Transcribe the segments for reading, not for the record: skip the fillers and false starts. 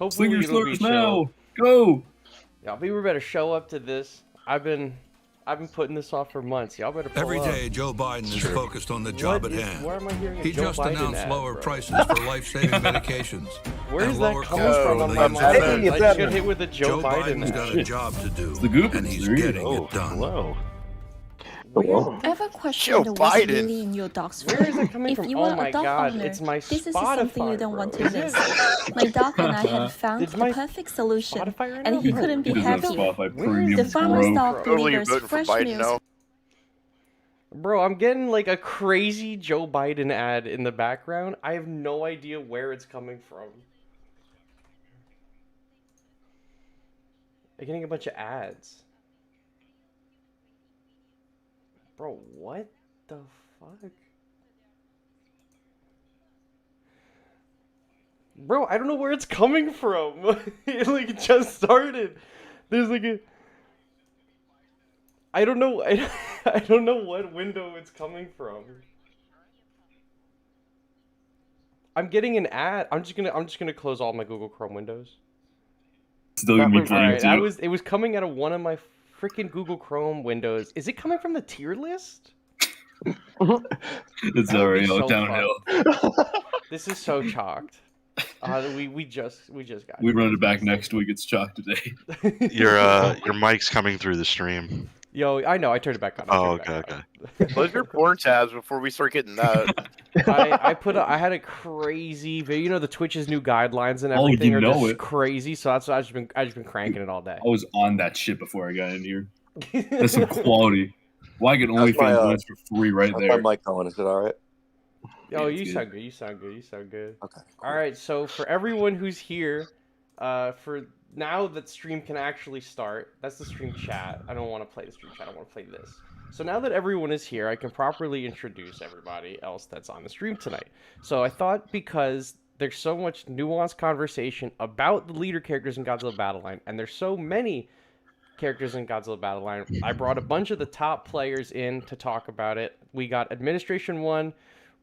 Hopefully Slinger it'll be slurs chill. now. Go. Y'all people better show up to this. I've been putting this off for months. Y'all better pull Every up. day, Joe Biden is focused on the job at hand. Where am I hearing a He Joe just Biden announced ad, lower bro? prices for life-saving medications. Where and is that lower coming costs from for on my millions of monitor? Americans. I just got hit with a Joe Biden Biden's ad. got a job to do, the Goopers. and he's There you getting go. it done. Hello. Where, I have a question Joe that was Biden. really in your dog's where is it coming If from? you Oh are my a dog god, owner, it's my this is Spotify, something you don't bro. want to Is miss. it? My dog and I had found Did the my perfect solution, Spotify right and now? he Bro, couldn't be He doesn't have happier. Spotify Where is Premium, The farmer's bro. dog Totally delivers voting for fresh Biden meals. now. Bro, I'm getting like a crazy Joe Biden ad in the background. I have no idea where it's coming from. I'm getting a bunch of ads. Bro, what the fuck? Bro, I don't know where it's coming from. It like just started. There's like a I don't know. I don't know what window it's coming from. I'm getting an ad. I'm just gonna close all my Google Chrome windows. Still gonna be playing Alright, too. it was coming out of one of my freaking Google Chrome windows. Is it coming from the tier list? It's That would already be so downhill. This is so chalked. We just got. We run it back next week. It's chalk today. Your mic's coming through the stream. Yo, I know. I turned it back on. Oh, okay. Close your porn tabs before we start getting that. I had a crazy video. You know the Twitch's new guidelines and Oh, everything you are know just it. crazy. So that's why I just been cranking it all day. I was on that shit before I got in here. That's some quality. Well, I get How's my, OnlyFans links for free right How's there. my mic on? Is it all right? Oh, Yeah, you it's sound good. You sound good. You sound good. Okay. All right. So for everyone who's here, for now that stream can actually start. That's the stream chat. I don't want to play the stream chat. I want to play this. So now that everyone is here, I can properly introduce everybody else that's on the stream tonight. So I thought because there's so much nuanced conversation about the leader characters in Godzilla Battleline, and there's so many characters in Godzilla Battleline, I brought a bunch of the top players in to talk about it. We got Administration 1,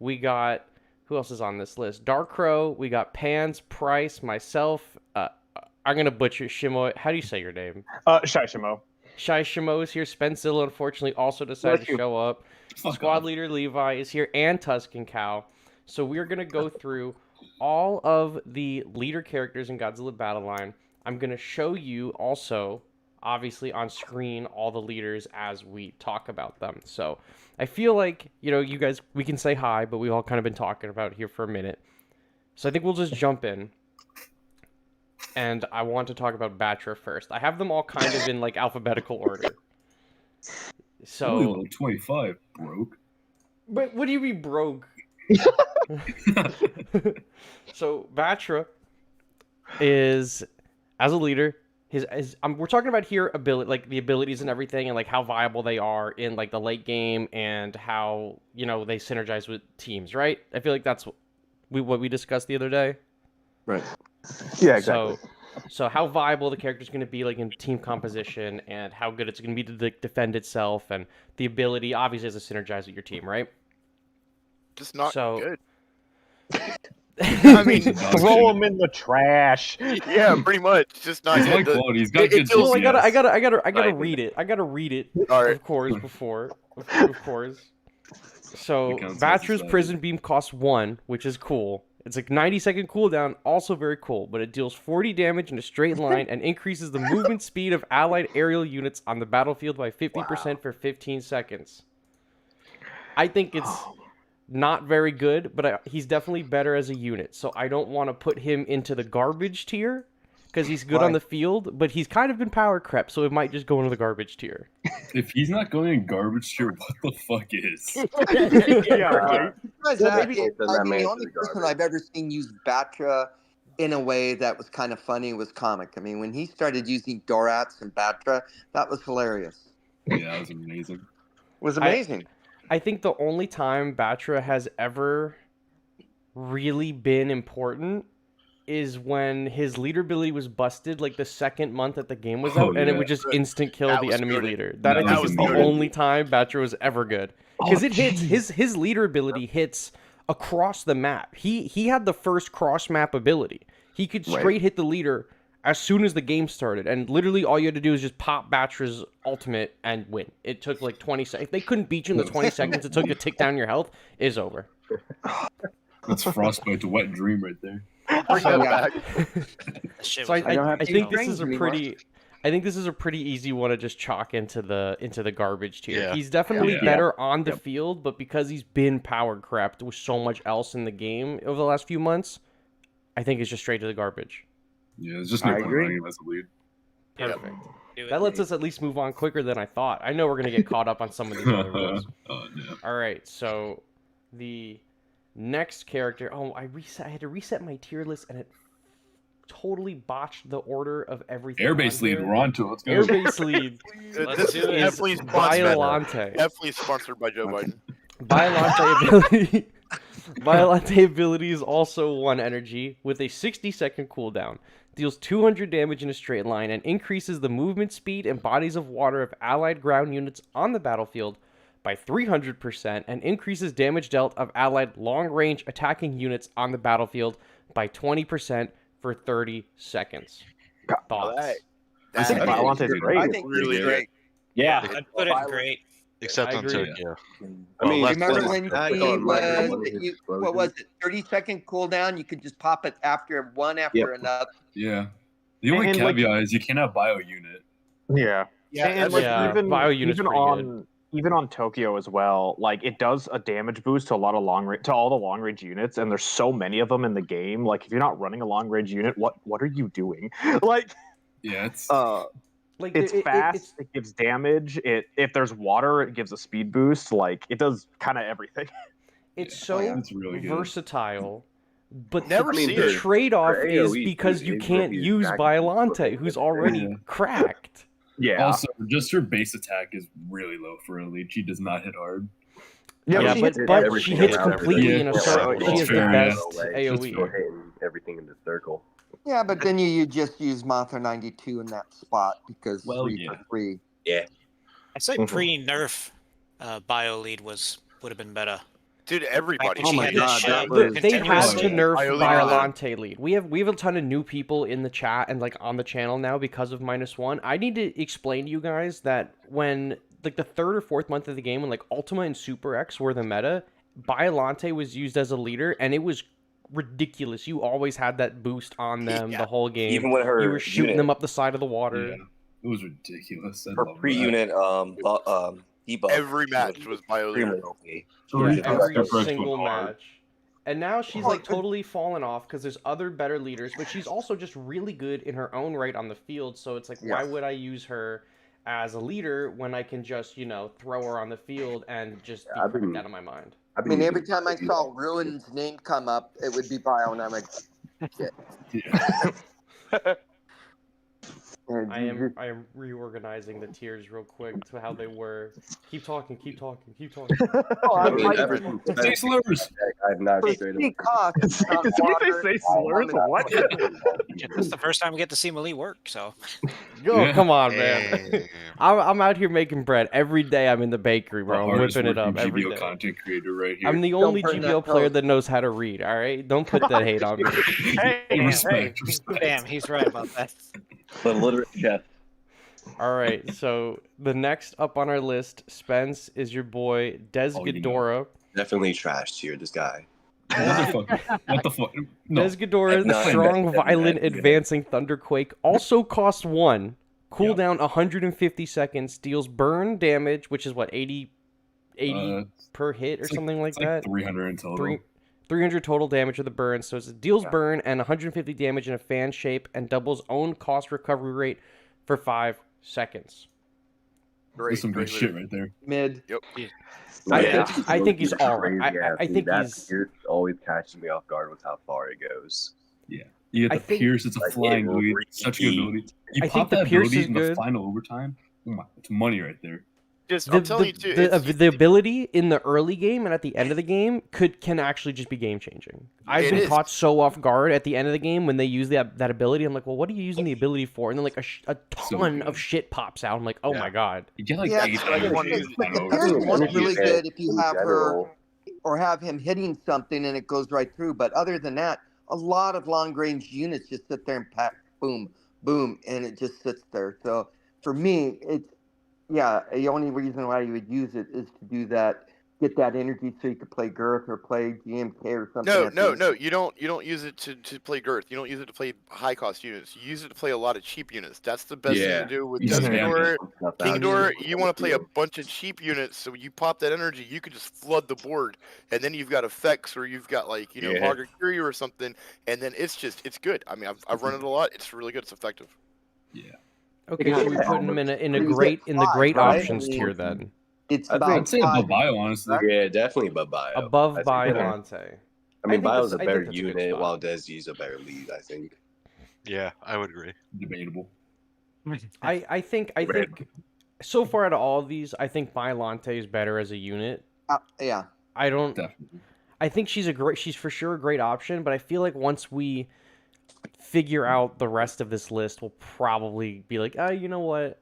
we got, who else is on this list? Dark Crow, we got Pans, Price, myself, I'm going to butcher Shimo. How do you say your name? Shy Shimo. Shy Shimo is here. Spencilla, unfortunately, also decided to show up. Squad leader Levi is here, and Tuscan Cow. So we're going to go through all of the leader characters in Godzilla Battleline. I'm going to show you also, obviously, on screen, all the leaders as we talk about them. So I feel like, you guys, we can say hi, but we've all kind of been talking about it here for a minute. So I think we'll just jump in. And I want to talk about Battra first. I have them all kind of in like alphabetical order. So Only level 25 broke. But what do you mean broke? So Battra is, as a leader, we're talking about here ability, like the abilities and everything, and like how viable they are in like the late game, and how they synergize with teams, right? I feel like that's what we discussed the other day. Right. Yeah, exactly. So how viable the character's going to be like in team composition, and how good it's going to be to defend itself, and the ability obviously as a synergize with your team, right? Just not good. I mean, throw him in the trash. Yeah, pretty much. Just not He's high good. quality. He's got good Well, I DCS. gotta read it. I gotta read it. All right. Of course, of course. So Battra's prison beam costs 1, which is cool. It's like 90-second cooldown, also very cool, but it deals 40 damage in a straight line and increases the movement speed of allied aerial units on the battlefield by 50% for 15 seconds. I think it's not very good, but he's definitely better as a unit, so I don't want to put him into the garbage tier, because he's good on the field, but he's kind of been power crept, so it might just go into the garbage tier. If he's not going in garbage tier, what the fuck is? Yeah, right. The only person I've ever seen use Battra in a way that was kind of funny was Comic. I mean, when he started using Dorats and Battra, that was hilarious. Yeah, that was amazing. It was amazing. I think the only time Battra has ever really been important is when his leader ability was busted like the second month that the game was out, and it would just instant kill the enemy leader. That I think is the only time Battra was ever good, because it hits his leader ability hits across the map. He had the first cross map ability. He could straight hit the leader as soon as the game started, and literally all you had to do is just pop Battra's ultimate and win. It took like 20 seconds. If they couldn't beat you in the 20 seconds it took to tick down your health, it's over. That's Frostbite's wet dream right there. So I think this is a pretty... I think this is a pretty easy one to just chalk into the garbage tier. Yeah. He's definitely better on the field, but because he's been power crept with so much else in the game over the last few months, I think it's just straight to the garbage. Yeah, it's just no point running him as a lead. Perfect. That lets us at least move on quicker than I thought. I know we're gonna get caught up on some of these other rules. Oh, no. All right, so the next character. Oh, I had to reset my tier list, and it totally botched the order of everything. Airbase lead, we're on to it. Let's go. Airbase lead. This is definitely Biollante. Definitely sponsored by Joe Biden. Biollante ability is also 1 energy with a 60-second cooldown. Deals 200 damage in a straight line and increases the movement speed and bodies of water of allied ground units on the battlefield by 300% and increases damage dealt of allied long-range attacking units on the battlefield by 20% for 30 seconds. Thoughts? I think Biollante is great. I think really great. Yeah, I'd put it great. Except I on agree. Tokyo. I mean, Well, remember when he was, explosion. what was it, 30-second cooldown? You could just pop it after one after another. Yeah. The only And, caveat is you can't have Bio Unit. Yeah. And like Bio Unit's pretty good. Even on Tokyo as well, like it does a damage boost to a lot of all the long range units, and there's so many of them in the game. Like if you're not running a long range unit, what are you doing? Like, yeah, it's like it's fast. It gives damage. If there's water, it gives a speed boost. Like it does kind of everything. It's so it's really good. Versatile. But Never the seen it. trade-off For is AoE, because you can't use Biollante, who's already cracked. Yeah. Also, just her base attack is really low for a lead. She does not hit hard. Yeah, she but she hits completely in a circle. Yeah, She has the fair, best She's still AoE. hitting everything in the circle. Yeah, but then you just use Mothra 92 in that spot because 3 for 3. I'd say pre-nerf Bio lead would have been better. Dude, everybody. Oh my God, They had to nerf Biollante. Biollante lead. We have a ton of new people in the chat and like on the channel now because of -1. I need to explain to you guys that when like the 3rd or 4th month of the game, when like Ultima and Super X were the meta, Biollante was used as a leader, and it was ridiculous. You always had that boost on them the whole game. Even when her you were shooting them up the side of the water. Yeah, it was ridiculous. Her pre-unit debuff. Every match was Bio extremely leader. OP. Every single match. And now she's like totally fallen off because there's other better leaders, but she's also just really good in her own right on the field. So it's like, why would I use her as a leader when I can just, throw her on the field and just be cracked out of my mind? I mean, every time I saw Ruin's name come up, it would be Bio, and I'm like, shit. I am reorganizing the tiers real quick to how they were. Keep talking. Say slurs. I've not straight up. Did you say slurs? What? It's the first time we get to see Malie work, so. Come on, man. I'm out here making bread every day. I'm in the bakery, bro. I'm whipping it up every day. Content creator right here. I'm the only GBO player that knows how to read. All right, don't put that hate on me. Hey. Damn, he's right about that. But literate chef. All right, so the next up on our list, Spence, is your boy Desghidorah. Definitely trash tier, this guy. What the fuck? No. Desghidorah, strong, violent, advancing thunderquake, also costs 1. Cooldown 150 seconds, deals burn damage, which is what, 80 per hit or something like that? 300 in total. 300 total damage with the burn, so it deals burn and 150 damage in a fan shape and doubles own cost recovery rate for 5 seconds. That's some good shit right there. Mid. Yep. I think he's alright. I think he's always catching me off guard with how far it goes. Yeah. You get the Pierce, it's a flying lead. Such a good ability. You pop that ability in the final overtime, it's money right there. I'm telling you too. The ability in the early game and at the end of the game can actually just be game changing. I've been caught so off guard at the end of the game when they use that ability. I'm like, well, what are you using the ability for? And then like a ton of shit pops out. I'm like, oh my god. You get like The Pierce one's really good if you have her or have him hitting something and it goes right through. But other than that, a lot of long-range units just sit there and pack, boom, boom, and it just sits there. So for me, it's the only reason why you would use it is to do that, get that energy so you could play Girth or play GMK or something. No. You don't use it to play Girth. You don't use it to play high cost units. You use it to play a lot of cheap units. That's the best thing to do with Desghidorah, Ghidorah. You want to play a bunch of cheap units, so you pop that energy, you can just flood the board, and then you've got effects or you've got like Hogger Curie or something, and then it's good. I mean, I've run it a lot. It's really good. It's effective. Yeah. Okay, so we put him in the great options tier then. It's I'd say above Bio, honestly. Yeah, definitely above Bio. Above Biollante. I mean, Bio's a better unit, while Desi's a better lead, I think. Yeah, I would agree. Debatable. I think so far out of all of these, I think Biollante is better as a unit. Yeah. I think she's for sure a great option, but I feel like once we figure out the rest of this list, we'll probably be like, you know what?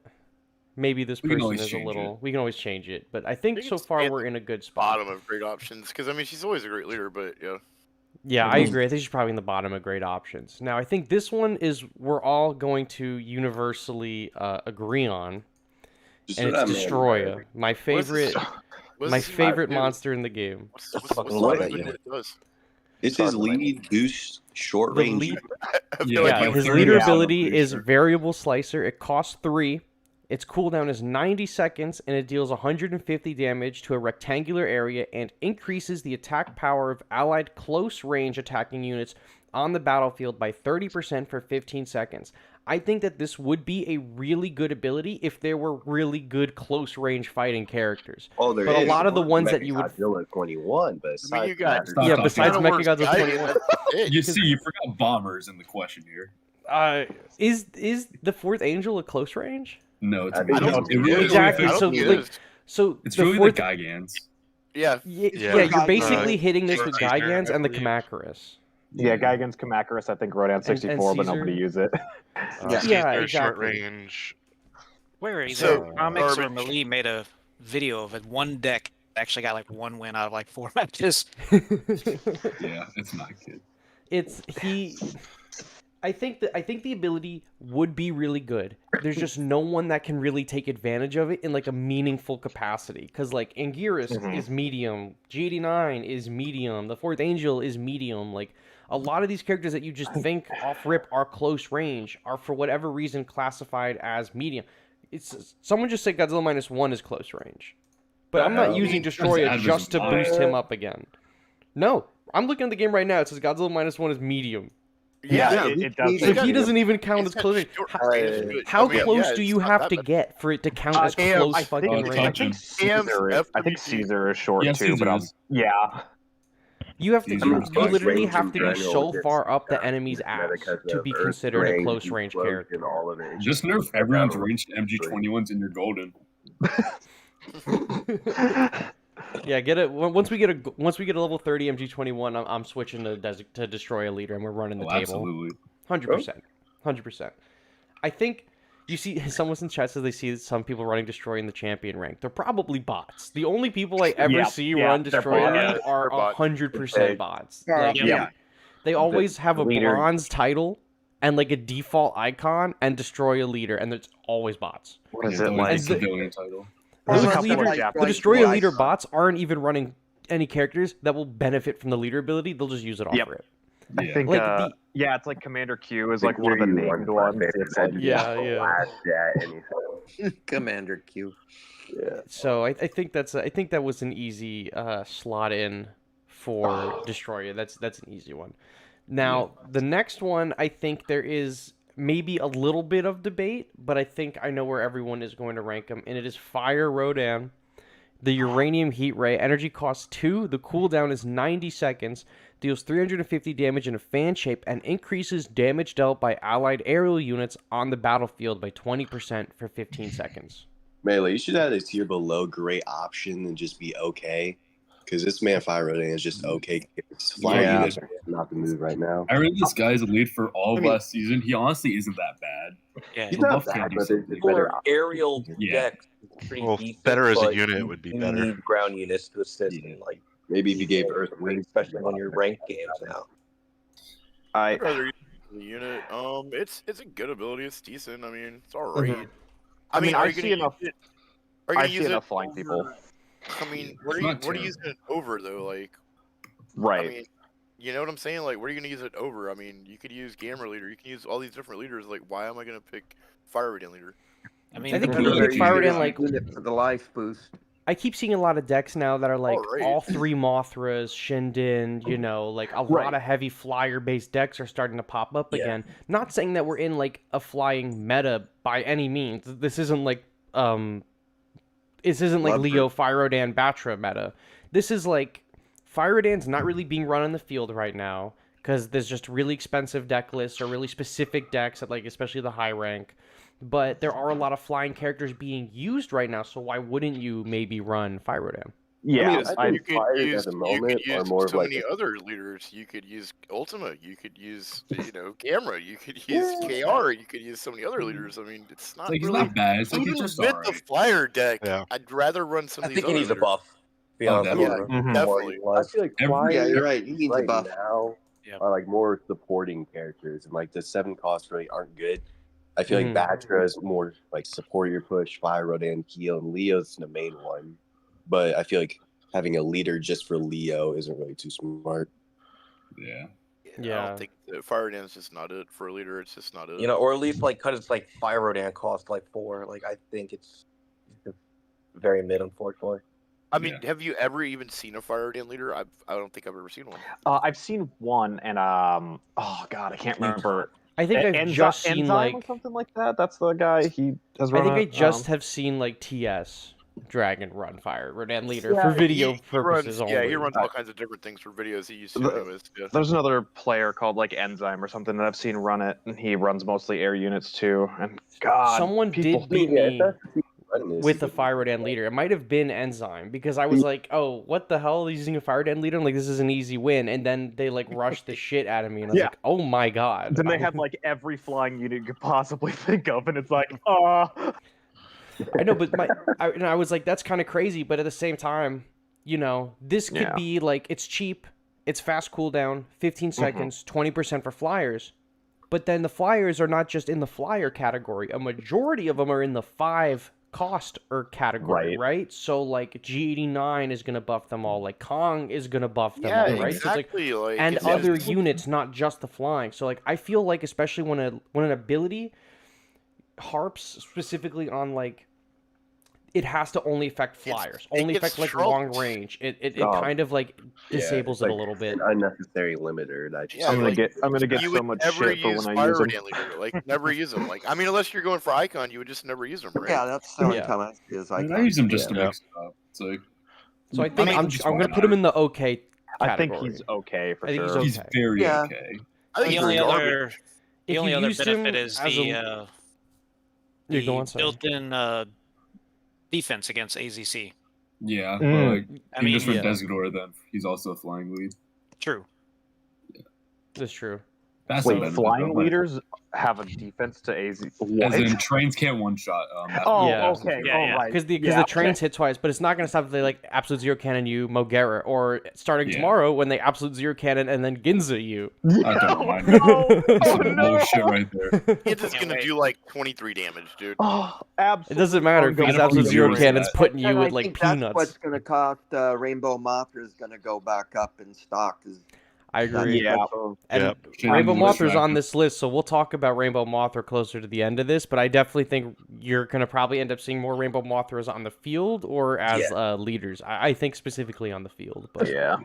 Maybe this person is a little. We can always change it, but I think so far we're in a good spot. Bottom of great options, because I mean she's always a great leader, but yeah. Yeah, I agree. I think she's probably in the bottom of great options. Now, I think this one is we're all going to universally agree on, and it's Destoroyah, my favorite, monster in the game. It's his lead boost short range. His leader ability is Variable Slicer. It costs 3. Its cooldown is 90 seconds, and it deals 150 damage to a rectangular area and increases the attack power of allied close-range attacking units on the battlefield by 30% for 15 seconds. I think that this would be a really good ability if there were really good close-range fighting characters. Oh, there is. But a lot of the ones that you would... Godzilla 21, but I mean, besides Mechagodzilla 21. You see, you forgot bombers in the question here. Is the fourth angel a close range? No, it's exactly. So it's really the Gigans. Yeah, you're basically hitting this with Gigans and the Kamacuras. Yeah, Gigans, Kamacuras, I think Rodan 64, but nobody use it. Exactly. Short range. Where either Comics or Melee made a video of it. One deck actually got like 1 win out of like 4 matches. Yeah, it's not good. I think the ability would be really good. There's just no one that can really take advantage of it in like a meaningful capacity. Because like Anguirus is medium, G89 is medium, the Fourth Angel is medium. Like a lot of these characters that you just think off rip are close range are for whatever reason classified as medium. It's someone just said Godzilla -1 is close range, but I'm not using Destoroyah just to boost him up again. No, I'm looking at the game right now. It says Godzilla -1 is medium. It does. So he doesnn't even count as close range. How close do you have to get for it to count as close fucking range? I think Caesar is short too, but you have to. You literally have to be so far up the enemy's ass to be considered a close range character. Just nerf everyone's ranged MG21s in your golden. Yeah, get it. Once we get a level 30 MG21, I'm switching to Destoroyah leader, and we're running the table. Absolutely, 100%. I think you see someone in chat says they see some people running Destoroyah in the champion rank. They're probably bots. The only people I ever see run Destoroyah are 100% bots. They always have a bronze title and like a default icon and Destoroyah leader, and it's always bots. What is it like? Civilian title. The Destoroyah leader bots aren't even running any characters that will benefit from the leader ability. They'll just use it off rip. I think, it's like Commander Q is like one of the named ones. Commander Q. Yeah. So I think that was an easy slot in for Destoroyah. That's an easy one. Now the next one, I think there is maybe a little bit of debate, but I think I know where everyone is going to rank them, and it is Fire Rodan. The Uranium Heat Ray. Energy costs 2. The cooldown is 90 seconds. Deals 350 damage in a fan shape and increases damage dealt by allied aerial units on the battlefield by 20% for 15 seconds. Melee, you should add a tier below great option and just be okay. Because this man Fire Rodan is just okay. Flying units are not the move right now. I read this guy's lead for all of last season. He honestly isn't that bad. Yeah, he's not bad, but it's better. Aerial decks, decent, better as a unit would be better. You need ground units to assist in, like maybe if you gave Earth Wings, especially on your ranked games now. I'd rather use the unit. It's a good ability. It's decent. I mean, it's all right. I mean, I see enough. I see enough flying people. I mean, what are you using it over though? Like, right? I mean, you know what I'm saying? Like, what are you gonna use it over? I mean, you could use Gamma Leader. You can use all these different leaders. Like, why am I gonna pick Fire Rodan Leader? I mean, I think you pick Fire Rodan like for the life boost. I keep seeing a lot of decks now that are like all 3 Mothras, Shindin, you know, like a lot of heavy flyer-based decks are starting to pop up again. Not saying that we're in like a flying meta by any means. This isn't like Leo, Fire Rodan, Battra meta. This is like Fire Rodan's not really being run on the field right now because there's just really expensive deck lists or really specific decks at like especially the high rank. But there are a lot of flying characters being used right now, so why wouldn't you maybe run Fire Rodan? Yeah, I mean, you could use so many other leaders. You could use Ultima. You could use, Gamma. You could use KR. You could use so many other leaders. I mean, it's not like, really not bad. It's like even just with the flyer deck. I'd rather run some of these. I think he needs a buff. Definitely. I feel like flyers you're right. He needs a buff now are like more supporting characters, and like the 7 costs really aren't good. I feel like Battra is more like support your push, Fire Rodan, Keel, and Leo's the main one. But I feel like having a leader just for Leo isn't really too smart. I don't think Fire Rodan's just not it for a leader. It's just not it. Or at least like cut it's like Fire Rodan cost like 4. Like I think it's very mid, unfortunately. I mean, have you ever even seen a Fire Rodan leader? I don't think I've ever seen one. I've seen one, and oh god, I can't remember. I think I've just seen Enzyme like or something like that. That's the guy he has run. I think I just have seen like TS Dragon run Fire Rodan leader for video purposes only. Yeah, he runs all kinds of different things for videos. He used to do this. There's another player called like Enzyme or something that I've seen run it, and he runs mostly air units too. And God, someone did beat me with the Fire Rodan leader. It might have been Enzyme because I was like, "Oh, what the hell? He's using a Fire Rodan leader? I'm like, this is an easy win." And then they like rushed the shit out of me, and I was like, "Oh my god!" Then they had like every flying unit you could possibly think of, and it's like, I know, but I was like, that's kind of crazy. But at the same time, this could be like, it's cheap, it's fast cooldown, 15 seconds, 20% for flyers. But then the flyers are not just in the flyer category. A majority of them are in the 5 cost or category, right? So like G89 is gonna buff them all, like Kong is gonna buff them all, right? Exactly. So it's like, and other units, not just the flying. So like I feel like especially when an ability harps specifically on like it has to only affect flyers, only affect like long range. It kind of like disables it a little bit. An unnecessary limiter. I'm gonna get so much shit for when I use them. Like never use them. Like I mean, unless you're going for Icon, you would just never use them, right? Yeah, that's the only time I use Icon. I use them just to mix it up. So I think I'm gonna put him in the okay category. I think he's okay for sure. He's very okay. I think the only other benefit is the built-in defense against AZC. Yeah, but I mean, just for Desghidorah, then he's also a flying lead. True. Yeah. That's true. That's Wait, flying leaders have a defense to AZ. As in, trains can't one-shot. Okay. Right. Because the trains hit twice, but it's not going to stop if they like absolute zero cannon you Mogera, or starting tomorrow when they absolute zero cannon and then Ginza you. I don't mind. No. Bullshit right there. It's just going to do like 23 damage, dude. Oh, absolutely. It doesn't matter because absolute zero cannon's putting you with like peanuts. That's what's going to cost Rainbow Mothra is going to go back up in stock. I agree. And Yep. Rainbow Mothra's on this list, so we'll talk about Rainbow Mothra closer to the end of this, but I definitely think you're going to probably end up seeing more Rainbow Mothras on the field or as leaders. I think specifically on the field. But Yeah,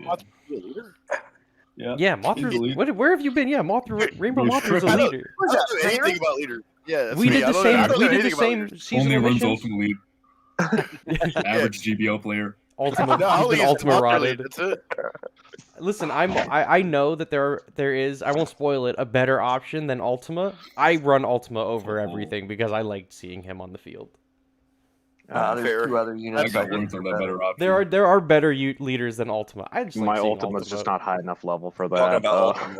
Mothra. Where have you been? Yeah, Rainbow Mothra's a leader. I don't know anything about leader. Yeah, we did the same season. Only runs Ultimate lead. Average GBO player. Ultima rotted. That's it. Listen, I know that there is, I won't spoil it, a better option than Ultima. I run Ultima over everything because I liked seeing him on the field. There's 2 other units. There are better leaders than Ultima. I just my Ultima's just not high enough level for that. Talking about Ultima,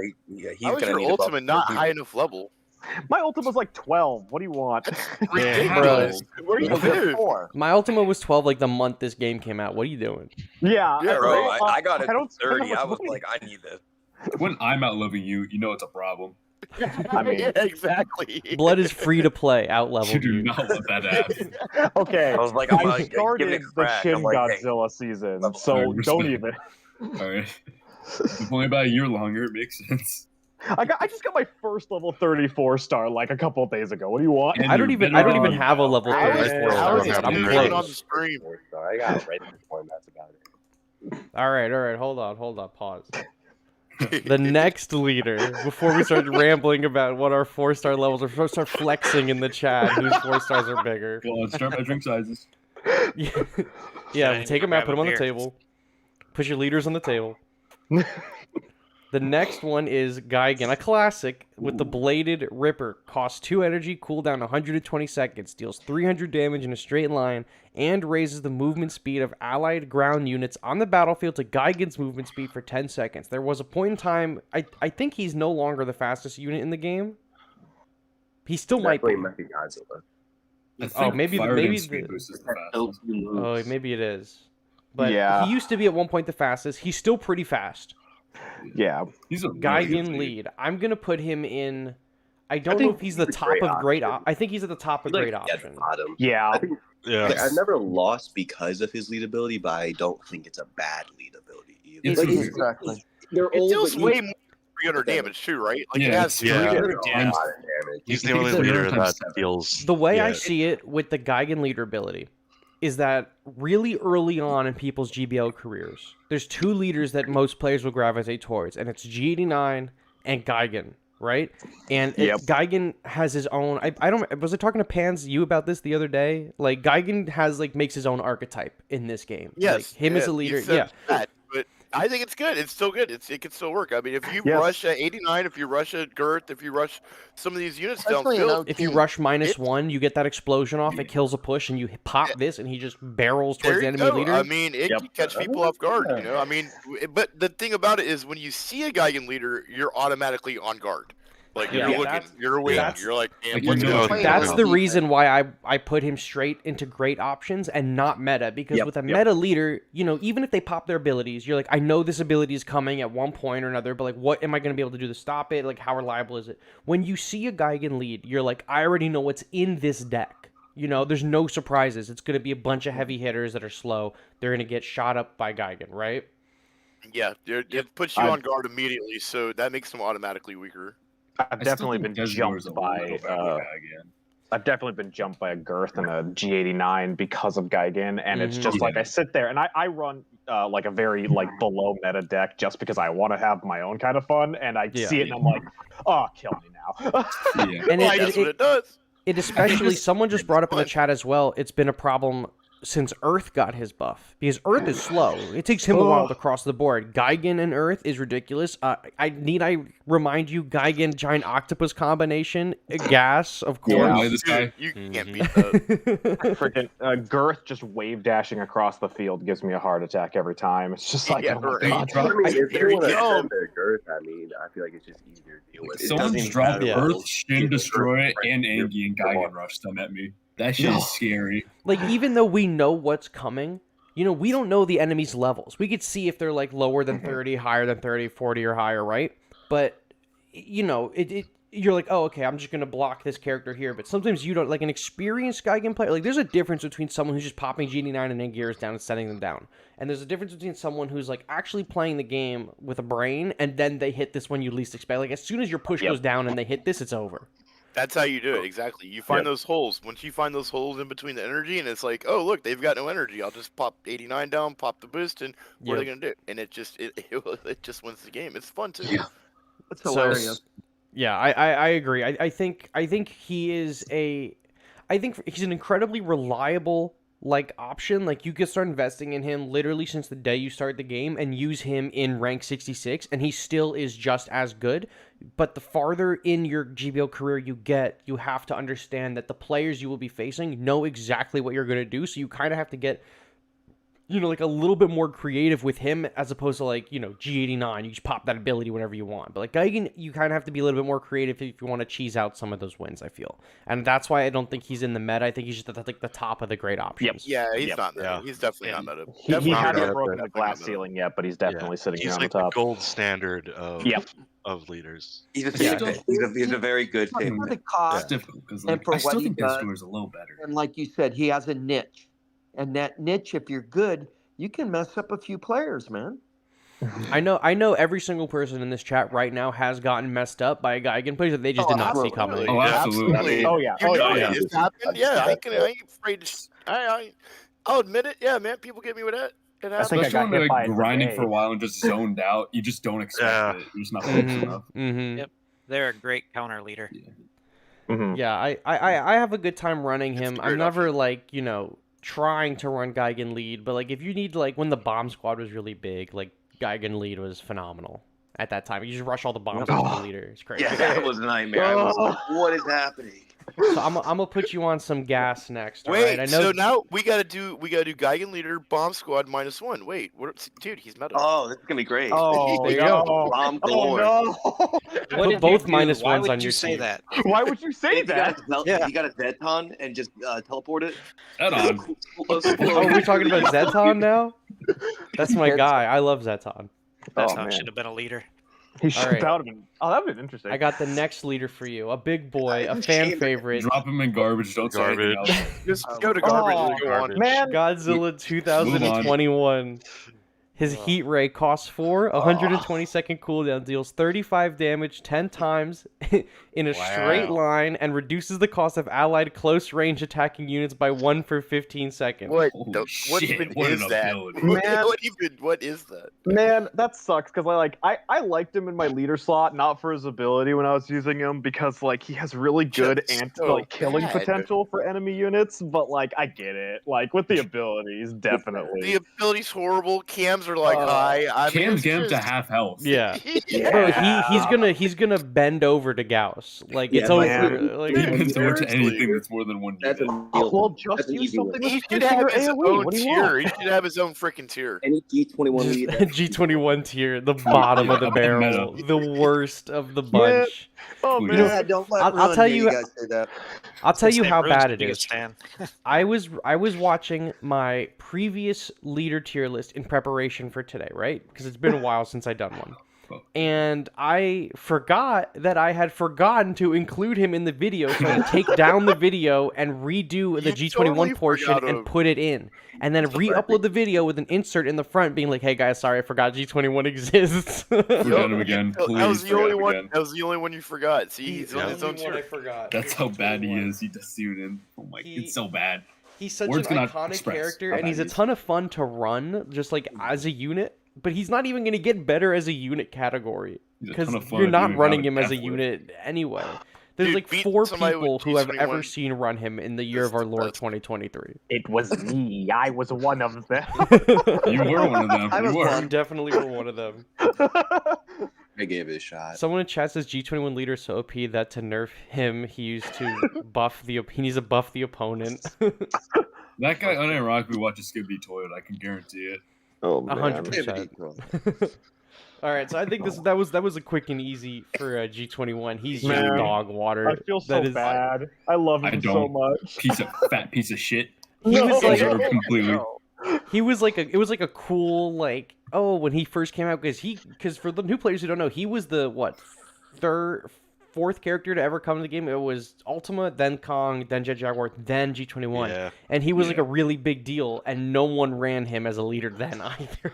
how is your Ultima not high enough level? My Ultima's like 12. What do you want? Ridiculous. What are you doing? My Ultima was 12 like the month this game came out. What are you doing? Yeah, bro. I got it at 30. I was like, I need this. When I'm out loving you, you know it's a problem. I mean, yeah, exactly. Blood is free to play. Out level You do you. not want that ass. Okay, I was like, I I'm like, give started it a the crack. Shin I'm like, hey, Godzilla season, level so five, don't respect. even. All right. It's only about a year longer. It makes sense. I just got my first level 34 star like a couple days ago. What do you want? And I don't you're even better have now. a level I 34 was star, don't man. have I'm a doing it on the close. stream. I got ready before that's about it. All right. Hold on. Pause. The next leader, before we start rambling about what our 4-star levels are, first start flexing in the chat whose 4 stars are bigger. Go on, start by drink sizes. Yeah, take them out, put them on the Grab a beer. table. Put your leaders on the table. The next one is Gigan, a classic with the Bladed Ripper. Costs 2 energy, cooldown 120 seconds, deals 300 damage in a straight line, and raises the movement speed of allied ground units on the battlefield to Gigan's movement speed for 10 seconds. There was a point in time, I think he's no longer the fastest unit in the game. He still might be. Definitely Mechagodzilla. I think Oh, maybe Fire Rodan maybe speed the, boost is the Helps fastest. you move. oh, maybe it is. But Yeah. he used to be at one point the fastest. He's still pretty fast. Yeah. He's a really Gigan good lead. I'm gonna put him in. I don't know think if he's the he's a top great of great. option. I think he's at the top of Like, great at option. the bottom. Yeah. I think Yeah. like, I've never lost because of his lead ability, but I don't think it's a bad lead ability either. It's Like, a- exactly. They're It old, deals but way you- more than 300 damage too, right? Like it Yeah, has it's Yeah. 300 a times- lot of damage. He's the He's only the leader times that 7. deals. The way I yeah. see it with the Gigan leader ability is that really early on in people's GBL careers, there's 2 leaders that most players will gravitate towards, and it's G89 and Gigan, right? And Yep. Gigan has his own. I don't. Was I talking to Pans you about this the other day? Like Gigan has makes his own archetype in this game. Yes, like, him as a you leader. said Yeah. that, but I think it's good. It's still good. It can still work. I mean, if you Yes. rush at 89, if you rush at Girth, if you rush some of these units Especially in downfield, If you OT. rush -1, you get that explosion off. It kills a push, and you pop this, and he just barrels there towards the you enemy go. leader. I mean, it can catch people off guard. You know, I mean, but the thing about it is when you see a Gigan leader, you're automatically on guard. Like Yeah, you're looking, that's- you're waiting. that's- You're like, damn, like, what's you know going it's on? That's the Yeah. reason why I put him straight into great options and not meta, because Yep, with a yep. meta leader, even if they pop their abilities, you're like, I know this ability is coming at one point or another, but what am I going to be able to do to stop it? Like, how reliable is it? When you see a Gigan lead, you're like, I already know what's in this deck. There's no surprises. It's going to be a bunch of heavy hitters that are slow. They're going to get shot up by Gigan, right? Yeah, it puts you on guard immediately, so that makes them automatically weaker. I've I still definitely think been Desghidorah is jumped a by little better again. I've definitely been jumped by a Girth and a G89 because of Gigan, and it's Mhm. just like Yeah. I sit there and I run like a very below meta deck just because I want to have my own kind of fun, and I Yeah. see it and I'm like, oh, kill me now. Yeah. And Why, that's what it does. It especially, someone just brought up in the chat as well, it's been a problem since Earth got his buff, because Earth is slow. It takes him a while to cross the board. Gigan and Earth is ridiculous. I remind you, Gigan giant octopus combination, gas, of Yeah. course. Play this guy. Dude, you can't Mhm. beat that. Freaking Girth just wave dashing across the field gives me a heart attack every time. It's just like, Yeah, oh my right. God. Drop- I mean, if Here you we want to go. send their girth, I mean, I feel like it's just easier to deal with. It Someone's doesn't dropped Yeah. Earth, Shin, Yeah. Destroy, and Angie and Gigan rushed them at me. That shit is scary. Like, even though we know what's coming, we don't know the enemy's levels. We could see if they're lower than 30, higher than 30, 40 or higher, right? But you're like, oh, okay, I'm just gonna block this character here. But sometimes you don't. Like an experienced Gigan player, there's a difference between someone who's just popping GD9 and Angiers down and setting them down, and there's a difference between someone who's actually playing the game with a brain, and then they hit this when you least expect. Like, as soon as your push goes down and they hit this, it's over. That's how you do it, exactly. You find those holes. Once you find those holes in between the energy, and it's like, oh, look, they've got no energy. I'll just pop 89 down, pop the boost, and what are they gonna do? And it just just wins the game. It's fun too. Yeah. That's hilarious. Yeah, I agree. I think he is I think he's an incredibly reliable option. Like, you can start investing in him literally since the day you start the game and use him in rank 66, and he still is just as good. But the farther in your GBL career you get, you have to understand that the players you will be facing know exactly what you're going to do, so you kind of have to get you know, like a little bit more creative with him as opposed to like, you know, G89. You just pop that ability whenever you want. But like Gigan, you kind of have to be a little bit more creative if you want to cheese out some of those wins, I feel. And that's why I don't think he's in the meta. I think he's just at like the top of the great options. Yeah, he's not meta. He's definitely not meta. He hasn't broken the glass ceiling yet, but he's definitely sitting here on the top. He's like the gold standard of leaders. He's a very good pick. For the cost, because and for I still what he think does, Desghidorah is a little better. And like you said, he has a niche, and that niche, if you're good, you can mess up a few players, man. I know every single person in this chat right now has gotten messed up by a Gigan player that they just did not see coming. Oh, absolutely. Oh yeah. It's happened. Yeah, I ain't afraid to. I'll admit it. Yeah, man, people get me with that. Especially when they're like grinding for a while and just zoned out, you just don't expect it. You're just not focused enough. Yep, they're a great counter leader. Yeah, I have a good time running him. I'm never like, you know, trying to run Gigan lead, but like if you need like when the bomb squad was really big, like Gigan lead was phenomenal at that time. You just rush all the bombs into the leader. It's crazy. Yeah, that was a nightmare. I was like, what is happening? So I'm gonna put you on some gas next. Wait, right? I know... so now we gotta do Gigan leader bomb squad -1. Wait, dude, he's meta. Oh, this is gonna be great. Oh, there you go. Bomb galore. Oh, no. Put both -1s Why on would your you say team. that? Why would you say that? You got a Zeton and just teleport it. Zeton. Oh, we're talking about Zeton now? That's my guy. I love Zeton. That's how it should have been a leader. He should have been. Oh, that would have been interesting. I got the next leader for you. A big boy, a fan favorite. Drop him in garbage. Don't say anything else. Just go to garbage. Man, Godzilla 2021. His heat ray costs 4, 120-second cooldown, deals 35 damage 10 times in a straight line, and reduces the cost of allied close-range attacking units by 1 for 15 seconds. What even is that? What is that? Man, that sucks because I liked him in my leader slot, not for his ability when I was using him, because like he has really good killing potential for enemy units. But like I get it, like with the abilities, definitely. The ability's horrible. Cams are like high. Cam's getting to half health. Yeah. Bro, he's gonna bend over to Gauss. Like it's over. Like he bends over to anything that's more than one unit. Well, just use something. He should have his own tier. He should have his own freaking tier. Any G21 G21 tier, the bottom of the barrel, the worst of the bunch. Oh man, you know, don't let I'll tell you. Guys say that. I'll tell you how bad it is. I was watching my previous leader tier list in preparation for today, right? Because it's been a while since I'd done one. And I forgot that I had forgotten to include him in the video, so I take down the video and redo the G21 portion and put it in. And then re-upload the video with an insert in the front being like, hey guys, sorry, I forgot G21 exists. Forgot him again. Please, that was the only one. That was the only one you forgot. See, he's on his own tier. I forgot. That's how bad he is. He does suit him. Oh my, it's so bad. He's such an iconic character, and he's a ton of fun to run, just like as a unit. But he's not even going to get better as a unit category, because you're not running him as a unit anyway. There's like 4 people who have ever seen run him in the year of our Lord 2023. It was me. I was one of them. You were one of them. You definitely were one of them. I gave it a shot. Someone in chat says G21 leader so OP that to nerf him, he used to buff the. He needs to buff the opponent. That guy unironically watches Skip be toiled. I can guarantee it. Oh, man. 100%. All right, so I think that was a quick and easy for G21. He's just dog water. I feel so bad. I love him so much. Fat piece of shit. He was like completely. He was like it was like a cool like when he first came out because for the new players who don't know, he was the fourth character to ever come to the game. It was Ultima, then Kong, then Jet Jaguar, then G21. Yeah. And he was like a really big deal, and no one ran him as a leader then either.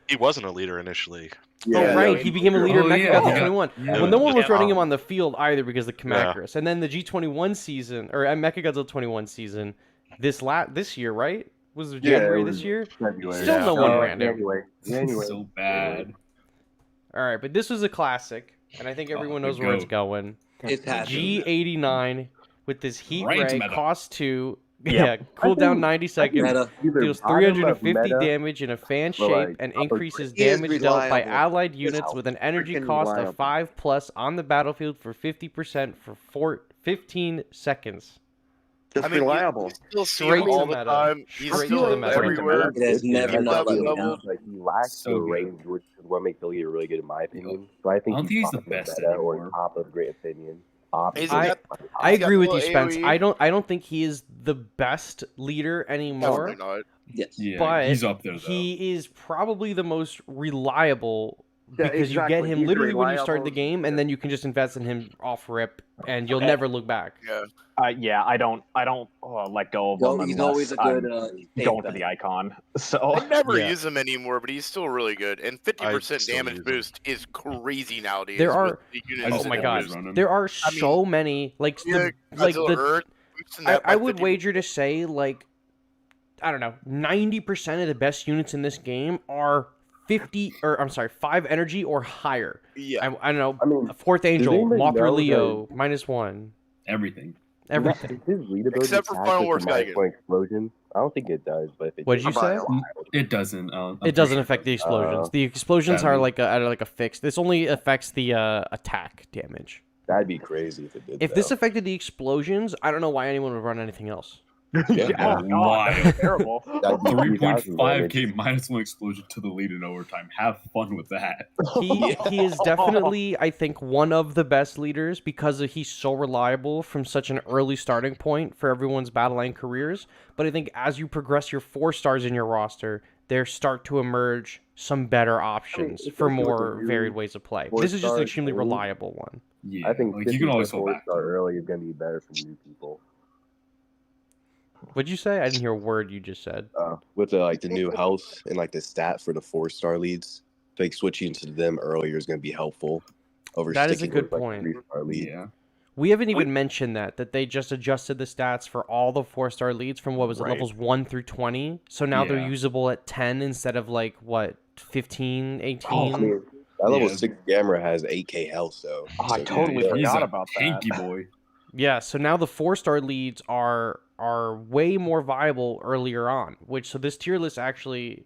He wasn't a leader initially. Yeah, right. He became a leader in Mechagodzilla 21. Well, no one was running him on the field either because of the Kamakaris. And then the G21 season, or Mechagodzilla 21 season, this year, right? Was it January this year? February. Still no one ran him. January. So bad. All right, but this was a classic, and I think everyone knows where it's going. It's G89 with this heat ray, cost 2, Yep. cooldown 90 seconds, deals 350 damage in a fan shape, and increases damage dealt by allied units with an energy cost of 5+ on the battlefield for 50% for 15 seconds. Just reliable. You still see Straight him to all the meta. time. He's Straight still to the meta. everywhere. It has never not let me down. Like he lacks So the good. range, which is what makes the leader really good in my opinion. So I think I don't think he's the top of best meta or anymore. top of great opinion. I He's got agree with the you, Spence. AoE. I don't think he is the best leader anymore. Definitely not. Yes. Yeah, But he's up there though. he is probably the most reliable Yeah, because you get exactly. him He's literally when you start the reliable. game, and then you can just invest in him off rip, and you'll never look back. Yeah. I don't let go of Well, him he's unless always a good I'm going for the icon. So I never Yeah. use him anymore, but he's still really good. And 50% still damage use him. boost is crazy nowadays. There with are- the I units just Oh my that god, boost. run him. there are I mean, so many like Yeah, like Godzilla the Earth boosting that I by would 50%. wager to say like I don't know 90% of the best units in this game are 5 energy or higher. Yeah. I don't know. I mean, Fourth Angel, anybody Mothra know Leo, -1. Everything. Everything. Does his lead ability Except for attack Final with War the minus Gigan. one explosion? I don't think it does, but if it What did did, you say? It doesn't. It doesn't affect the explosions. The explosions are sadly. like a fix. This only affects the attack damage. that'd be crazy if it did. If this affected the explosions, I don't know why anyone would run anything else. yeah, Wild. that's terrible. That'd be 3.5k -1 explosion to the lead in overtime. Have fun with that. He is definitely, I think, one of the best leaders because he's so reliable from such an early starting point for everyone's battle line careers. But I think as you progress your 4 stars in your roster, there start to emerge some better options for especially with more the new varied ways of play. This is just 4 an extremely stars, reliable one. Yeah, I think like you can always go 4 back. star early is going to be better for new people. What'd you say? I didn't hear a word you just said. With the new health and like the stat for the 4-star leads, like switching to them earlier is going to be helpful. Over That is a sticking good with, point. 3-star lead. Yeah. We haven't even mentioned that they just adjusted the stats for all the 4-star leads from what was it, Right. levels 1 through 20. So now they're Yeah. usable at 10 instead of like what 15, 18. I mean, that level Yeah. 6 Gamera has 8k health, so. I so totally yeah. He's forgot a about that. tanky boy. Yeah, so now the 4-star leads are way more viable earlier on, so this tier list actually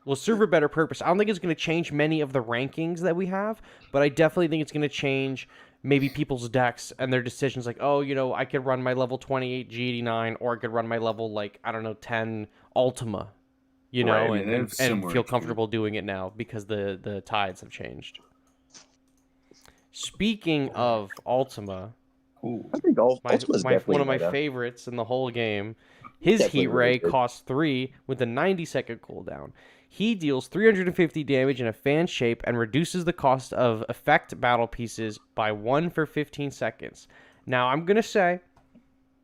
will serve a better purpose. I don't think it's going to change many of the rankings that we have, but I definitely think it's going to change maybe people's decks and their decisions like, oh, I could run my level 28 G89 or I could run my level 10 Ultima, Right, and they're similar feel to- comfortable doing it now because the tides have changed. Speaking of Ultima, Cool. I think Ultima's definitely one of my meta. favorites in the whole game. His Definitely heat ray really good. costs 3 with a 90-second cooldown. He deals 350 damage in a fan shape and reduces the cost of effect battle pieces by 1 for 15 seconds. Now, I'm going to say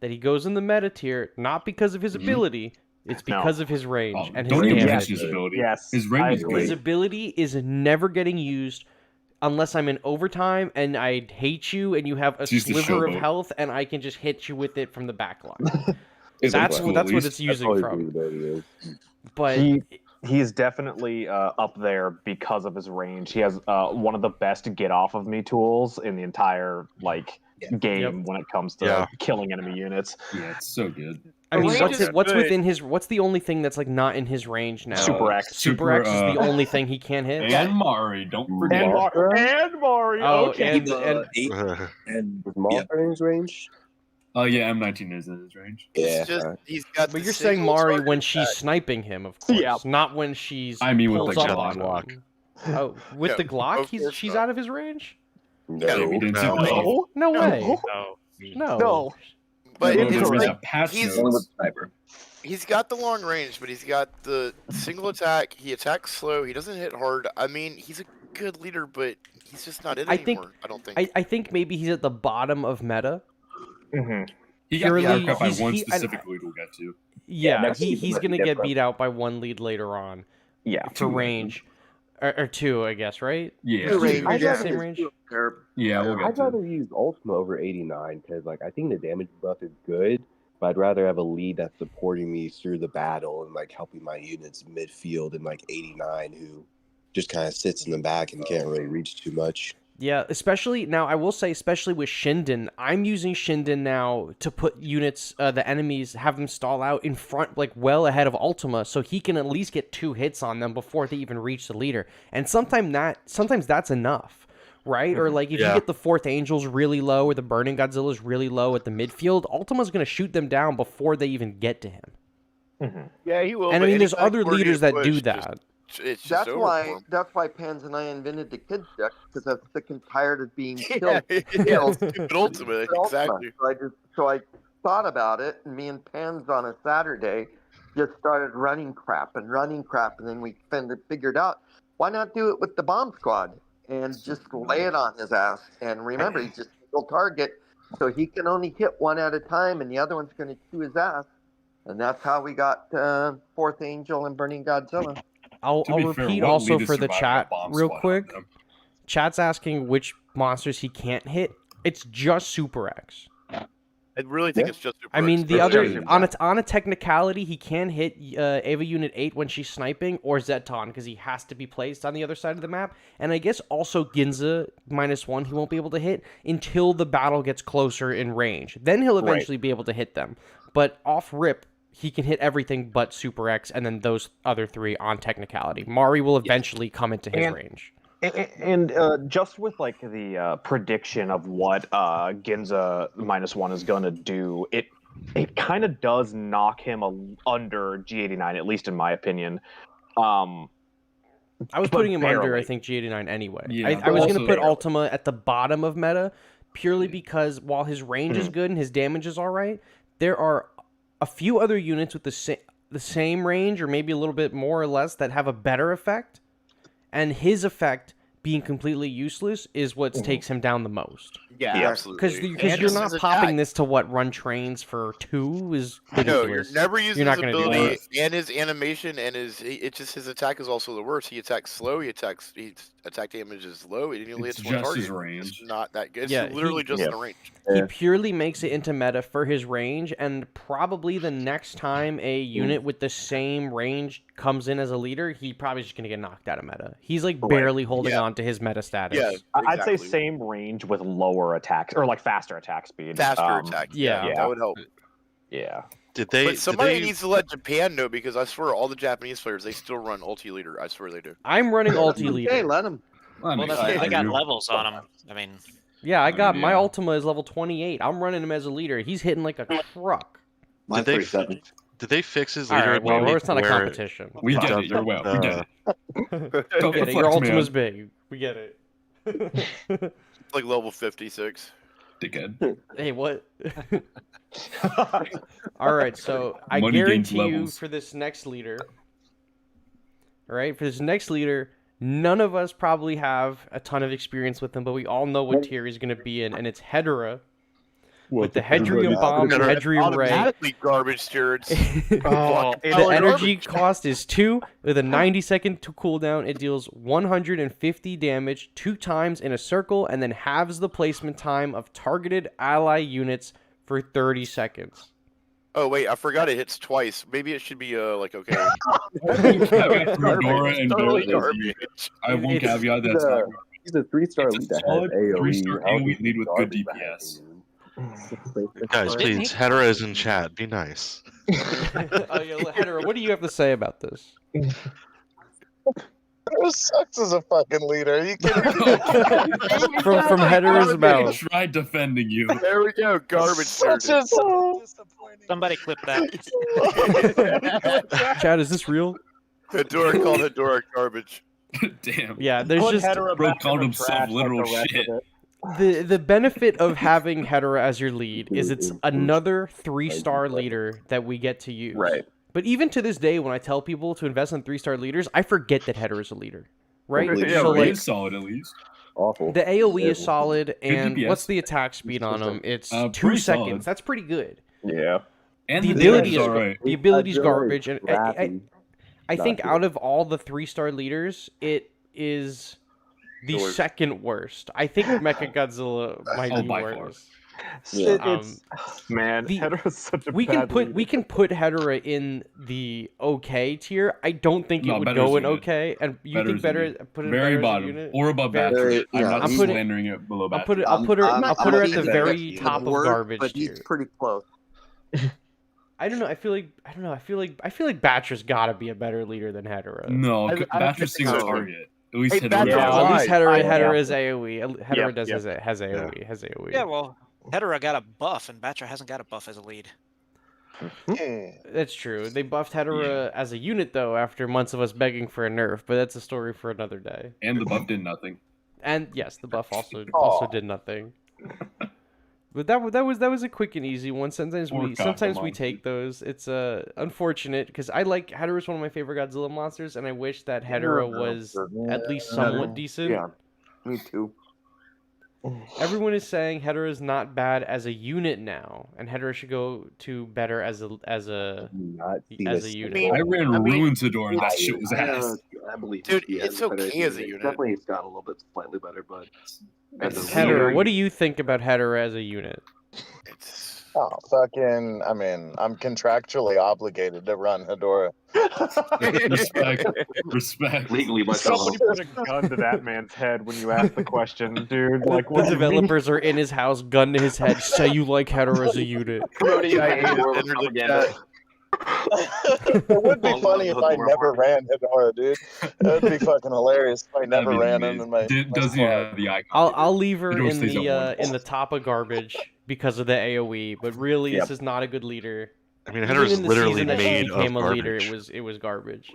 that he goes in the meta tier not because of his ability, it's because of his range Oh, and his don't even damage. mention his ability. Yes, His I range is agree. His good. ability is never getting used unless I'm in overtime and I hate you and you have a Use the sliver of showboat. health and I can just hit you with it from the back line. It's That's cool, at what least. it's using That's from. probably what it is. But He's definitely up there because of his range. He has one of the best get off of me tools in the entire game when it comes to killing enemy units. Yeah, it's so good. I mean, range is what's good. within his? What's the only thing that's not in his range now? Super X. Super X is the only thing he can't hit. And Mari, don't forget. And Mario. Oh, Okay. And was Mothra in his range? Oh yeah, M19 is in his range. Yeah. It's just he's got. But the you're saying single Mari target when she's attack. sniping him, of course. Yeah. Not when she's. I mean with pulls the up Glock. on him. Oh, with Yeah, the Glock, of course she's not. out of his range. No. We didn't see No. the level. No way. No. No. But No, it's there was like, a patch he's- notes. he's got the long range, but he's got the single attack. He attacks slow. He doesn't hit hard. I mean, he's a good leader, but he's just not it I think- anymore. I don't think. I think maybe he's at the bottom of meta. He got Purely- haircut by he's- one he- specific lead we'll get to. Yeah, next he's season might be gonna get different. beat out by one lead later on Yeah. for Two, range, or 2, I guess, right? Yeah. Two range, I'd yeah. rather- Same range. Yeah, we'll get I'd to it. rather use Ultima over 89 because I think the damage buff is good, but I'd rather have a lead that's supporting me through the battle and helping my units midfield and 89 who just kind of sits in the back and can't really reach too much. Yeah, especially now. I will say, especially with Shinden, I'm using Shinden now to put units, the enemies, have them stall out in front, well ahead of Ultima, so he can at least get 2 hits on them before they even reach the leader. And sometimes that's enough. right? Or like if you get the fourth Angel's really low or the Burning Godzilla's really low at the midfield, Ultima's going to shoot them down before they even get to him. Yeah, he will. And I mean, there's other leaders that do that. That's why Pans and I invented the kids deck, because I'm sick and tired of being killed. Ultimate, exactly. So I thought about it, and me and Pans on a Saturday just started running crap, and then we figured out, why not do it with the bomb squad and just lay it on his ass? And remember, he's just a single target, so he can only hit one at a time, and the other one's going to chew his ass. And that's how we got Fourth Angel and Burning Godzilla. I'll repeat also for the chat real quick. Chat's asking which monsters he can't hit. It's just Super X. I really think it's just Super I mean, X. the other on a technicality, he can hit EVA Unit 8 when she's sniping, or Zeton, because he has to be placed on the other side of the map. And I guess also Ginza -1 he won't be able to hit until the battle gets closer in range. Then he'll eventually be able to hit them. But off rip, he can hit everything but Super X, and then those other three on technicality. Mari will eventually come into his range. And just with like the prediction of what Ginza -1 is gonna do, it kind of does knock him under G89, at least in my opinion. I was putting him under, I think, G89 anyway. Yeah, I was gonna put Ultima at the bottom of meta, purely because while his range is good and his damage is all right, there are a few other units with the same range, or maybe a little bit more or less, that have a better effect, and his effect being completely useless is what takes him down the most. Yeah, absolutely. Because you're not popping this to run trains for 2 is ridiculous. No, you're never using his ability do and his animation, and his attack is also the worst. He attacks slow. His attack damage is low. It only hits one target. His range. It's not that good. It's literally just the range. He purely makes it into meta for his range, and probably the next time a unit with the same range comes in as a leader, he probably just gonna get knocked out of meta. He's like barely holding on to his meta status. Yeah, exactly. I'd say same range with lower attacks, or like faster attack speed. Faster attack. Yeah, that would help. Yeah. But somebody needs to let Japan know, because I swear all the Japanese players, they still run ulti leader. I swear they do. I'm running ulti leader. Hey, let them. Well, I got levels on him. I mean, yeah, I got my Ultima is level 28. I'm running him as a leader. He's hitting like a truck. Did they fix his leader? Right, well, it's not a competition. We get it. You're well. We get it. Your Ultima's big. We get it. It's like level 56. Dickhead. Hey, what? All right, so I guarantee you for this next leader, none of us probably have a ton of experience with him, but we all know what tier he's going to be in, and it's Hedorah. With the Hedrium Bomb and Hedrium Ray. Automatically garbage stewards. The energy cost is 2. With a 90-second cooldown, it deals 150 damage 2 times in a circle, and then halves the placement time of targeted ally units for 30 seconds. Oh, wait, I forgot it hits twice. Maybe it should be, okay. Hedorah and totally garbage. I have one caveat that's not garbage. He's a 3-star lead that has AoE. 3-star AoE lead with good DPS. Guys, please, Hedorah is in chat. Be nice. Hedorah, what do you have to say about this? Hedorah sucks as a fucking leader. Are you kidding me? from Hedorah's mouth. I tried defending you. There we go. Garbage. Somebody clip that. Chad, is this real? Hedorah called Hedorah garbage. Damn. Yeah, there's just bro called himself literal shit. The benefit of having Hedorah as your lead is it's another 3-star leader that we get to use. Right. But even to this day, when I tell people to invest in 3-star leaders, I forget that Hedorah is a leader. Right? Yeah, so like, solid at least. Awful. The AoE is solid, and what's the attack speed on him? It's 2 seconds. Solid. That's pretty good. Yeah. And the ability is garbage, and I think out of all the 3-star leaders, it is the second worst. I think Mechagodzilla might be worse. Man, Hedorah's such a we can put Hedorah in the okay tier. I don't think it would go in okay. And you think better put it very in bottom unit? or above Battra. I'm not slandering it below Battra. I'll put her at the very top of garbage but tier. He's pretty close. I don't know. I feel like Battra's got to be a better leader than Hedorah. No, Battra's single target. At least Hey, that's Yeah, a at lie. least Hedorah is AoE. Hedorah does has AoE. Yeah. Has AoE. Yeah, well, Hedorah got a buff, and Battra hasn't got a buff as a lead. That's true. They buffed Hedorah as a unit though after months of us begging for a nerf, but that's a story for another day. And the buff did nothing. And yes, the buff also did nothing. But that was a quick and easy one. Sometimes we take those. It's unfortunate because I like Hedorah is one of my favorite Godzilla monsters, and I wish that Hedorah was at least somewhat decent. Yeah, me too. Everyone is saying Hedorah is not bad as a unit now, and Hedorah should go to better as a unit. I ran Ruins Hedorah, and that shit was ass. I believe, dude, it's okay as a unit. Definitely, it's got a little bit slightly better, but Hedorah, what do you think about Hedorah as a unit? Oh, fucking! I mean, I'm contractually obligated to run Hedorah. Respect. Legally, somebody put a gun to that man's head when you ask the question, dude. Like, the developers are in his house, gun to his head. Say you like Hedorah as a unit. It would be funny if I never ran Hedorah, dude. That would be fucking hilarious if I never ran him in my. Doesn't have the icon. I'll leave her in the top of garbage because of the AoE, but really this is not a good leader. I mean, Hedorah's literally made of became a garbage. leader. It was garbage.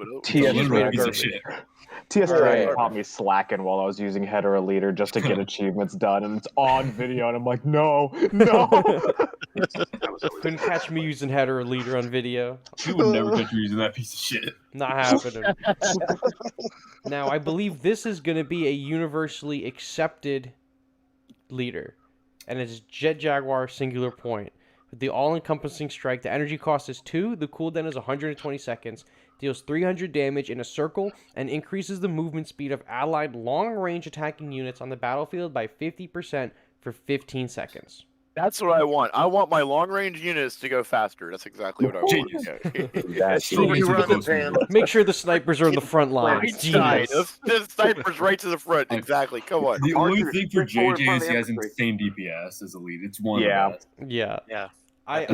TS caught me slacking while I was using Hedorah leader just to get achievements done, and it's on video, and I'm like, no. Couldn't catch me using Hedorah leader on video. You would never catch me using that piece of shit. Not happening. Now, I believe this is going to be a universally accepted leader, and it's Jet Jaguar singular point. With the all-encompassing strike, the energy cost is 2, the cooldown is 120 seconds, deals 300 damage in a circle, and increases the movement speed of allied long-range attacking units on the battlefield by 50% for 15 seconds. That's what I want. I want my long-range units to go faster. That's exactly what I want. Make sure the snipers are in the front lines. The snipers right to the front. Exactly. Come on. The only thing for JJ is he has insane DPS as a lead. It's one of the best. Yeah. I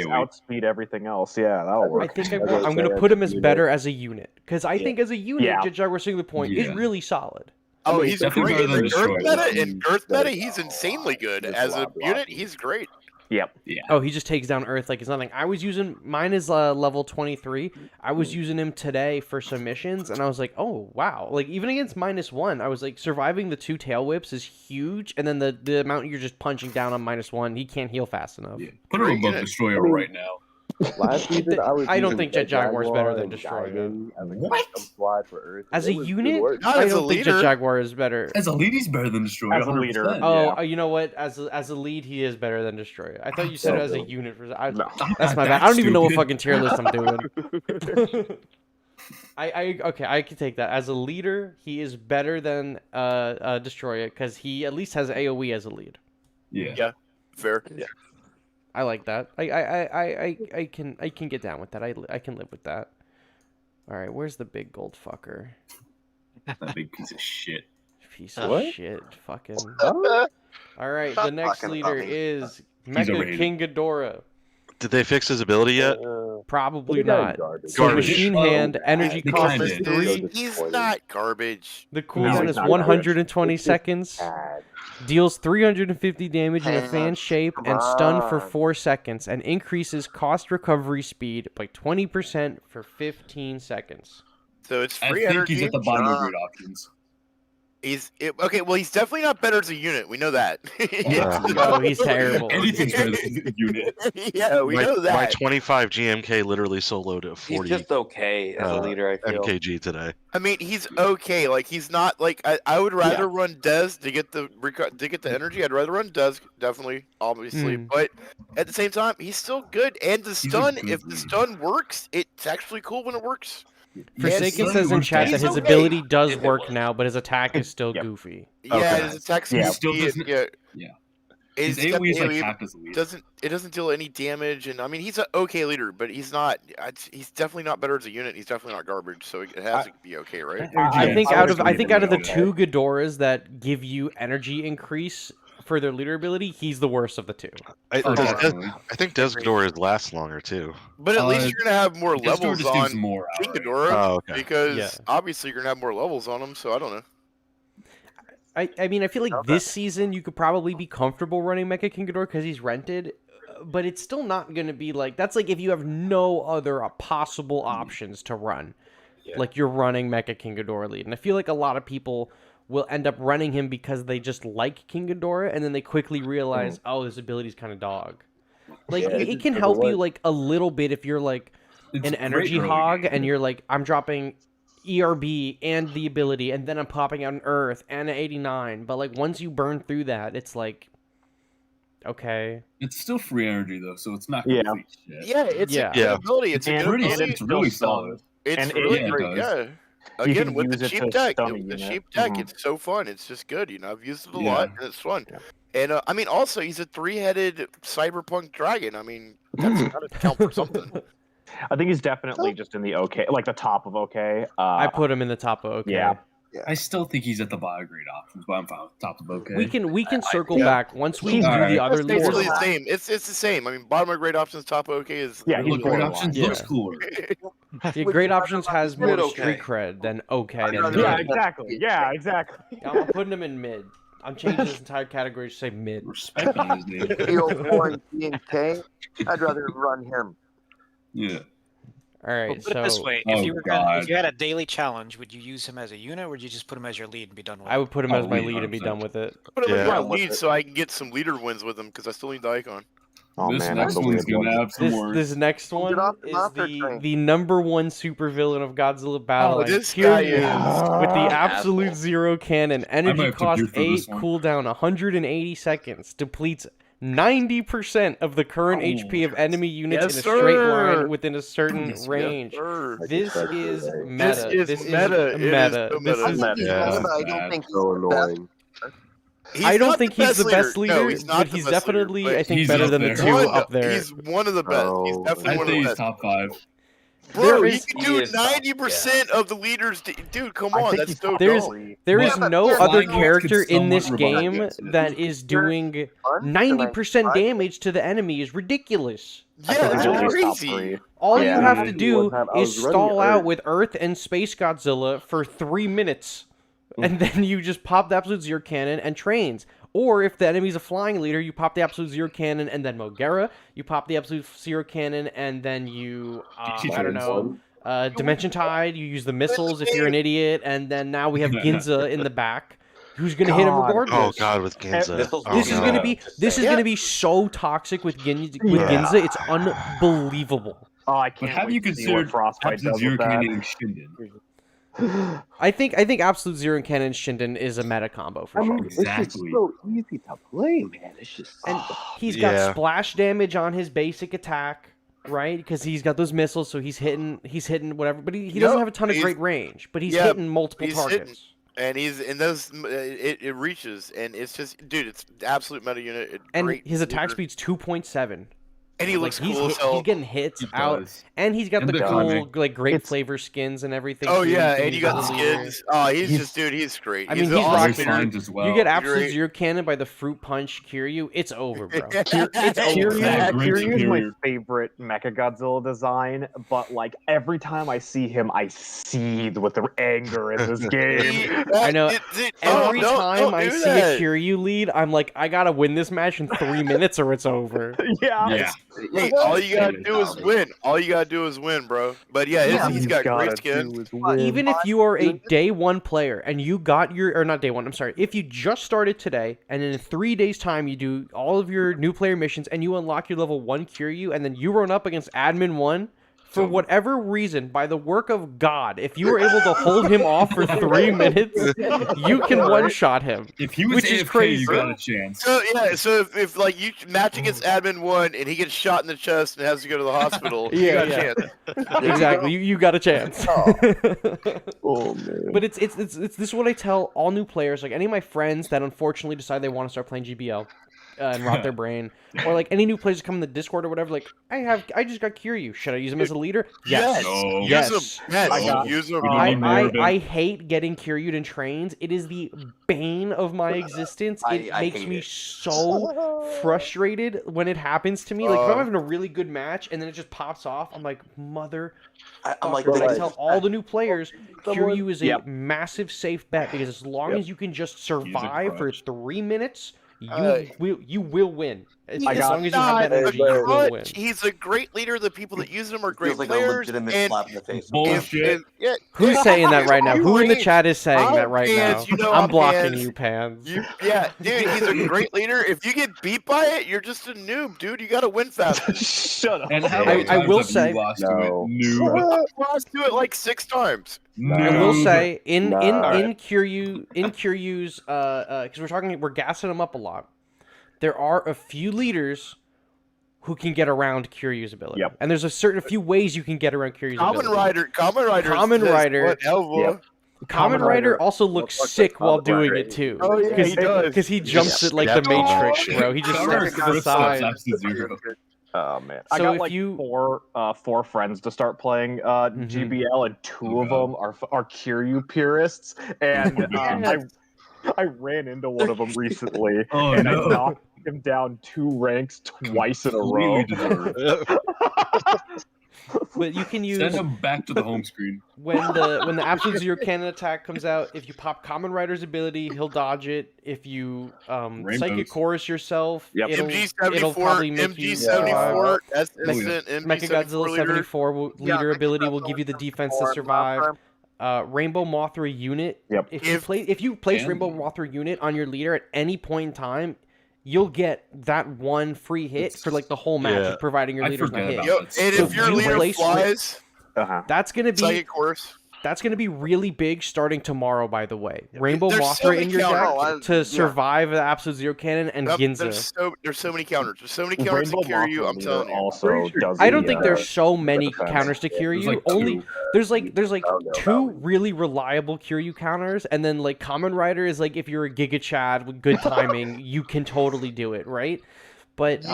outspeed everything else. Yeah, that'll work. I think I'm going to put him as better as a unit. Because I think as a unit, Jet Jaguar singular point is really solid. Oh, he's great. In Earth meta, he's insanely good. As a unit, he's great. Yep. Yeah. Oh, he just takes down Earth like it's nothing. I was using mine is level 23. I was using him today for some missions, and I was like, oh wow! Like even against -1, I was like surviving the 2 tail whips is huge, and then the amount you're just punching down on -1, he can't heal fast enough. Yeah. Put him above Destroyer right now. Last season, I don't think Jet Jaguar is better than Destoroyah. What? As a unit, Not I as a don't think leader. Jet Jaguar is better. As a lead, he's better than Destroyer. As a leader. 100%. Oh, you know what? As a lead, he is better than Destroyer. I thought you said as a unit. That's my bad. I don't even know what fucking tier list I'm doing. Okay, I can take that. As a leader, he is better than Destoroyah because he at least has AoE as a lead. Yeah. Fair. Yeah. I like that. I can get down with that. I can live with that. All right, where's the big gold fucker? That big piece of shit. Piece of shit, fucking. All right, the next leader is Mecha-King Ghidorah. Did they fix his ability yet? Probably not. So machine hand, energy cost is 3. He's not garbage. The cooldown is 120 seconds. Deals 350 damage in a fan shape and stun for 4 seconds, and increases cost recovery speed by 20% for 15 seconds. So it's free I think energy. he's at the bottom of grid options. Okay. Well, he's definitely not better as a unit. We know that. Oh, he's terrible. Anything's better than a unit. Yeah, we know that. My 25 GMK literally soloed at 40. He's just okay as a leader, I feel. MKG today. I mean, he's okay. Like he's not like I would rather run Des to get the energy. I'd rather run Des, definitely, obviously. But at the same time, he's still good. And the stun, if the stun works, it's actually cool when it works. Forsaken says in chat that his ability does work now, but his attack is still goofy. Yeah, his attack still doesn't. His AoE is like half as a leader. It doesn't deal any damage, and I mean he's an okay leader, but he's not. He's definitely not better as a unit. He's definitely not garbage, so it has to be okay, right? I think out of the 2 Ghidorahs that give you energy increase for their leader ability, he's the worst of the two. I think Desghidorah lasts longer too. But at least you're gonna have more Desghidorah levels just seems on more King outright. Ghidorah okay. because obviously you're gonna have more levels on him. So I don't know. I mean, I feel like this season you could probably be comfortable running Mecha-King Ghidorah because he's rented, but it's still not going to be like... That's like if you have no other possible options to run. Yeah. Like, you're running Mecha-King Ghidorah lead. And I feel like a lot of people will end up running him because they just like King Ghidorah, and then they quickly realize, oh, his ability's kind of dog. Like, it can help you, like, a little bit if you're, like, an energy hog, and you're like, I'm dropping... ERB and the ability, and then I'm popping out an Earth and an 89. But like once you burn through that, it's like, okay. It's still free energy though, so it's not. Yeah, it's a good ability. It's a good ability. It's really solid. It's really great. Yeah. Again, with the cheap deck, it's so fun. It's just good. You know, I've used it a lot, and it's fun. And I mean, also he's a 3-headed cyberpunk dragon. I mean, that's got to count for something. I think he's definitely just in the okay, like the top of okay. I put him in the top of okay. Yeah. I still think he's at the bio-grade options, but I'm fine with top of okay. We can circle back once we do the other leaders. It's the same. It's the same. I mean, bottom of grade options, top of okay is look, grade options looks cooler. Yeah, grade options has more street cred than okay. Yeah, exactly. I'm putting him in mid. I'm changing this entire category to say mid. Respect on his name. GMK, I'd rather run him. Yeah. All right. Well, put it this way: if you had a daily challenge, would you use him as a unit, or would you just put him as your lead and be done with it? I would put him as my lead and be done with it. Put him as my lead so I can get some leader wins with him because I still need the icon. Oh, this next one's gonna have some work. This next one is the #1 supervillain of Godzilla Battle. This guy is with the absolute zero cannon, energy cost 8, cooldown 180 seconds, depletes 90% of the current HP of enemy units in a straight line within a certain range. This is meta. This is meta. I don't think so annoying. I don't think he's the best leader, but he's definitely, I think, better than the two up there. He's one of the best. He's definitely one of the best. Top 5. Bro, you can do 90% of the leaders. Dude, come on, that's so dumb. There is no other character in this game that is doing 90% damage to the enemy. Is ridiculous. Yeah, that's crazy. All you have to do is stall out with Earth and SpaceGodzilla for 3 minutes. And then you just pop the absolute zero cannon and trains. Or if the enemy's a flying leader, you pop the absolute zero cannon and then Mogera. You pop the absolute zero cannon and then you, I don't know, Dimension Tide. You use the missiles if you're an idiot. And then now we have Ginza in the back, who's gonna hit him regardless. Oh God, with Ginza. This is gonna be so toxic with Ginza. It's unbelievable. Oh, I can't. But have you considered Frostbite does zero with that? cannon Shinden? I think Absolute Zero Cannon Shinden is a meta combo for sure. Exactly. It's just so easy to play, man. It's just and he's got splash damage on his basic attack, right? Because he's got those missiles, so he's hitting whatever. But he doesn't have a ton of great range, but he's hitting multiple targets. And he's in those. It reaches, and it's just, dude, it's absolute meta unit. And his attack speed's 2.7. And he looks cool as hell. He's getting hits out, and he's got the cool, like, grape flavor skins and everything. Oh yeah, and you got the skins. Oh, he's just, dude, he's great. I mean, he's rocking as well. You get Absolute Zero Cannon by the Fruit Punch Kiryu, it's over, bro. It's over. Kiryu is my favorite Mechagodzilla design, but like every time I see him, I seethe with the anger in this game. I know. Every time I see a Kiryu lead, I'm like, I gotta win this match in 3 minutes or it's over. Yeah. Hey, all you gotta do is win. All you gotta do is win, bro. But yeah, he's got great skin. Even if you are a day 1 player and you got your, or not day 1, I'm sorry, if you just started today and in 3 days time you do all of your new player missions and you unlock your level 1 Kiryu and then you run up against Admin 1, for whatever reason, by the work of God, if you were able to hold him off for 3 minutes, you can one-shot him. If he was which is crazy. You got a chance. So yeah, so if like you match against Admin 1 and he gets shot in the chest and has to go to the hospital, you got a chance. Exactly, you got a chance. Oh man. But it's this is what I tell all new players, like any of my friends that unfortunately decide they want to start playing GBL. and rot their brain. Or like any new players that come in the Discord or whatever, like I just got Kiryu. Should I use him as a leader? Yes. No. Yes. Use him. Yes. Use him. I hate getting Kiryu'd in trains. It is the bane of my existence. It makes me so frustrated when it happens to me. Like if I'm having a really good match and then it just pops off, I'm like, mother. I'm like, I tell all the new players, Kiryu is a massive safe bet because as long as you can just survive for 3 minutes, you will win. As long as you have that energy, you will win. He's a great leader. The people that use him are great Feels like players. a legitimate slap in the face. Bullshit. Who's saying that right now? Who in the chat is saying that right now? You know I'm blocking you, Pans. Yeah, dude, he's a great leader. If you get beat by it, you're just a noob, dude. You got to win fast. Shut up. And how I will say, lost to it? Lost to it like 6 times. I will say in Kiryu's because we're gassing him up a lot. There are a few leaders who can get around Kiryu's ability. Yep. And there's a few ways you can get around Kiryu's ability. Kamen Rider also looks sick while doing it too. Oh yeah, he does. Because he jumps it like the Matrix, bro. He just steps to the side. Oh man, So I got if like you- four friends to start playing GBL, and 2 of them are Kiryu purists, and I ran into one of them recently, and I knocked him down 2 ranks twice in a row. But you can use Send him back to the home screen. when the Absolute Zero Cannon attack comes out. If you pop Kamen Rider's ability, he'll dodge it. If you Psychic Chorus yourself, it'll probably make you MG74, Mechagodzilla 74 leader ability will give you the defense to survive. Rainbow Mothra unit. Yep. If you place Rainbow Mothra unit on your leader at any point in time, you'll get that one free hit for like the whole match, providing your leader's not hit. And if your leader flies, that's gonna be Psychic Chorus. That's going to be really big starting tomorrow, by the way. Rainbow Mothra in your deck to survive the Absolute Zero Cannon and Ginza. There's so many counters. There's so many counters to Kiryu, I'm telling you. Also I don't think there's so many counters to Kiryu. There's like 2 really reliable Kiryu counters, and then like Kamen Rider is like if you're a Giga Chad with good timing, you can totally do it, right? But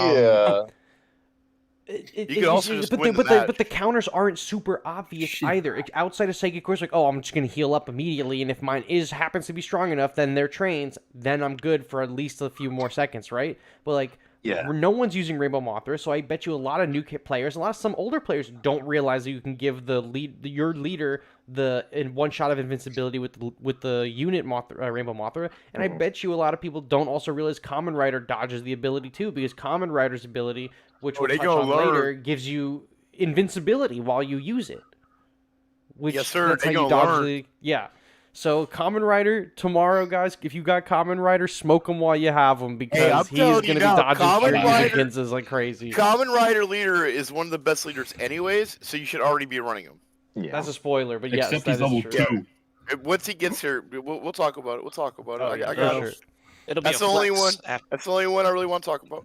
but the counters aren't super obvious either. Outside of Psychic Chorus, like, oh, I'm just gonna heal up immediately, and if mine happens to be strong enough, then they're trains, then I'm good for at least a few more seconds, right? But like, no one's using Rainbow Mothra, so I bet you a lot of new players, some older players don't realize that you can give your leader in one shot of invincibility with the unit Rainbow Mothra, and I bet you a lot of people don't also realize Kamen Rider dodges the ability too, because Kamen Rider's ability, which we'll touch on later, gives you invincibility while you use it. Which, yes, sir. That's how you dodge So Kamen Rider tomorrow, guys. If you got Kamen Rider, smoke him while you have him, because he's going to be dodging Ginzas like crazy. Kamen Rider leader is one of the best leaders, anyways. So you should already be running him. Yeah. That's a spoiler, but yes, that is true. Yeah. Once he gets here, we'll talk about it. We'll talk about it. I got it. That's the only one. That's the only one I really want to talk about.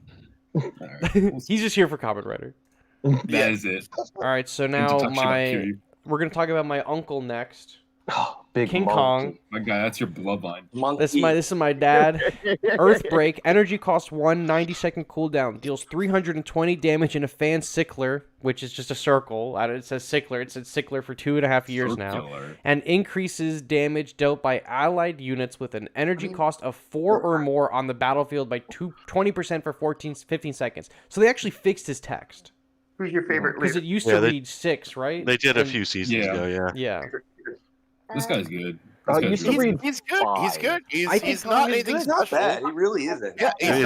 He's just here for Kamen Rider. That is it. All right, so now we're gonna talk about my uncle next. Big King monkey. Kong. My guy, that's your bloodline. This is my dad. Earthbreak. Energy cost 1, 90-second cooldown. Deals 320 damage in a fan sickler, which is just a circle. It says sickler. It said sickler for 2.5 years now. And increases damage dealt by allied units with an energy cost of 4 or more on the battlefield by 20% for 15 seconds. So they actually fixed his text. Who's your favorite leader? Because it used to read 6, right? They did a few seasons ago, Yeah. This guy's good. He's good. He's good. He's not anything He's not special. bad. He really isn't. Yeah, he's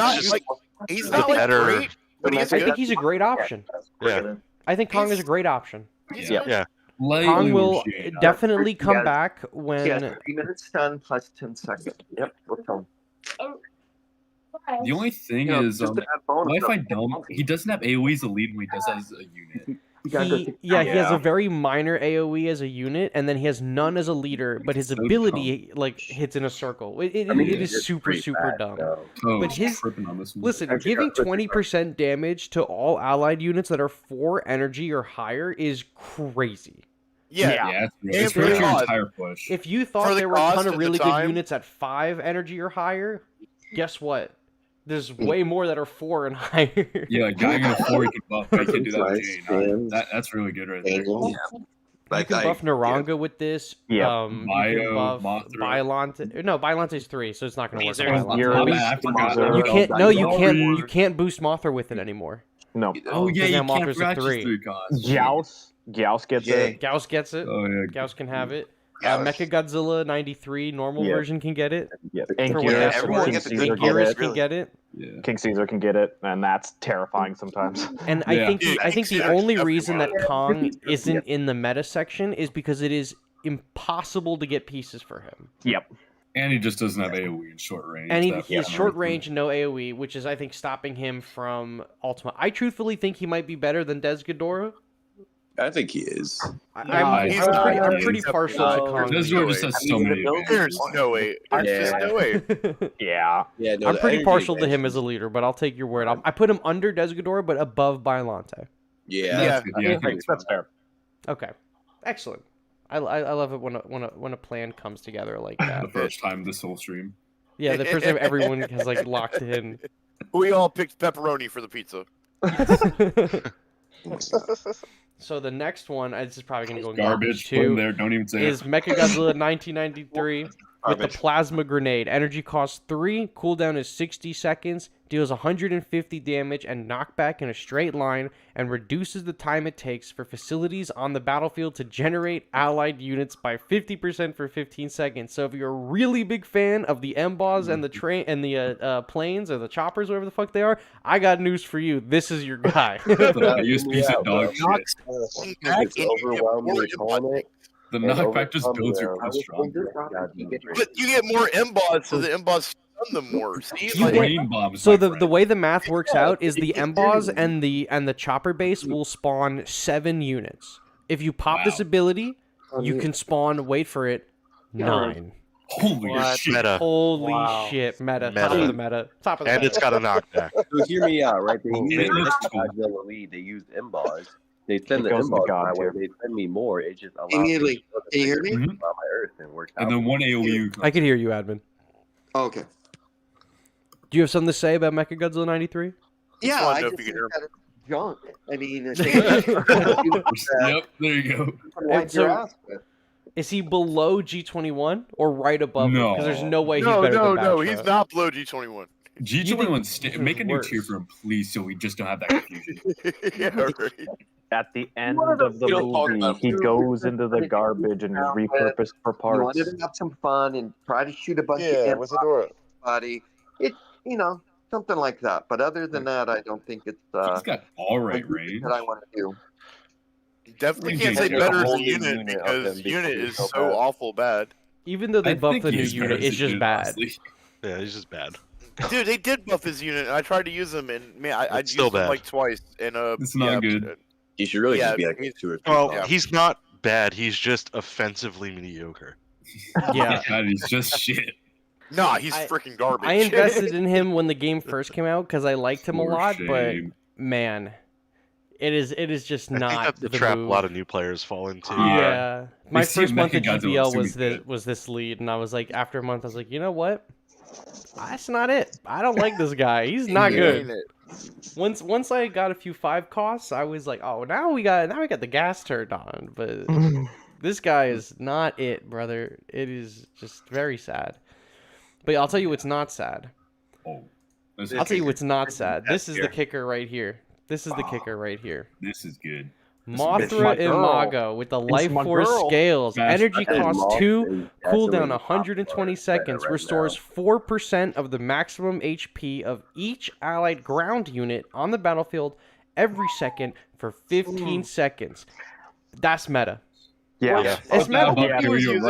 not great, but he's good. I think he's a great option. Yeah. I think Kong is a great option. Yeah. Kong will definitely come back when... Yeah, 3 minutes done plus 10 seconds. Yep, we'll tell him. The only thing is, Wi-Fi dumb. He doesn't have AoE as a lead when he does that as a unit. He has a very minor AoE as a unit, and then he has none as a leader, but his ability hits in a circle. It is super dumb. But giving 20% damage to all allied units that are 4 energy or higher is crazy. Yeah, it's for your entire push. If you thought there were a ton of really good units at 5 energy or higher, guess what? There's way more that are 4 and higher. Yeah, Gigan a 4 you can buff. I can do that with J9. That's really good right there. You can buff Naranga with this. Yeah. You can buff Biollante. No, Biollante's 3, so it's not going to work. You can't. No, you can't. You can't boost Mothra with it anymore. No. Oh yeah, you Mothra's can't a 3. Gauss gets it. Gauss gets it. Oh yeah. Gauss can have it. Mechagodzilla 93 normal version can get it. Yeah. Everyone gets it. Gearus can get it. Yeah. King Caesar can get it, and that's terrifying sometimes. And I think the only reason that Kong isn't in the meta section is because it is impossible to get pieces for him. Yep. And he just doesn't have AoE in short range. And he has short range and no AoE, which is, I think, stopping him from Ultima. I truthfully think he might be better than Desghidorah. I think he is. I'm pretty partial to Kong. Desghidorah just has so many. There's no way. There's just no way. Yeah. No, I'm pretty partial to him as a leader, but I'll take your word. I put him under Desghidorah, but above Biollante. Yeah. That's fair. Okay. Excellent. I love it when a plan comes together like that. The first time this whole stream. Yeah, the first time everyone has like locked in. We all picked pepperoni for the pizza. So the next one, this is probably going to go in garbage too. There, don't even say is Mechagodzilla 1993 with the plasma grenade. Energy costs 3, cooldown is 60 seconds, deals 150 damage and knockback in a straight line, and reduces the time it takes for facilities on the battlefield to generate allied units by 50% for 15 seconds. So if you're a really big fan of the M-Boss and the train and the planes or the choppers, whatever the fuck they are, I got news for you. This is your guy. Use piece of dog shit. The knockback just builds your quest stronger. But you get more M-Boss, so the M-Boss stun them more. See? So the way the math works out is the M-Boss and the chopper base will spawn 7 units. If you pop this ability, you can spawn, wait for it, 9. Holy shit. Meta. Holy shit. Meta. Top of the meta. Top of the and meta. It's got a knockback. So hear me out, right? They used M-Boss. They send the M-Boss my way. They send me more. It just allows me to hear me? my Earth and work out. And then one AoE. I can hear you, Admin. Oh, okay. Do you have something to say about Mechagodzilla 93? Yeah, I just think that it's junk. I mean, yep, there you go. Is he below G21 or right above him? Because there's no way he's better than Battra. No, he's not below G21. G21, make a new tier for him, please, so we just don't have that confusion. Yeah, right. At the end of the movie, he goes into the garbage and is repurposed for parts. You wanted to have some fun and try to shoot a bunch of with Hedorah. body. It's something like that. But other than that, I don't think it's he's got all right range that I want to do. Definitely can't say better than Unit because Unit is so awful bad. Even though they buffed the new unit, it's just bad. Yeah, he's just bad. Dude, they did buff his unit, and I tried to use him, and man, I used him like twice. And it's not good. He should really just be like 2 or 3. Well, he's not bad. He's just offensively mediocre. Yeah, he's just shit. Nah, he's freaking garbage. I invested in him when the game first came out because I liked him a lot, but man, it is just not. I think that's the trap a lot of new players fall into. Yeah, my first month at GBL was this lead, and I was like, after a month, I was like, you know what? That's not it. I don't like this guy. He's not good. Once I got a few 5 costs, I was like, oh, now we got the gas turned on. But this guy is not it, brother. It is just very sad. But I'll tell you what's not sad. I'll tell you what's not sad. This is the kicker right here. This is the kicker right here. This is good. Mothra Imago with the Life Force scales. Energy cost 2, cooldown 120 seconds, restores 4% of the maximum HP of each allied ground unit on the battlefield every second for 15 seconds. That's meta. Yeah. It's meta. Nobody was using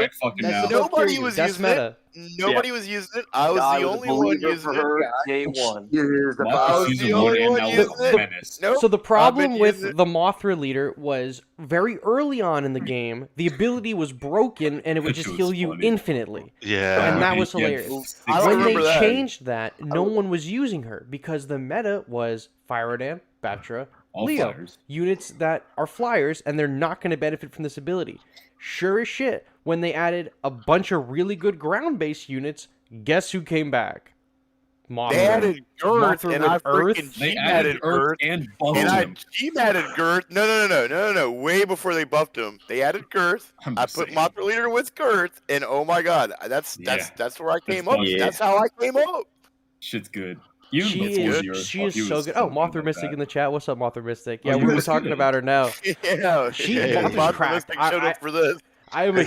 it. Nobody was using it. I was the only one using it. Day one. I was the only one using it. So the problem with the Mothra leader was very early on in the game, the ability was broken and it would just heal you infinitely. Yeah. And that was hilarious. When they changed that, no one was using her because the meta was Fire Rodan, Battra, Leo. Flyers. Units that are flyers and they're not going to benefit from this ability. Sure as shit, when they added a bunch of really good ground-based units, guess who came back? Mothra. They added girth, Mothra and with I freaking Earth? They added girth, and buffed and I him. added girth. No. Way before they buffed him, they added girth. I'm I just put saying. Mothra leader with girth, and oh my god, that's where I came up. fun. That's how I came up. Shit's good. She is so good. Oh, Mothra Mystic in the chat. What's up, Mothra Mystic? Yeah, we were talking about her now. Yeah, Mothra cracked. Mystic showed up for this. I am a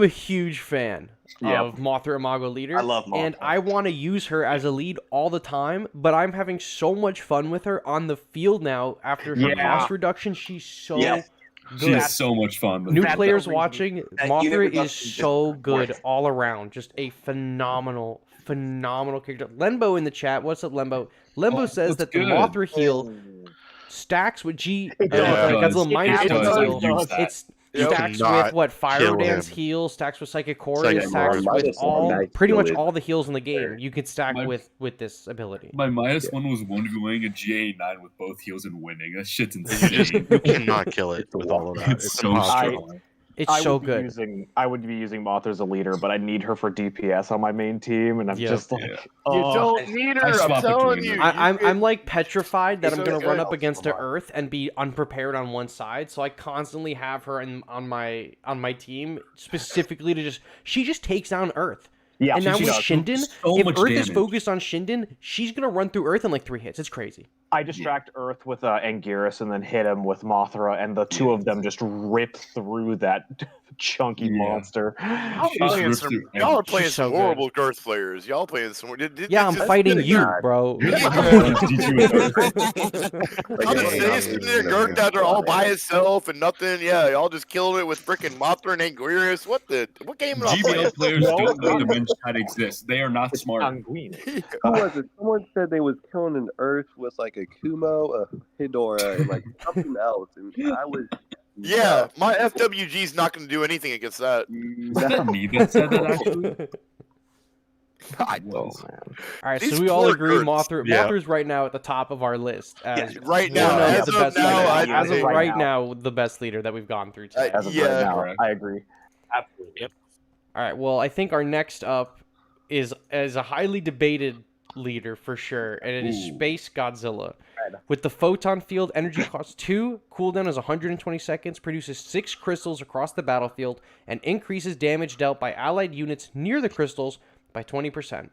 huge fan of Mothra Imago Leader. I love Mothra. And I want to use her as a lead all the time, but I'm having so much fun with her on the field now after her cost reduction. She's so good. She's so much fun. New players watching, Mothra is so good all around. Just a phenomenal character. Lembo in the chat. What's up, Lembo? Lembo says that the Mothra heal stacks with Godzilla minus heal. It's stacks with what Fire Rodan's heal, stacks with Psychic Core, stacks with pretty much all the heals in the game. You could stack with this ability. My -1 was 1v1ing a GA9 with both heals and winning. That shit's insane. You cannot kill it with all of that. It's so strong. It's so good. I would be using Mothra as a leader, but I need her for DPS on my main team, and I'm just like, you don't need her. I'm telling you. I'm like petrified that I'm gonna run up against the Earth and be unprepared on one side, so I constantly have her on my team specifically to she just takes down Earth. Yeah, and now with Shinden, if Earth is damage. focused on Shinden, she's gonna run through Earth in like 3 hits. It's crazy. I distract Earth with Anguirus and then hit him with Mothra, and the two of them just rip through that chunky monster. Y'all are playing some horrible girth players. Y'all playing some. I'm fighting you, bro. I'm just sitting there, girthed out there all by himself and nothing. Yeah, y'all just killing it with freaking Mothra and Anguirus. What game am I playing? GBL players don't know dimension chat exists. They are not smart. Who was it? Someone said they was killing an Earth with like a Kumo, a Hedorah, and like something else, and I was. Yeah, my FWG's not going to do anything against that. Not me that said that actually. I know. All right, so we all agree Mothra's right now at the top of our list. As right now, as of right now, the best leader that we've gone through today. As of right now, I agree. Absolutely. Yep. All right, well, I think our next up is a highly debated leader for sure, and it is SpaceGodzilla. With the photon field, energy cost 2, cooldown is 120 seconds, produces 6 crystals across the battlefield, and increases damage dealt by allied units near the crystals by 20%.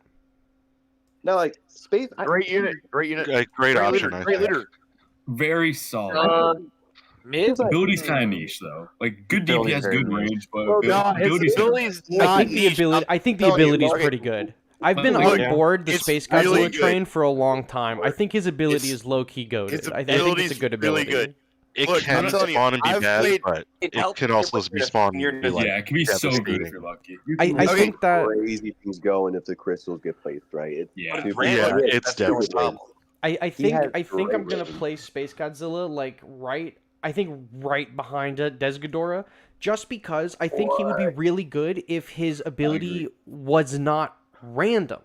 Now, like space, great unit. Great option. Great leader. Very solid. Mid Ability's kind of niche though. Like good DPS, good range, but ability's not I think the ability's pretty good. I've been on board the SpaceGodzilla train for a long time. I think his ability is low-key goated. I think it's a good ability. Really good. It can spawn and be bad, but it can also be spawned. Yeah, it can be so good if you're lucky. I think that crazy things going if the crystals get placed right. It's devastating. I think I'm gonna play SpaceGodzilla like right behind Desghidorah, just because I think he would be really good if his ability was not random.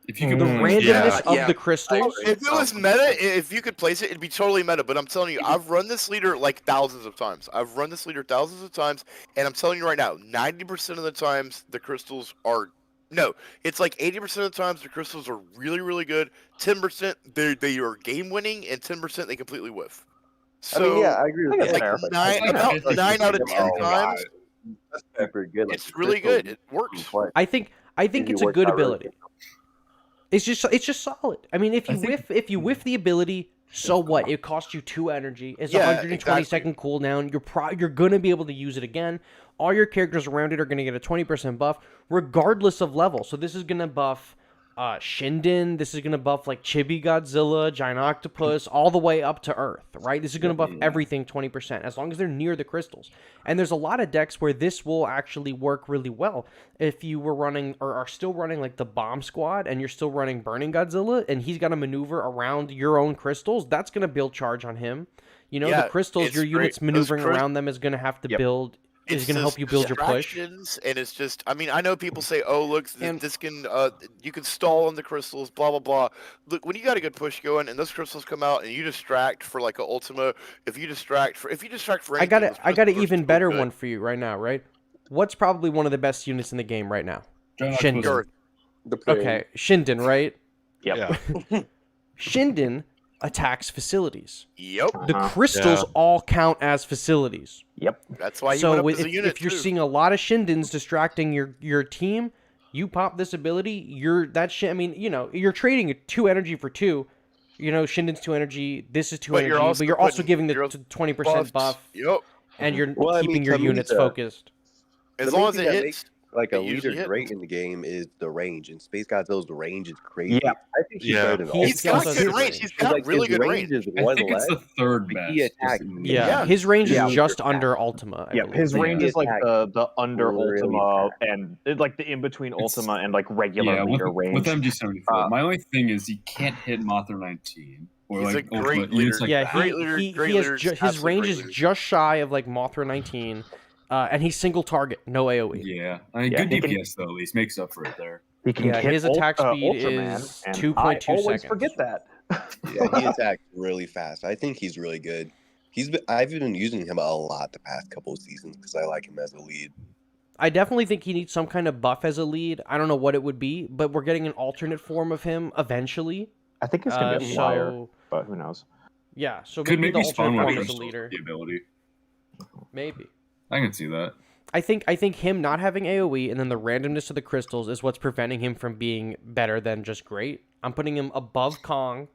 If you could the randomness of the crystals. If it was meta, if you could place it, it'd be totally meta. But I'm telling you, I've run this leader like thousands of times. And I'm telling you right now, 90% of the times the crystals are. No, it's like 80% of the times the crystals are really, really good. 10% they are game winning, and 10% they completely whiff. So, I mean, yeah, I agree with that. Like about 9 out of 10 times. That's pretty good. It's really good. It works. I think it's a good ability. It's just solid. I mean, if you whiff the ability, so what? It costs you 2 energy. It's 120 second cooldown. You're gonna be able to use it again. All your characters around it are gonna get a 20% buff, regardless of level. So this is gonna buff Shinden. This is gonna buff like Chibi Godzilla, Giant Octopus, all the way up to Earth. Right? This is gonna buff everything 20% as long as they're near the crystals. And there's a lot of decks where this will actually work really well. If you were running or are still running like the Bomb Squad and you're still running Burning Godzilla and he's got to maneuver around your own crystals, that's gonna build charge on him. You know, the crystals, your units maneuvering around them is gonna have to build. Is going to help you build your push. And it's just, I mean, I know people say, oh, look, this can, you can stall on the crystals, blah, blah, blah. Look, when you got a good push going and those crystals come out and you distract for like an Ultima, if you distract for anything, I got an even better one for you right now, right? What's probably one of the best units in the game right now? Shin Godzilla. Okay, Shinden, right? Yep. Yeah. Shinden attacks facilities. Yep. The crystals all count as facilities. Yep. That's why you So went up as a unit if you're too. seeing a lot of Shindens distracting your team, you pop this ability, I mean, you're trading 2 energy for 2. Shinden's 2 energy, this is 2 energy, but you're also giving the 20% buff. Yep. And you're keeping your units focused. As long as it hits. Like a it usually leader hits. great in the game is the range, and SpaceGodzilla's range is crazy. Yeah. I think he's better than all. He's got good range. He's got really good range. Is I one think it's less, the third but best. he attacks. Yeah, his range is just under Ultima. Yeah, his range is like the under really Ultima and like the in between Ultima and like regular leader range. With MG74, my only thing is he can't hit Mothra 19. Or He's like a great leader. His range is just shy of like Mothra 19. And he's single target, no AoE. Yeah, I mean, good DPS though. At least makes up for it there. He can hit his attack speed Ultraman, is and 2.2 I always seconds. forget that. Yeah, he attacks really fast. I think he's really good. I've been using him a lot the past couple of seasons because I like him as a lead. I definitely think he needs some kind of buff as a lead. I don't know what it would be, but we're getting an alternate form of him eventually. I think it's gonna be a flyer, but who knows? Yeah, so Could maybe the maybe spawn alternate one form as a crystal leader. the ability. Maybe. I can see that. I think him not having AoE and then the randomness of the crystals is what's preventing him from being better than just great. I'm putting him above Kong,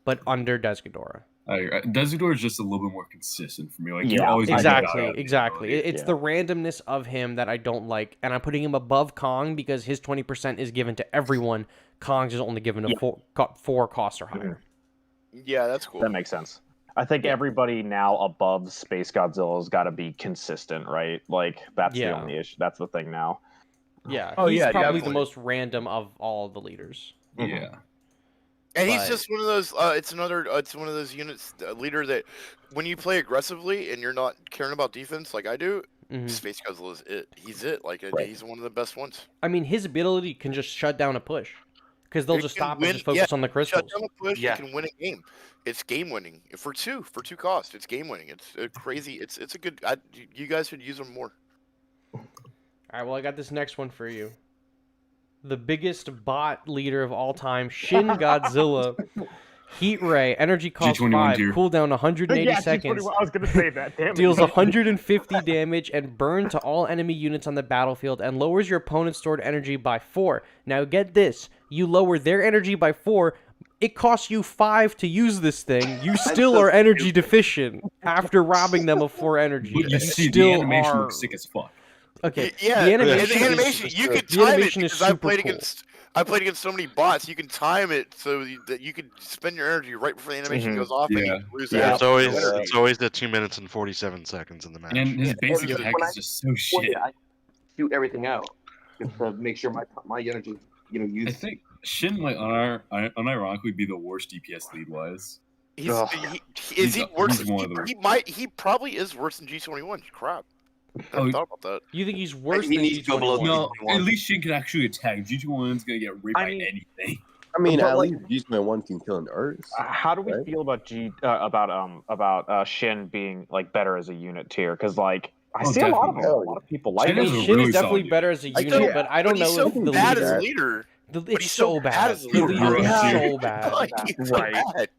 but under Desghidorah. Desghidorah is just a little bit more consistent for me. Like Exactly. It's the randomness of him that I don't like, and I'm putting him above Kong because his 20% is given to everyone. Kong's is only given to 4 costs or higher. Yeah, that's cool. That makes sense. I think everybody now above SpaceGodzilla's got to be consistent, right? Like that's the only issue. That's the thing now. Yeah. He's probably the most random of all the leaders. Yeah. And he's just one of those. It's one of those units leader that when you play aggressively and you're not caring about defense like I do, SpaceGodzilla is it. He's it. Like he's one of the best ones. I mean, his ability can just shut down a push because they'll just stop and just focus on the crystals. Shut down a push. You can win a game. It's game winning for 2 costs. It's game winning. It's crazy. It's a good. You guys should use them more. All right. Well, I got this next one for you. The biggest bot leader of all time, Shin Godzilla. Heat Ray, energy cost 5, cooldown 180 seconds. I was gonna say that. Damn deals 150 damage and burn to all enemy units on the battlefield and lowers your opponent's stored energy by 4. Now get this, you lower their energy by 4, it costs you 5 to use this thing. You still are energy deficient after robbing them of 4 energy. But you see, still the animation are... looks sick as fuck. Okay, yeah, the animation you can time it because I played against so many bots. You can time it so that you can spend your energy right before the animation goes off. And you lose it's always the 2 minutes and 47 seconds in the match. And his basic attack is just so shit. I shoot everything out just to make sure my energy, used. I think Shin might unironically be the worst DPS lead wise. He worse? He probably is worse than G21. Crap. I never thought about that. You think he's worse than G21? No, at least Shin can actually attack. G21's gonna get raped by anything. I mean, at least G21 can kill an Earth. How do we feel about Shin being like better as a unit tier? Because like I see a lot of people like him. Shin is definitely better as a unit, but I don't know if the bad as a leader. It's so bad. The leader is so bad. Right.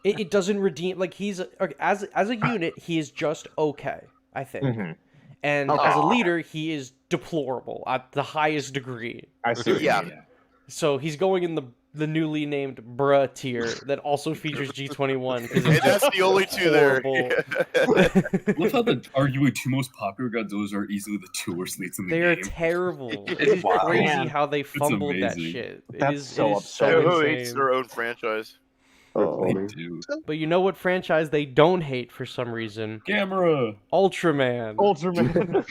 It doesn't redeem. Like he's as a unit, he is just okay. I think. And as a leader, he is deplorable at the highest degree. I see. Yeah. So he's going in the newly named Bruh tier that also features G21. Hey, that's the only two there. Look how the arguably 2 most popular Godzillas are easily the 2 worst leads in the game. They are terrible. It's crazy how they fumbled that shit. That's so upsetting. Who hates their own franchise? They do. But you know what franchise they don't hate for some reason? Gamera. Ultraman. Ultraman.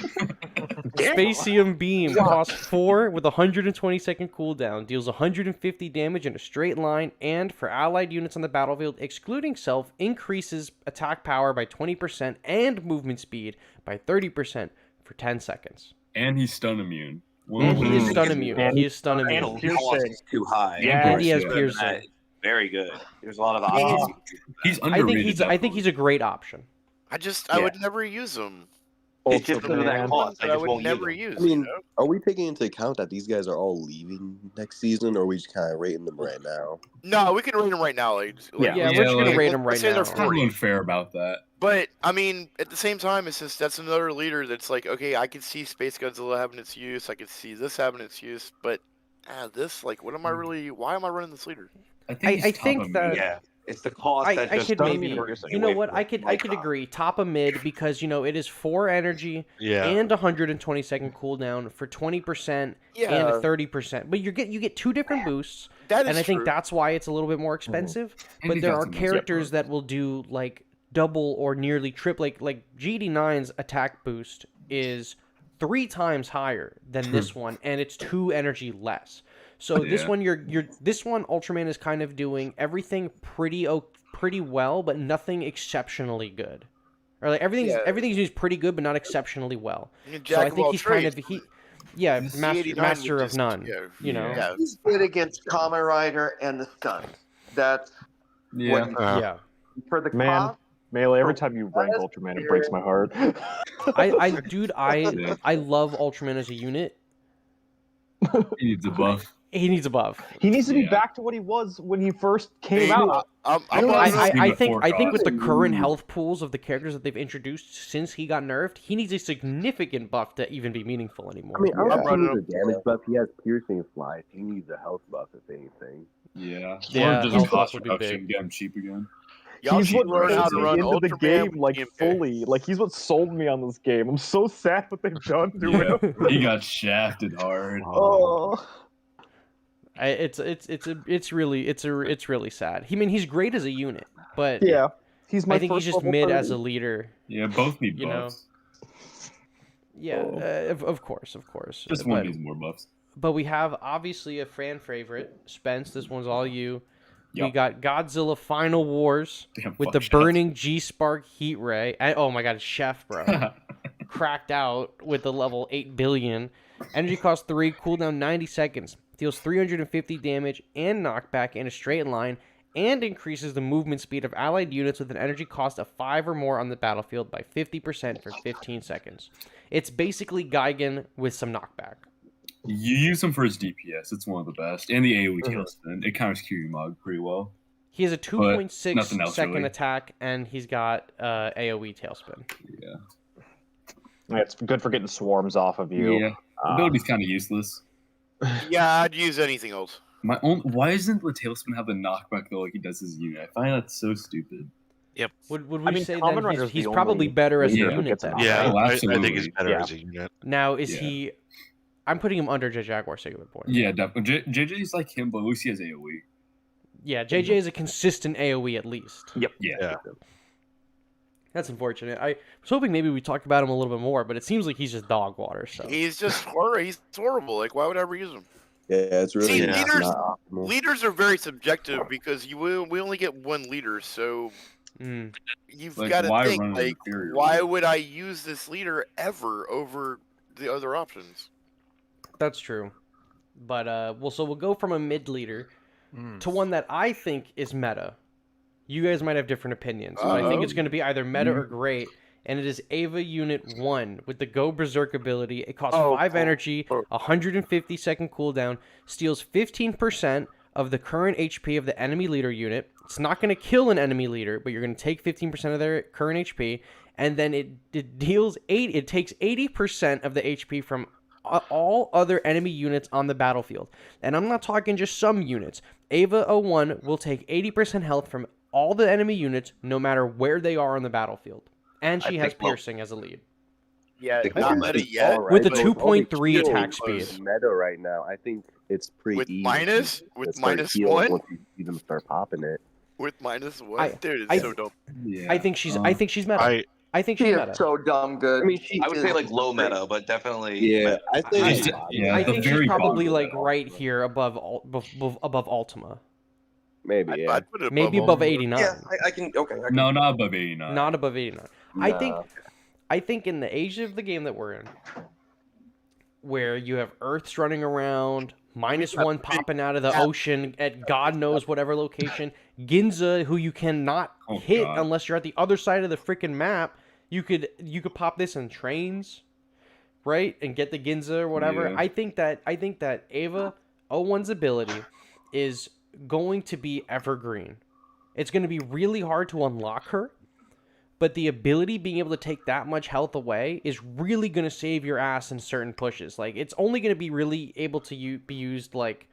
Spacium Beam costs 4 with 120-second cooldown, deals 150 damage in a straight line, and for allied units on the battlefield, excluding self, increases attack power by 20% and movement speed by 30% for 10 seconds. And he's stun immune. And he is stun immune. He is stun immune. And piercing too high. Yeah, and he has piercing. Very good. There's a lot of options. He's underrated. I think he's a great option. I would never use him. It's just because of that Man. cost. I I just would won't never use use. I mean, are we taking into account that these guys are all leaving next season, or are we just kind of rating them right now? No, we can rate them right now. Yeah, we're just gonna rate them right let's say now. they're It's kind of 40. unfair about that. But I mean, at the same time, it's just that's another leader that's like, okay, I can see SpaceGodzilla having its use. I can see this having its use, but this, like, what am I really? Why am I running this leader? I think that Yeah, it's the cost that I just could doesn't maybe, progress you know away what, from I it. could agree top of mid because it is 4 energy Yeah. and 120-second cooldown for 20% and Yeah. 30%, but you get 2 different boosts, That is and I think true. that's why it's a little bit more expensive. And But you there got are some nice characters upgrades. that will do like double or nearly triple, like GD9's attack boost is 3 times higher than this one, and it's 2 energy less. So this Yeah. one, this one Ultraman is kind of doing everything pretty well, but nothing exceptionally good. Or like everything's used pretty good, but not exceptionally well. So I think he's kind of master of none. You know. Yeah. He's good against Kamen Rider and the stunts. That's Yeah. Yeah. for the Man, cost. Melee, every time you rank Ultraman, it breaks my heart. I love Ultraman as a unit. He needs a buff. He needs a buff. He needs to be back to what he was when he first came out. I think with the current health pools of the characters that they've introduced since he got nerfed, he needs a significant buff to even be meaningful anymore. I mean, I don't think he's a damage buff. He has piercing fly. He needs a health buff, if anything. Yeah. Yeah, Or just health a cost buff would be reduction, big. get him cheap again. Y'all He's should what learn how puts to me run into the Ultraman game with like GMK. fully. Like he's what sold me on this game. I'm so sad what they've done to Yeah. him. He got shafted hard. Oh. It's really sad. I mean, he's great as a unit, but Yeah, he's my I think he's first just level mid 30. as a leader. Yeah, both need You know. buffs. Yeah, of course. Just one needs more buffs. But we have obviously a fan favorite, Spence. This one's all you. We Yup. got Godzilla Final Wars Damn, with fuck the Chef. burning G-Spark heat ray. And, oh my god, Chef, bro. Cracked out with the level 8 billion. Energy cost 3, cooldown 90 seconds. Deals 350 damage and knockback in a straight line, and increases the movement speed of allied units with an energy cost of 5 or more on the battlefield by 50% for 15 seconds. It's basically Gigan with some knockback. You use him for his DPS. It's one of the best. And the AoE tailspin. It counters Kiryu pretty well. He has a nothing 2.6 else second really. attack, and he's got AoE tailspin. Yeah. Yeah, it's good for getting swarms off of you. Yeah. Ability's kind of useless. Yeah, I'd use anything else. Why isn't the tailspin have the knockback though like he does his unit? I find that so stupid. Yep. Would we I mean, say Kamen then Rider's he's the probably only better as a leader who unit gets then? an Yeah, Oh, I think absolutely. he's better Yeah. as a unit. Now, is Yeah. he... I'm putting him under Jet Jaguar singular point. Yeah, definitely. JJ's like him, but at least he has AoE. Yeah, JJ is a consistent AoE at least. Yep. Yeah. That's unfortunate. I was hoping maybe we talked about him a little bit more, but it seems like he's just dog water. So He's just horrible. He's horrible. Like, why would I ever use him? Yeah, it's really See, not optimal. leaders are very subjective because we only get one leader, so you've Like, got to why think run an like, inferior why leader? would I use this leader ever over the other options? that's true. But we'll go from a mid leader to one that I think is meta. You guys might have different opinions, but I think it's going to be either meta or great. And it is EVA Unit-01 with the Go Berserk ability. It costs 5 energy, 150 second cooldown, steals 15% of the current HP of the enemy leader unit. It's not going to kill an enemy leader, but you're going to take 15% of their current HP, and then it deals 8. It takes 80% of the HP from all other enemy units on the battlefield. And I'm not talking just some units. EVA 01 will take 80% health from all the enemy units, no matter where they are on the battlefield. And she has piercing as a lead. Yeah, The not meta meta is yet. all right, With a but 2.3 it's attack still speed. Meta right now, I think it's pretty With easy. minus? to With start minus healing one? Once you see them start popping it. With minus one? Dude, it's so dope. Yeah. I think she's meta. I think she's She meta. is so dumb good. I mean, She I would is say like low meta, but definitely. Yeah, I think. I think she's probably like right here above Ultima. Maybe, yeah. I'd put it Maybe above 89. Yeah, I can. Okay. I can. No, not above 89. Not above 89. I think in the age of the game that we're in, where you have Earths running around, -1 popping out of the ocean at God knows whatever location, Ginza, who you cannot hit unless you're at the other side of the freaking map, You could pop this in trains, right, and get the Ginza or whatever. Yeah. I think that EVA 01's ability is going to be evergreen. It's going to be really hard to unlock her, but the ability being able to take that much health away is really going to save your ass in certain pushes. Like, it's only going to be really able to be used like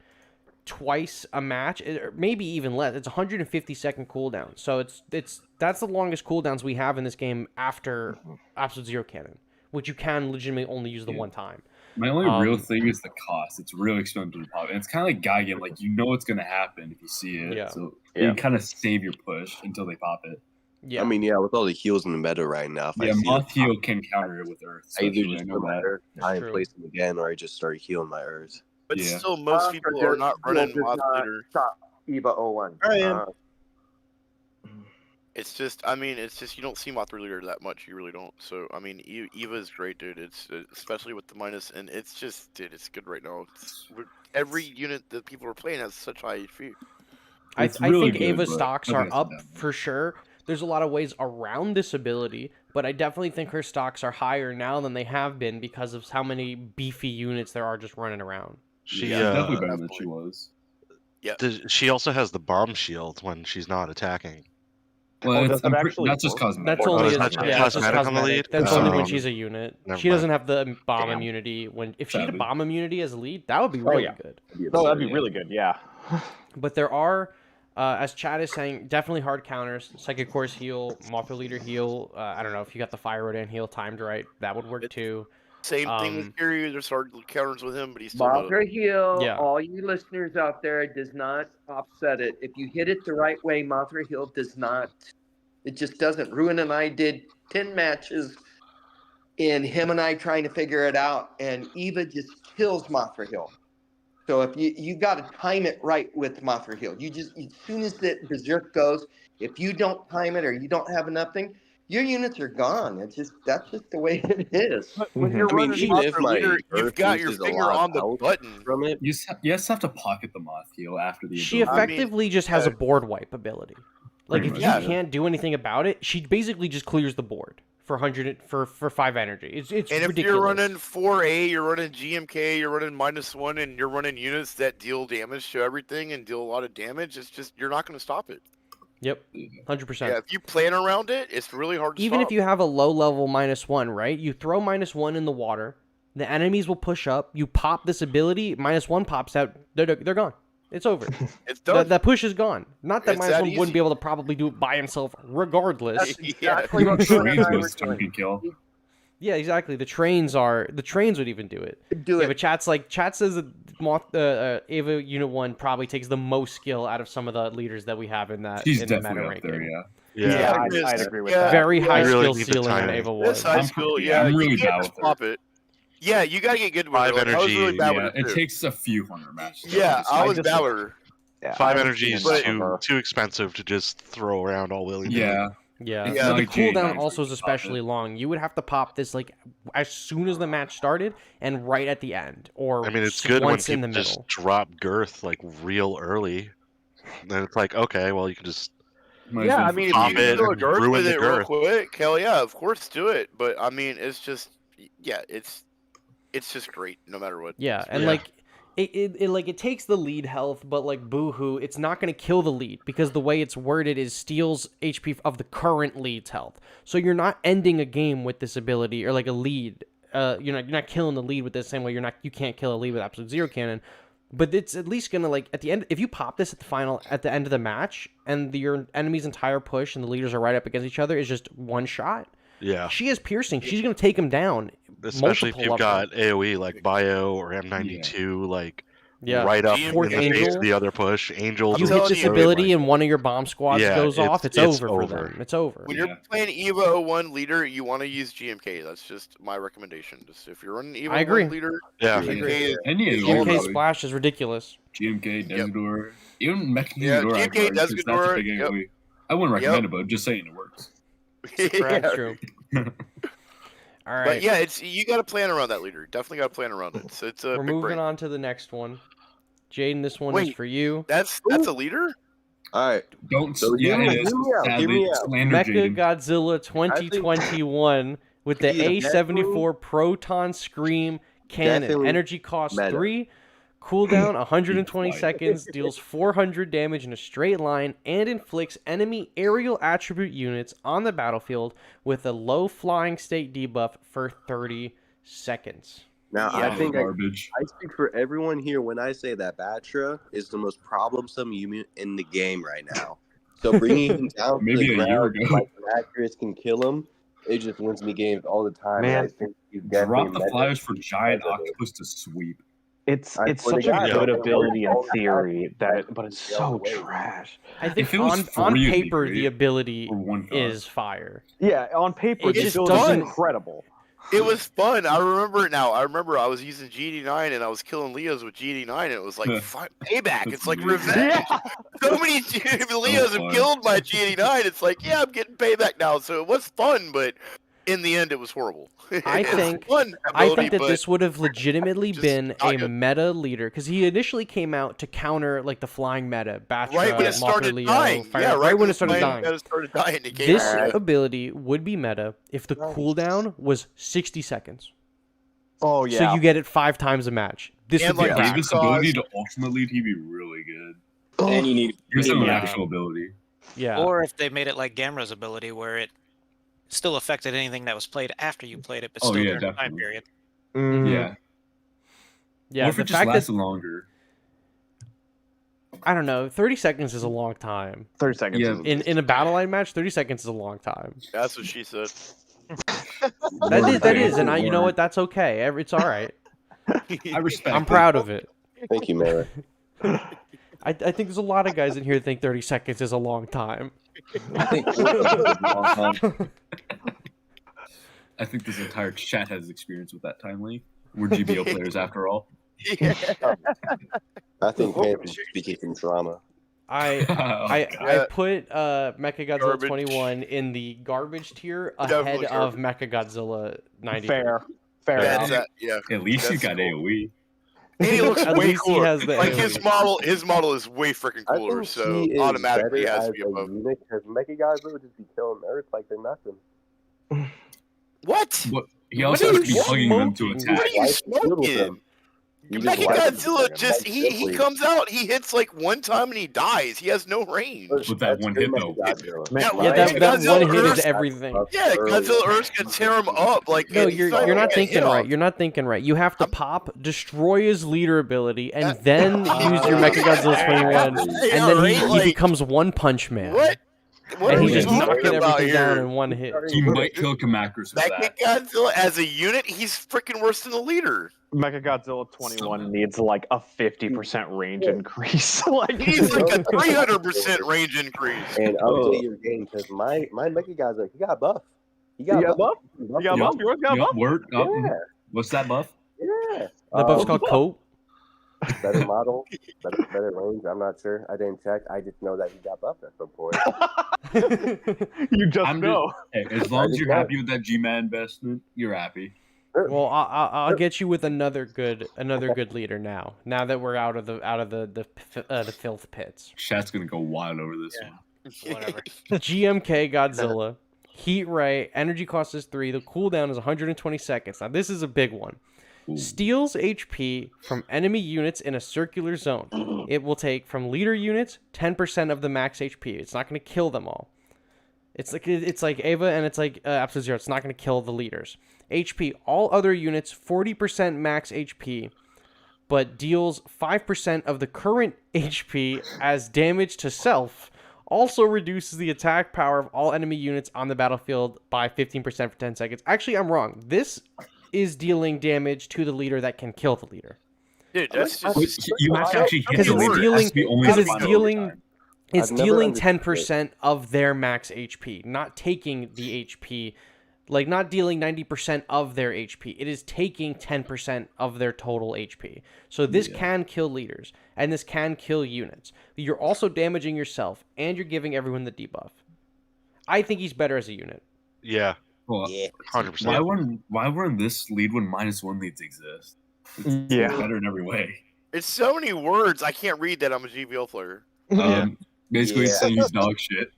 twice a match, or maybe even less. It's 150-second cooldown, so that's the longest cooldowns we have in this game after Absolute Zero Cannon, which you can legitimately only use the one time. My only real thing is the cost. It's really expensive to pop, and it's kind of like Gigan. Like, you know what's gonna happen if you see it. Yeah. So you kind of save your push until they pop it. Yeah. I mean, yeah, with all the heals in the meta right now. If yeah, Moth heal can counter it with Earth. I either just put my Earth, I place them again, or I just start healing my Earth. But still, most people are not running Moth Leader. Stop EVA 01. I am. It's just, I mean, it's just you don't see Mothra Leader that much. You really don't. So, I mean, EVA is great, dude. It's especially with the minus, and it's just, dude, it's good right now. Every unit that people are playing has such high HP. I think EVA stocks are up for sure. There's a lot of ways around this ability, but I definitely think her stocks are higher now than they have been because of how many beefy units there are just running around. She definitely better than she was. Yeah. She also has the bomb shield when she's not attacking. Well, that's just cosmetic. That's only cosmetic on the lead. That's only when she's a unit. She doesn't have the bomb Damn. immunity. If she had a bomb immunity as a lead, that would be really good. No, that'd be really good. Yeah. But there are, as Chad is saying, definitely hard counters. Psychic Course heal, Mothra Leader heal. I don't know if you got the Fire Rodan heal timed right. That would work too. Same thing with Kiryu. There's hard counters with him, but he's still Mothra heal. Yeah. All you listeners out there, does not offset it. If you hit it the right way, Mothra heal does not. It just doesn't. Ruin and I did 10 matches in him and I trying to figure it out, and Eva just kills Mothra heal. So if you got to time it right with Mothra heal. You just, as soon as the berserk goes, if you don't time it or you don't have nothing, your units are gone. That's just the way it is. When you're running Mothra Leader, you've got your finger on the button from it. You just have to pocket the Moth heal after the. She effectively just has a board wipe ability. Like, if you can't do anything about it, she basically just clears the board for 5 energy. It's and ridiculous. if you're running 4A, you're running GMK, you're running -1, and you're running units that deal damage to everything and deal a lot of damage, it's just you're not going to stop it. Yep, 100%. Yeah, if you plan around it, it's really hard to Even stop. if you have a low level -1, right? You throw -1 in the water, the enemies will push up. You pop this ability, -1 pops out. They're gone. It's over. It's done. That push is gone. Not that It's that -1 wouldn't easy. be able to probably do it by himself, regardless. That's exactly what Trains was chunky kill. Yeah, exactly. The trains would even do it. But Chat says that EVA Unit-01 probably takes the most skill out of some of the leaders that we have in that. She's in the definitely meta up ranking. there, Yeah. I'd agree with that. Very high really skill need the ceiling on timing. EVA 1. This high school, I'm really you bad can't just with pop it. Yeah, you gotta get good with 5 it. I was really energy, bad Yeah, with it too. takes a few hundred matches. Yeah, I was just- bad with her. Yeah, 5 I haven't energy is seen enough of her. too expensive to just throw around all willy nilly. Yeah. Yeah, Yeah. the Like Jade cooldown Knight, also you is can pop especially it. long. You would have to pop this like as soon as the match started and right at the end, or I mean, it's good when once in the people middle. just drop girth like real early. Then it's like, okay, well, you can just Yeah, I mean, if pop you it can do a and girth ruin with the it real girth. quick, hell yeah, of course do it. But I mean, it's just, yeah, it's just great no matter what. Yeah, and like it takes the lead health, but like boohoo, it's not going to kill the lead because the way it's worded is steals HP of the current lead's health. So you're not ending a game with this ability or like a lead. You're not killing the lead with the same way you can't kill a lead with Absolute Zero Cannon. But it's at least gonna like at the end if you pop this at the end of the match and your enemy's entire push and the leaders are right up against each other is just one shot. Yeah. She is piercing. She's gonna take him down. Especially if multiple you've of them. got AoE like Bio or M92, like Yeah. right up Fourth in the face Angel. of the other push. Angels. You hit this ability and one of your bomb squads Yeah, goes off, it's over for them. It's over. When you're playing EVA 01 leader, you want to use GMK. That's just my recommendation. Just if you're running EVA I agree. 01 leader, Yeah. GMK is Any of GMK those, Splash is ridiculous. GMK, Desghidorah, even Mecha-King Yeah, Ghidorah, GMK, because that's a Desghidorah, big yep. AoE. I wouldn't recommend it, but just saying it works. That's true. All right. But yeah, you got to plan around that leader. Definitely got to plan around it. So it's a We're big moving brain. on to the next one. Jaden, this one is Wait. for you. That's a leader. All right. Don't. So Yeah, hear it me is. out. Hear Sadly, me out. slander Jaden. Mechagodzilla 2021 with the A74 Proton Scream Cannon. Definitely Energy cost meta. 3. Cooldown 120 seconds, deals 400 damage in a straight line, and inflicts enemy aerial attribute units on the battlefield with a low flying state debuff for 30 seconds. Now, Yeah, I think garbage. I speak for everyone here when I say that Battra is the most problemsome unit in the game right now. So bringing him down to Maybe the a year ground ago. like Accurates can kill him, it just wins me games all the time. Man. And I think he's Drop definitely the meta. flyers for giant octopus to sweep. It's I swear such to a God, good yeah. ability in All the theory, time. but it's so Yeah. trash. I think If it was on free, it'd be paper great. the ability For one cost. is fire. Yeah, on paper, It the just ability is doesn't- incredible. It was fun. I remember it now. I remember I was using GD9 and I was killing Leos with GD9. And it was like payback. That's It's like amazing. revenge. So many Leos have fun. killed my GD9. It's like, yeah, I'm getting payback now. So it was fun, but in the end, it was horrible. I It's think fun I ability, think that but this would have legitimately just been not a good. meta leader because he initially came out to counter like the flying meta, Battra, right when it Mothra, started Leo, dying. Fire, Yeah, right when it started flying dying. meta started dying. It came This out. ability would be meta if the cooldown was 60 seconds. Oh yeah. So you get it 5 times a match. This And, would be like, Yeah, bad. this ability to ultimately he'd be really good. And you need Here's an Yeah. actual ability. Yeah. Or if they made it like Gamera's ability, where it still affected anything that was played after you played it, but Oh, still yeah, during the time definitely. period. Yeah. Yeah, Or if the it just fact that lasted longer. I don't know, 30 seconds is a long time. 30 seconds. Yeah. In a battle line match, 30 seconds is a long time. That's what she said. That is, and you know what? That's okay. It's all right. I respect I'm it. proud of it. Thank you, Mara. I think there's a lot of guys in here that think 30 seconds is a long time. I think it's a long time. I think this entire chat has experience with that time length. We're GBO players after all. Yeah. I think Pam is speaking from trauma. I Oh, put Mechagodzilla Garbage. 21 in the garbage tier ahead Definitely of Mechagodzilla 90. Fair. Fair That's enough. yeah. At least he's That's got cool. AoE. And he looks At way least he cooler. has the Like AoE. his model is way freaking I cooler. think So he is automatically better has as to be a above. unit because Mechagodzilla would just be killing Earth like they're nothing. What? What? He What also are has to you be hugging them to smoking? attack. What are you Why kill smoking? them? You just wipe Mechagodzilla them. just Like, he simply. comes out, he hits like one time and he dies. He has no range. With that That's one good hit, though. Mechagodzilla. Yeah, that Godzilla one hit is Earth- everything. Yeah, Godzilla Earth's gonna tear him up. Like No, he's you're not not gonna get thinking hit right. off. You're not thinking right. You have to pop Destroyah's leader ability and That- then use your Mechagodzilla 21, Yeah, and then right? he Like, becomes One Punch Man. What? What And are he's we just talking knocking about everything down here? in one hit. He might kill Kamakris with that. Mechagodzilla as a unit, he's freaking worse than the leader. Mechagodzilla 21 needs like a 50% range increase. Like He's like a 300% range increase. And update your game because my Mechagodzilla, he got buff. He got You got buff. buff? You got buff? Yours got buff? Word. Yeah. What's that buff? Yeah. The buff's called Coat. Better model, better range. I'm not sure. I didn't check. I just know that he got buffed at some point. You just know. Hey, as long as you're happy with that G-Man investment, you're happy. Well, I'll get you with another good leader now. Now that we're out of the filth pits. Chat's gonna go wild over this one. Whatever. GMK Godzilla, Heat Ray, energy cost is 3. The cooldown is 120 seconds. Now this is a big one. Ooh. Steals HP from enemy units in a circular zone. It will take from leader units 10% of the max HP. It's not going to kill them all. It's like EVA and it's like Absolute Zero. It's not going to kill the leaders. HP, all other units 40% max HP, but deals 5% of the current HP as damage to self. Also reduces the attack power of all enemy units on the battlefield by 15% for 10 seconds. Actually, I'm wrong. This is dealing damage to the leader that can kill the leader. Dude, that's just You have to actually hit Because the it's leader. It dealing, has to be only because it's final dealing, overtime. it's I've never dealing understood 10% of their max HP, not taking the HP, like not dealing 90% of their HP. It is taking 10% of their total HP. So this can kill leaders, and this can kill units. But you're also damaging yourself, and you're giving everyone the debuff. I think he's better as a unit. Yeah, Well, 100%. why weren't this lead when -1 leads exist? It's Yeah. better in every way. it's so many words. I can't read that. I'm a GBL player. Basically, it's saying he's dog shit.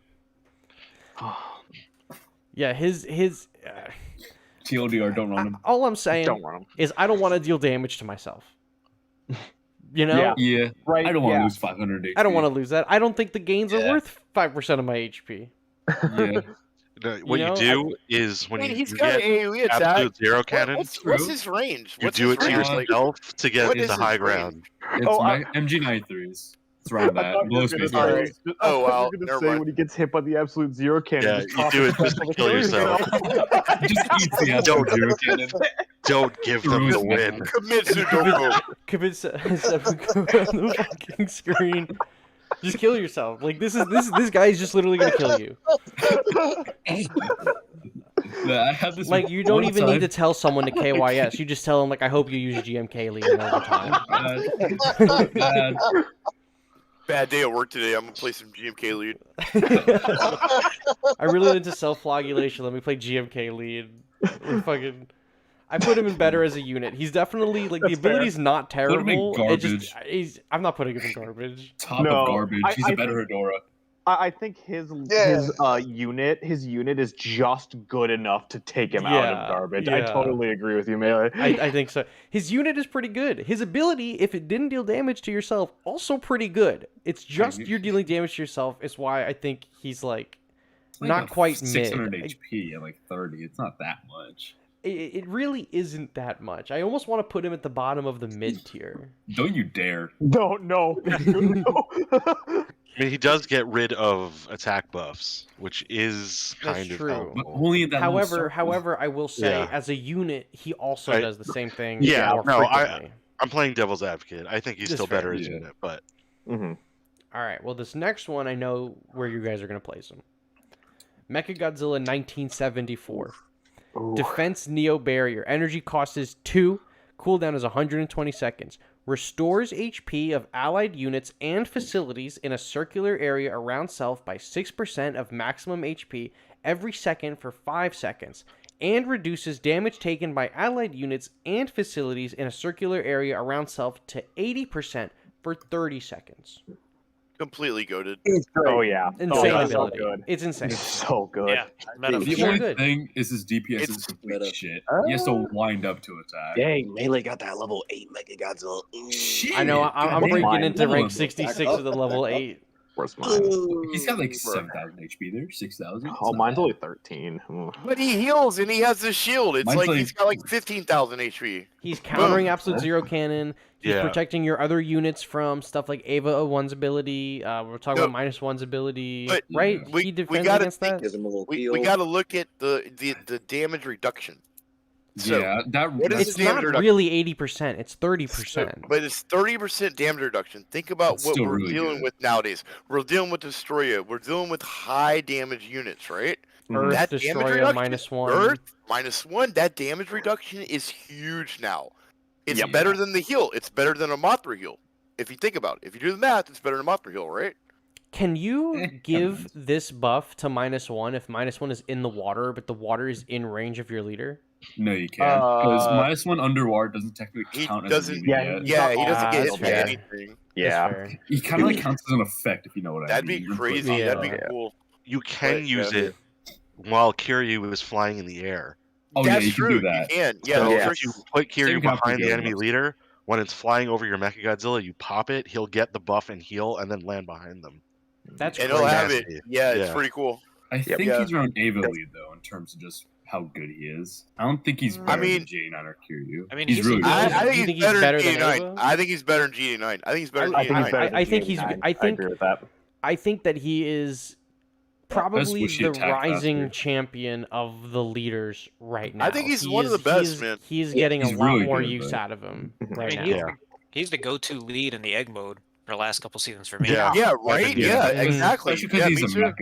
Yeah, his TLDR, don't run him. all I'm saying Don't run him. is I don't want to deal damage to myself. You know? Yeah. Right. I don't want to lose 500 HP. I don't want to lose that. I don't think the gains are worth 5% of my HP. Yeah. What you do is when he's you got get an AoE attack. absolute zero cannon, What's his range? you What's do his it to range? Like, yourself to get what into is his high range? ground. It's MG93s. It's around that. Below space Alright. Godzilla. Oh, wow, You're never gonna say mind. when he gets hit by the absolute zero cannon. Yeah, just you toss do it it just to back kill on the yourself. Just eats the absolute zero cannon. Don't give them the win. Commit Sudoku. Commit on the fucking screen. Just kill yourself. Like this guy is just literally gonna kill you. I have this Like you don't one even time- need to tell someone to KYS. You just tell them like, I hope you use GMK lead all the time. Bad. Bad day at work today. I'm gonna play some GMK lead. I really into self-flagellation. Let me play GMK lead. I put him in better as a unit. He's definitely like the ability's not Put him in terrible. It just garbage. I'm not putting him in garbage. Top of garbage. He's a better Hedorah. I think his unit is just good enough to take him out of garbage. I yeah. totally agree with you, Melee. I think so. His unit is pretty good. His ability, if it didn't deal damage to yourself, also pretty good. It's just you're dealing damage to yourself. Is why I think he's like not quite 600 mid. HP at like 30. It's not that much. It really isn't that much. I almost want to put him at the bottom of the mid tier. Don't you dare. No. I mean, he does get rid of attack buffs, which is kind That's of true. helpful. But only in that little circle. However, I will say, Yeah. as a unit, he also Right. does the same thing. Yeah, more no, frequently. I'm playing devil's advocate. I think he's That's still fair. better as a Yeah. unit, but All right. Well, this next one, I know where you guys are gonna place him. Mechagodzilla 1974. Defense Neo Barrier. Energy cost is 2. Cooldown is 120 seconds. Restores HP of allied units and facilities in a circular area around self by 6% of maximum HP every second for 5 seconds. And reduces damage taken by allied units and facilities in a circular area around self to 80% for 30 seconds. Completely goaded. Oh yeah. Insane that's ability. So good. It's insane. It's so good. Yeah. It's The so only good. thing is his DPS is It's complete meta. shit. He has to wind up to attack. Dang, Melee got that level 8 Mechagodzilla. Shit. I know. I'm Goddamn. breaking into rank Mine. 66 with a level 8. Where's mine? He's got like 7,000 HP there. 6,000. Oh, mine's only 13. Ooh. But he heals and he has the shield. It's Mine's like like- he's got like 15,000 HP. He's countering absolute zero cannon. He's Yeah. protecting your other units from stuff like EVA 1's ability. We're talking No. about minus 1's ability, But right? we he defends gotta against that. Gives him a little We heal. got to look at the damage reduction. So, Yeah, what is that's It's the damage not reduction? really 80%. It's 30%. But it's 30% damage reduction. Think about That's what still we're really dealing good. with nowadays. We're dealing with Destoroyah. We're dealing with high damage units, right? Earth That damage Destroyer reduction- minus 1. Earth -1. That damage reduction is huge now. It's Yep. better than the heal. It's better than a Mothra heal. If you think about it, if you do the math, it's better than a Mothra heal, right? Can you give this buff to minus 1 if minus 1 is in the water, but the water is in range of your leader? No, you can't. Because Uh, -1 underwater doesn't technically He count as doesn't. an Yeah, idiot. Yeah, he doesn't get hit that's by fair. anything. Yeah. That's fair. He kind of like counts as an effect, if you know what I That'd mean. be crazy. Yeah. That'd be Yeah. cool. you can But, use yeah. it while Kiryu is flying in the air. Oh, yeah, That's you can true. do that. You can. Yeah. So that's if you true. put Kiryu Same happens behind with the the enemy other leader, when it's flying over your Mechagodzilla, you pop it, he'll get the buff and heal, and then land behind them. That's And crazy. he'll have it. nasty. Yeah, it's Yeah. pretty cool. I think Yeah. he's around Ava lead, though, in terms of just how good he is. I don't think he's better mean- than J9 or Kiryu. I mean, he's he's really a- good. I You think think he's he's better better than than GD9. Ava? I think he's better than GD9. I think he's better than I think he's GD9. better. I think he's. than I I think. agree with that. I think that he is probably wish he the attacked rising faster. champion of the leaders right now. I think he's He one of is- the best, he's, man. He's getting He's a lot really more good, use but- out of him Mhm. right I now. mean, Yeah. he's the go-to lead in the egg mode for the last couple seasons for me. Yeah. Yeah, right? Yeah. Yeah, exactly. Especially because Yeah, he's me a too.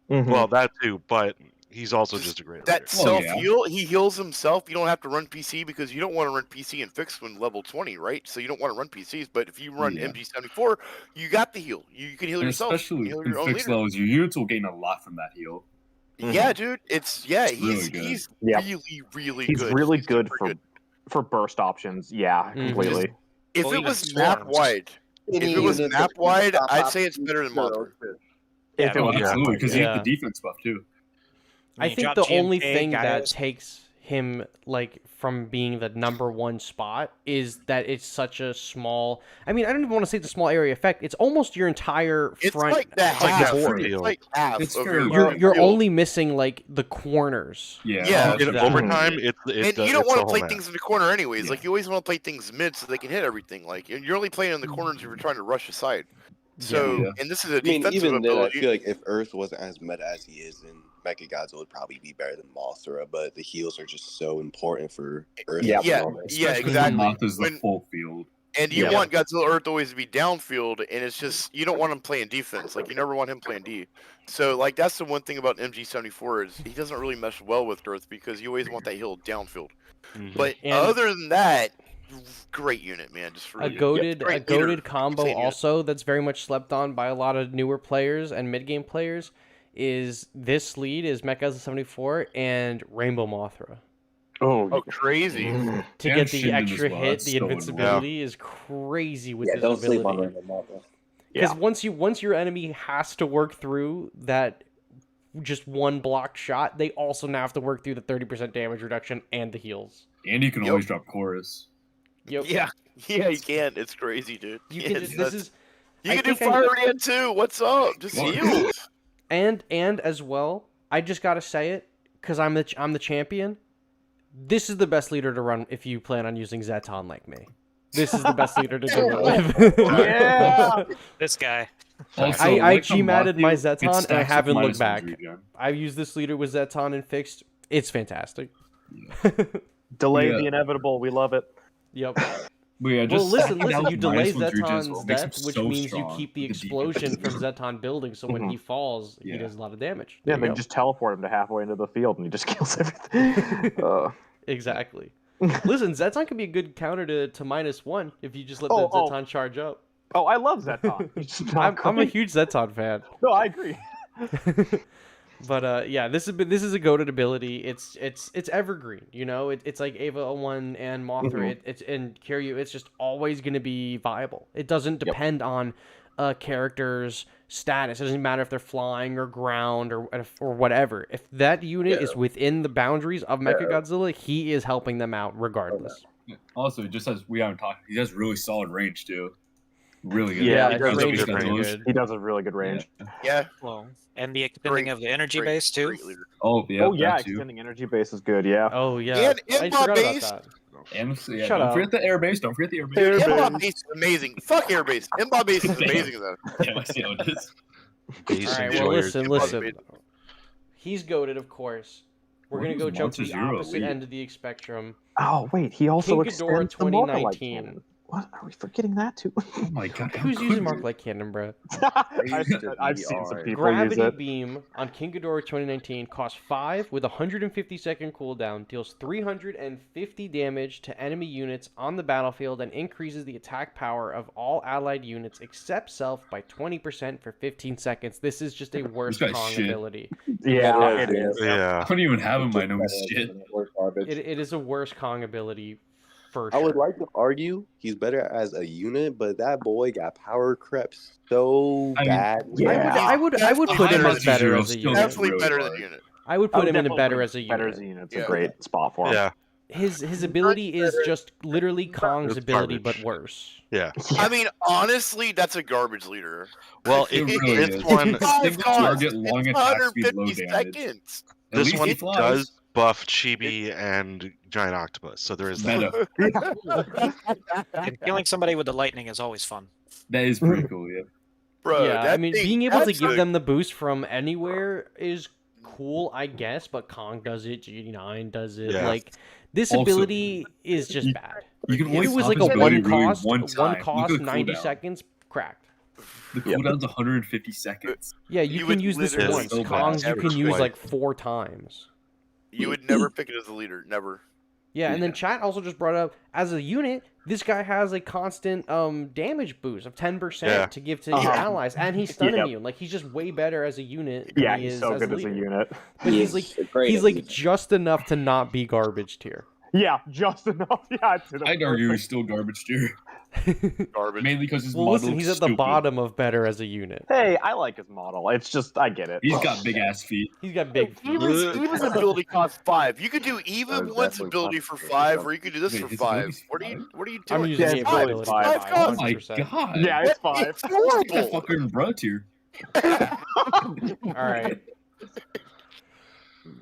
mecha. Well, that too, but he's also just a great That leader. Well, self heal, he heals himself. You don't have to run PC because you don't want to run PC and fix when level 20, right? So you don't want to run PCs. But if you run Yeah. MG74, you got the heal. You can heal And yourself. You especially heal in your own fixed leader. levels, your units will gain a lot from that heal. Yeah, dude. It's really he's good. he's Yeah. really He's good. really He's good super for burst options. Yeah, Mhm. completely. If Well, it even was map swarms. wide, If it was map wide, I'd say it's better than Mothra. If it was absolutely, because he Yeah. had the defense buff too. I you think drop the only GMK thing that guys. takes him like from being the #1 spot is that it's such a small. I mean, I don't even want to say it's a small area effect. It's almost your entire It's front. like the half. board. It's like half. It's of fairly your You're field. only missing like the corners. Yeah. In overtime, it And you don't want to play things in the corner anyways. Like you always want to play things mid so they can hit everything. Like you're only playing in the corners if you're trying to rush aside. So and this is a defensive even then, I ability. feel like if Earth wasn't as meta as he is, then Mechagodzilla would probably be better than Mothra. But the heals are just so important for Earth. Yeah, at the moment. exactly. Mothra's the full field. And you want Godzilla Earth always to be downfield, and it's just you don't want him playing defense. Like you never want him playing D. So like that's the one thing about MG74 is he doesn't really mesh well with Earth because you always want that heal downfield. But And- other than that, great unit, man. Just really A goaded great leader. combo Same unit. also that's very much slept on by a lot of newer players and mid game players is this lead is Mecha 74 and Rainbow Mothra. Oh, crazy! To And get the Shin extra as well, hit, that's the so invincibility is crazy with Yeah, this don't sleep on ability. Rainbow Mothra. Because once your enemy has to work through that just one blocked shot, they also now have to work through the 30% damage reduction and the heals. And you can always drop chorus. Yep. Yeah, you can. It's crazy, dude. You Yeah, can. it's This nuts. is. You I can do think I- Fire Rodan too. What's up? Just heals. And as well, I just gotta say it because I'm the champion. This is the best leader to run if you plan on using Zeton like me. This is the best leader to do it with. Yeah. This guy. Also, I like on Gmatted my Mothra, it Zeton and I stacks with haven't looked minus one back. regen. I've used this leader with Zeton and fixed. It's fantastic. Delay Yeah. the inevitable. We love it. Yep. But yeah, Well, just listen, stacking down you with delay minus one regen as Zeton's well makes him death, which so means strong you keep the with defense. explosion from Zeton building, so when he falls, he Yeah. does a lot of damage. Yeah, There they you go. just teleport him to halfway into the field and he just kills everything. Exactly. Listen, Zeton can be a good counter to -1 if you just let the Oh, Zeton charge up. Oh, I love Zeton. He's just not I'm a great. huge Zeton fan. No, I agree. But yeah, this is a goated ability. It's evergreen. You know, it's like EVA 01 and Mothra. It's and Kiryu. It's just always going to be viable. It doesn't depend on a character's status. It doesn't matter if they're flying or ground or whatever. If that unit is within the boundaries of Mechagodzilla, he is helping them out regardless. Yeah. Also, just as we haven't talked, he has really solid range too. Really good. Yeah, he does range range is pretty Godzilla's. good. He does a really good range. Yeah. Well, and the extending of the energy Great- base too. great leader. Oh yeah. Oh yeah, that too. extending energy base is good. Yeah. Oh yeah, And I Inbound forgot about base. that. And yeah, Shut don't up. forget the airbase. Don't forget the airbase. Inbound base is amazing. Fuck airbase. Inbound base is amazing though. Yeah, I see how it is. Base All right, well, enjoyers. listen. He's goated, of course. We're When gonna go was jump to Monster the Zero opposite leave? end of the spectrum. Oh wait, he also Ghidorah extends the Mortal Light 2019. cannon. What are we forgetting that too? Oh my god. how Who's could using you? Mark Light Cannon, bro? I've seen some people use Gravity it. Beam on Ghidorah 2019 costs 5 with a 150-second cooldown, deals 350 damage to enemy units on the battlefield, and increases the attack power of all allied units except self by 20% for 15 seconds. This is just a worse guy's Kong shit. ability. Yeah, it is. Yeah. I don't even have him. I know his shit. It is a worse Kong ability for I sure. would like to argue he's better as a unit, but that boy got power crept so I mean, bad. I would put him as better as a Still unit. Definitely really better hard. than unit. I would put him in a Definitely better as a Better unit. as a unit. It's Yeah. a great spot for him. Yeah. His ability is just literally Kong's It's ability, garbage. but worse. Yeah. I mean, honestly, that's a garbage leader. Well, It really this is. one, Single target, long It's attack speed, low 150 damage. seconds. At this least one he flies. does buff Chibi and Giant Octopus, so there is that. Meta. And killing somebody with the lightning is always fun. That is pretty cool. Yeah. Bro, Yeah, I that mean, thing- being able to that's give a- them the boost from anywhere is cool, I guess, but Kong does it, GD9 does it. Yeah. Like, this Also, ability is just you- bad. You can If only it was pop like his a ability one really cost, one time. Look at the 90 cooldown. seconds, cracked. The cooldown's 150 seconds. Yeah, you You can would use this literally once. so bad. Kong's you can Average use life. like 4 times. You would never pick it as a leader. Never. Yeah, and then chat also just brought up, as a unit, this guy has a constant damage boost of 10% Yeah. to give to your allies, and he's stun Yep. immune. Like, he's just way better as a unit than Yeah, he he's is so as good a as a leader. unit. But he's like just enough to not be garbage tier. Yeah, just enough. Yeah, I'd argue he's still garbage tier. Garbage. Mainly because his Well, model listen, he's looks at the stupid. bottom of better as a unit. Hey, I like his model. It's just I get it. He's got big ass feet. He's got big feet. Eva's ability costs 5. You could do Eva That's once definitely ability possible. for 5, or you could do this Wait, for his 5. ability's What are you 5? doing? I'm using Yeah, the it's ability five. five, Five Oh my 100%. god. Yeah, it's 5. It's It's like a horrible. fucking bro tier. All right.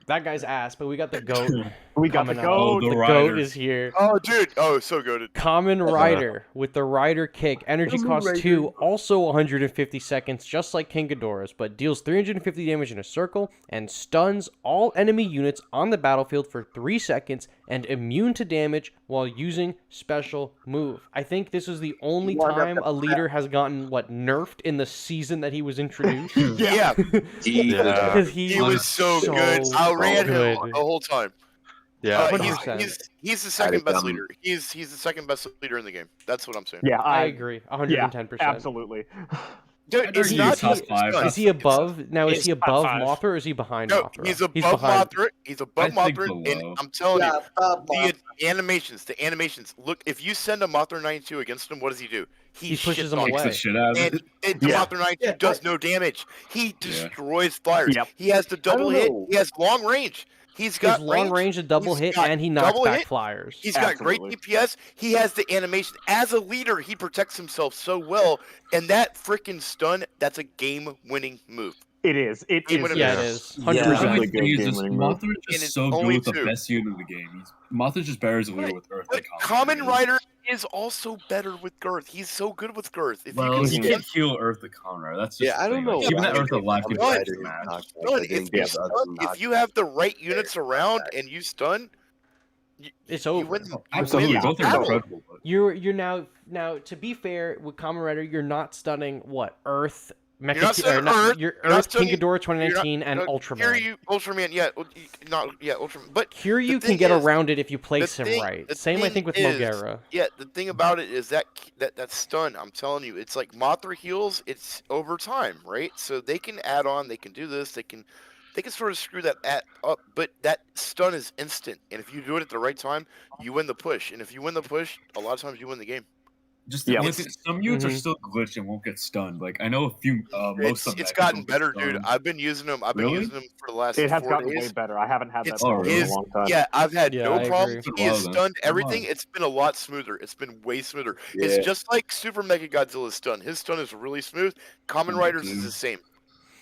That guy's ass, but we got the goat. We got the coming out. goat. the The rider. goat is here. Oh, dude. Oh, so good. Kamen Rider with the Rider Kick. Energy cost 2, also 150 seconds, just like King Ghidorah's, but deals 350 damage in a circle and stuns all enemy units on the battlefield for 3 seconds and immune to damage while using special move. I think this is the only time a leader has gotten, nerfed in the season that he was introduced. Yeah. Because He was so good. I ran him the whole time. Yeah. 100%. He's the second best leader. He's the second best leader in the game. That's what I'm saying. Yeah, I agree. 110%. Yeah, absolutely. Dude, it's not top just 5. stuns. Is he above? Now, is He's he above top 5. Mothra or is he behind No, Mothra? he's above behind. Mothra. He's above I think Mothra, below. and I'm telling Yeah, you, above the animations. Look, if you send a Mothra 92 against him, what does he do? He pushes shits him on away. you. The shit out of And, it. and the Yeah. Mothra 92 does no damage. He destroys flyers. Yep. He has the double don't his know. He has long range. He's He's got long range, a double He's hit, got and he knocks double back hit. flyers. He's got great Absolutely. DPS. He has the animation. As a leader, he protects himself so well. And that freaking stun, that's a game-winning move. It is. It Game is. winner. Yeah, it is. Yeah. 100%. The Really only good thing is game just winning move. Mothra is And just it's so good only with the 2. best unit of the game. Mothra just bears the leader with Earth. But Kamen Rider is also better with Girth. He's so good with Girth. If Well, you he can can't heal Earth the Kamen Rider. That's just Yeah, the I don't thing. know. Like, keeping that why Earth alive Kamen can Rider be match. stun, if you have the right units around and you stun, It's you over. win. You Absolutely, win the both are battle. incredible. But You're now to be fair with Kamen Rider, you're not stunning what Earth, You're not stunning Earth. You're You're not Earth, King stunning- Ghidorah 2019, and Hear Ultraman. you, Ultraman. Yeah, Ultraman. But Kiryu the can thing get is- around it if you place him thing- right. the Same, I thing think, with is- Mogera. Yeah, the thing about it is that stun. I'm telling you, it's like Mothra heals. It's over time, right? So they can add on. They can do this. They can sort of screw that up. But that stun is instant, and if you do it at the right time, you win the push. And if you win the push, a lot of times you win the game. just Yeah. only thing- some units are Mhm. still glitched and won't get stunned. Like I know a few. Most of them. It's that gotten don't get better, dude. stunned. I've been using them. I've been Really? using them for the last It has 4 gotten days. way better. I haven't had that It's problem in a his- long time. Yeah, I've had Yeah, no I problem. agree. He has Well, then, stunned come everything. on. It's been a lot smoother. It's been way smoother. Yeah. It's just like Super Mechagodzilla's stun. His stun is really smooth. Kamen Rider's is the same.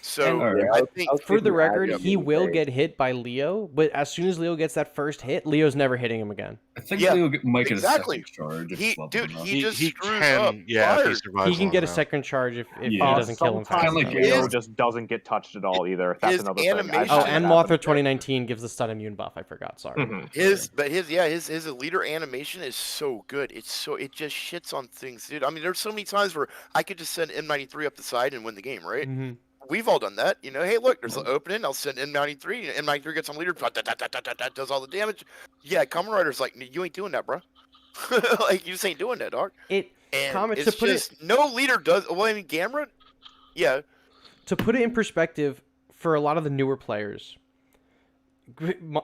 So Alright. I think For the record, Adam he will today. get hit by Leo, but as soon as Leo gets that first hit, Leo's never hitting him again. I think Yeah, Leo might get exactly. a second charge. if he, level dude, enough. he just he screws can, up. yeah, if he fires. survives He can long get a enough. second charge if he Yeah. doesn't kill him fast Sometimes Kinda like enough. Leo His- just doesn't get touched at all either. That's his another thing. animation- Oh, That and happens. Mothra 2019 gives the stun immune buff. I forgot. Sorry. Mhm. His leader animation is so good. It just shits on things, dude. I mean, there's so many times where I could just send M93 up the side and win the game, right? Mhm. We've all done that, you know. Hey, look, there's an opening. I'll send M93. M93 gets on leader, does all the damage. Yeah, Kamen Rider's like, you ain't doing that, bro. Like, you just ain't doing that, dog. It And Kamen- it's to put it- just no leader does. Well, I mean, Gamera, yeah. to put it in perspective for a lot of the newer players,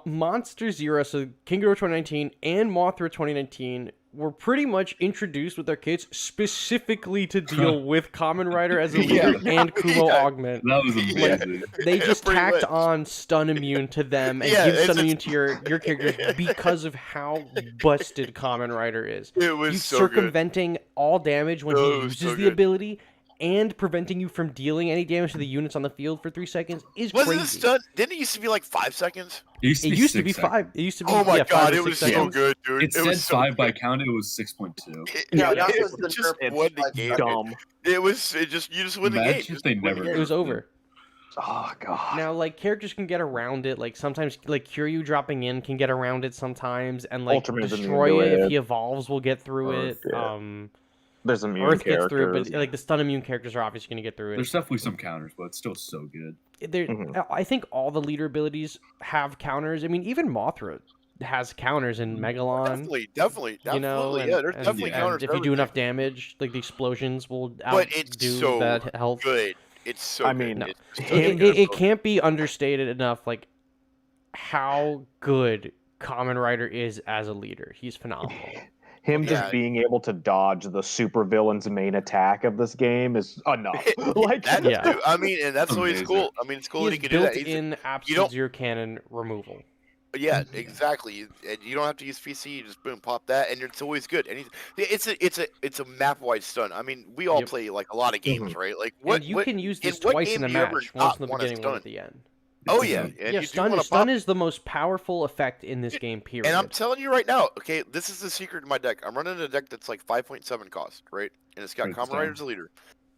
Monster Zero, so King Ghidorah 2019 and Mothra 2019 were pretty much introduced with their kits specifically to deal with Kamen Rider as a leader and Kumo Augment. That was amazing. They just Pretty tacked much. on stun immune to them and Yeah, give it's- stun immune to your characters because of how busted Kamen Rider is. It was You so good. circumventing all damage when Oh, he it was uses so the good. ability and preventing you from dealing any damage to the units on the field for 3 seconds is Wasn't crazy. the stun? Didn't it used to be like 5 seconds? It used to It be, used to be 6 seconds. 5. It used to be Oh my 5 god, or it 6 was so seconds. good, dude. It It said was so 5 by good. count. It was 6.2. Yeah, Yeah, that it was the just nerf won the like game. Dumb. You just win the game. Imagine if they Just win the never game. It was over. Oh god. Now, like, characters can get around it. Like, sometimes, like, Kiryu dropping in can get around it sometimes. And, like, Ultraman's immune to Destoroyah, it. if he evolves, will get through it. yeah. There's immune Earth gets through it, characters. but, like, the stun immune characters are obviously going to get through it. There's definitely some counters, but it's still so good. There, Mhm. I think all the leader abilities have counters. I mean, even Mothra has counters in Megalon. Definitely. You know, yeah, there's definitely and counters. if for you do enough everything. damage, like the explosions will But it's outdo so that health. good. It's so I good. mean, No. It's so It good. can't be understated enough, like how good Kamen Rider is as a leader. He's phenomenal. Him just being able to dodge the supervillain's main attack of this game is enough. Like, Yeah. I mean, and that's always cool. I mean, it's cool that He he has can do that. built-in absolute zero cannon removal. Yeah, exactly. And you don't have to use PC. You just boom, pop that, and it's always good. And it's a map-wide stun. I mean, we all play like a lot of games, right? Like And you can use this twice in a match, once in the beginning, one at the end. Oh yeah, and yeah. you Stun is the most powerful effect in this game. Period. And I'm telling you right now, okay, this is the secret to my deck. I'm running a deck that's like 5.7 cost, right? And it's got Kamen Rider as a leader,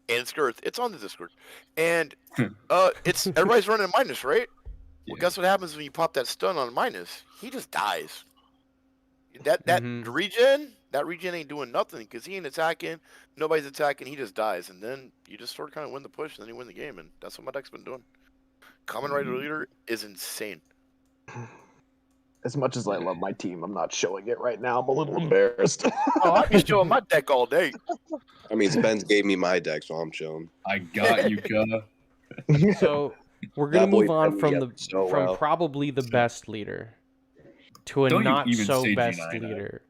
and it's Girth. It's on the Discord, and it's everybody's running a minus, right? Well, guess what happens when you pop that stun on minus? He just dies. That regen ain't doing nothing because he ain't attacking. Nobody's attacking. He just dies, and then you just sort of kind of win the push, and then you win the game, and that's what my deck's been doing. Kamen Rider leader is insane. As much as I love my team, I'm not showing it right now. I'm a little embarrassed. Oh, I'll be showing my deck all day. I mean, Spence gave me my deck, so I'm showing. I got you, Gunna. So we're gonna That boy move on set from me the up so from well. probably the best leader to a Don't you not even so say best G9. leader.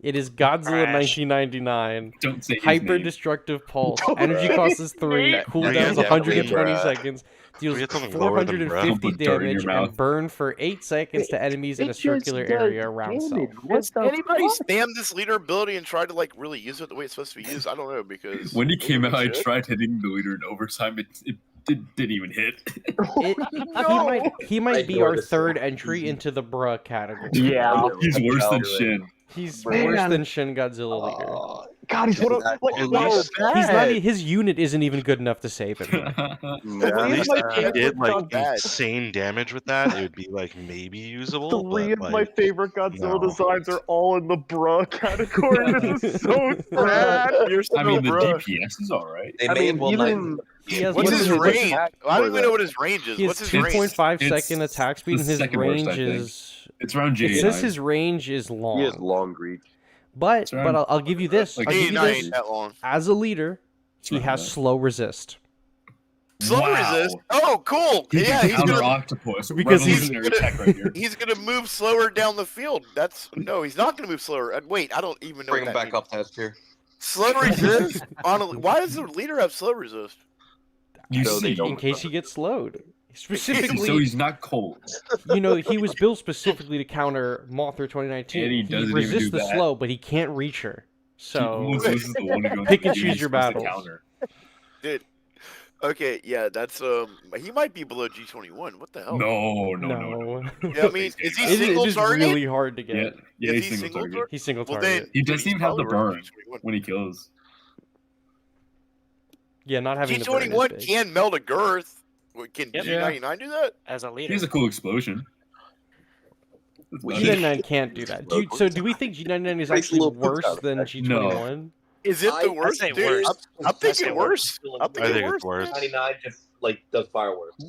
It is Godzilla Trash. 1999. Don't say his Hyper name. destructive pulse. Energy cost is 3. Cooldown's 120 seconds. Deals We get something lower than bruh. 450 Put dirt in your damage mouth. and burn for 8 seconds to enemies in a circular area around self. Has anybody spammed this leader ability and tried to like really use it the way it's supposed to be used? I don't know because When he came out, I should. tried hitting the leader in overtime. It didn't even hit. He might be our third entry into the bruh category. Yeah. He's worse than Shin. He's Man. worse than Shin Godzilla leader. God, he's one of like At no, least- He's not. His unit isn't even good enough to save him. At Yeah. least My if he favorite did like bad. insane damage with that, it would be like maybe usable. Three of but, my like, favorite Godzilla no. designs are all in the bruh category. This is so sad. You're I mean, the bruh. DPS is alright. They I may mean, as well even He has What's one his of the- range? I don't even know what his range is. He has What's his range? 2.5 It's second attack speed, and the his second worst, range I think. is. It's around J9. It says his range is He has long, long reach. but It's around- I'll give you this. like I'll give you G9 this. ain't that long. As a leader, he around has that. slow resist. Slow Wow. resist. Oh, cool. He Yeah, can he's counter gonna octopus. Because he's- Revolutionary tech right here. he's gonna move slower down the field. No, he's not gonna move slower. Wait, I don't even know. Bring what him that back means. up test here. Slow resist. Why does the leader have slow resist? You So they see, don't- In case he gets slowed. so Specifically, he's not cold. he was built specifically to counter Mothra 2019. And he doesn't even resists do the that. slow, but he can't reach her. He So almost loses the one to go Pick and he's choose your supposed to battles. counter. Dude. Okay, yeah, that's he might be below G21. What the hell? No. Yeah, I mean, is he It's single just target? really hard to get. Yeah, Is he's he single single target. target? He's single Well, target. then He doesn't even have the probably burn G21. when he kills. Yeah, not having the burn is G21 big. can meld a girth. Can Yep. G99 do that? As a He leader. has a cool explosion. That's about it. G99 can't do that. Do we think G99 is Makes actually little poops worse out of than that. G21? Is it the worst? say Dude, worse. I'm thinking worse. I'm I thinking think worse. it's worse. 99 just like does fireworks.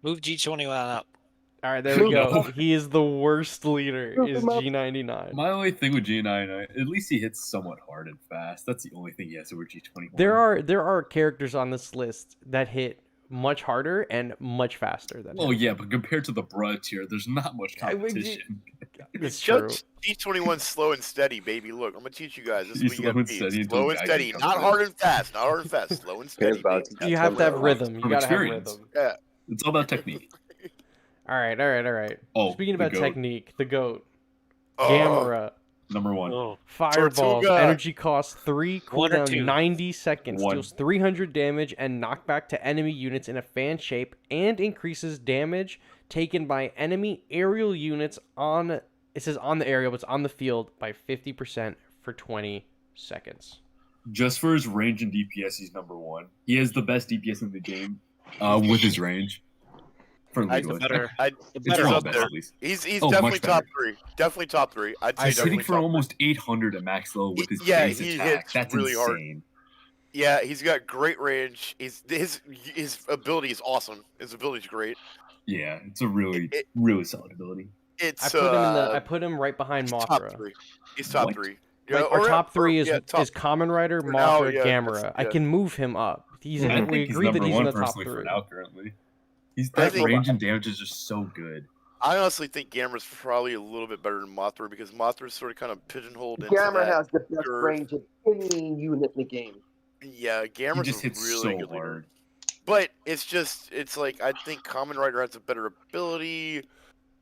Move G21 up. All right, there we go. He is the worst leader. Is G99? My only thing with G9, at least he hits somewhat hard and fast. That's the only thing he has over G21. There are characters on this list that hit much harder and much faster than Oh him. yeah, but compared to the Bruh tier, there's not much I would- competition. It's true. Just G21 slow and steady, baby. Look, I'm gonna teach you guys. This is He's what you gotta slow and be. steady until Slow the and guy steady, comes not in. hard and fast. Not hard and fast. Slow and steady. about baby. to You have to have rhythm. You From gotta have experience. rhythm. Yeah. It's all about technique. All right. Oh, Speaking the about goat. technique, the goat, Oh, Gamera, Number one. Oh. fireballs, Tortuga. energy cost 3, One or cooldown two? 90 seconds, One. deals 300 damage and knockback to enemy units in a fan shape, and increases damage taken by enemy aerial units on. It says on the aerial, but it's on the field by 50% for 20 seconds. Just for his range and DPS, he's number one. He has the best DPS in the game with his range. For I- legal. better- I, The It's better one up of the there. best, at least. he's Oh, definitely much top better. 3. Definitely top 3. I'd say He's hitting definitely for top almost 800 at max level with his Yeah, base he attack. hits That's really hard. insane. 3. Yeah, he's got great range. His ability is awesome. His ability is great. Yeah, it's a really, It- really solid ability. It's I put him right behind he's Mothra. top 3. He's top What? 3. Like, our top 3 is top. is Kamen Rider, For now, Mothra, yeah, Gamera. that's- I yeah. can move him up. He's I we think he's agreed that number he's in one the top personally for 3. now currently. He's I that think- range and damage is just so good. I honestly think Gamera's probably a little bit better than Mothra because Mothra's sort of kind of pigeonholed into Gamera that. has the best Girth. range of any unit in the game. Yeah, Gamera's He just a hits really so good leader. hard. But it's like I think Kamen Rider has a better ability,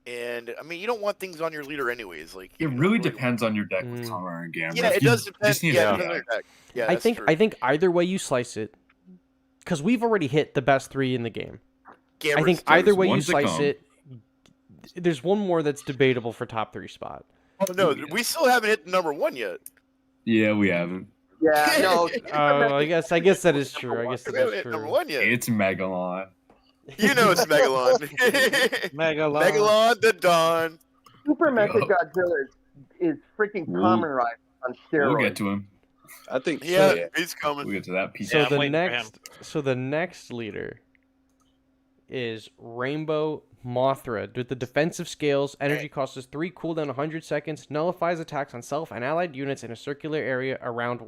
and I mean you don't want things on your leader anyways. Like It really depends on your deck with Kamen Rider and Gamera. Yeah, it You does depend. just need Yeah, a it depends on your deck. Yeah, I that's think true. I think either way you slice it, because we've already hit the best 3 in the game. I think either way you slice it, there's one more that's debatable for top 3 spot. Oh no, we still haven't hit number 1 yet. Yeah, we haven't. Yeah, no. I guess that is true. I guess that We haven't is hit true. number 1 yet. It's Megalon. You know it's Megalon. Megalon the Dawn. Super Mechagodzilla is freaking Kamen Rider on steroids. We'll get to him. I think. Yeah, so, he's coming. We'll get to that piece. So I'm the waiting for next leader is Rainbow Mothra. With the defensive scales, energy cost is 3, cooldown 100 seconds, nullifies attacks on self and allied units in a circular area around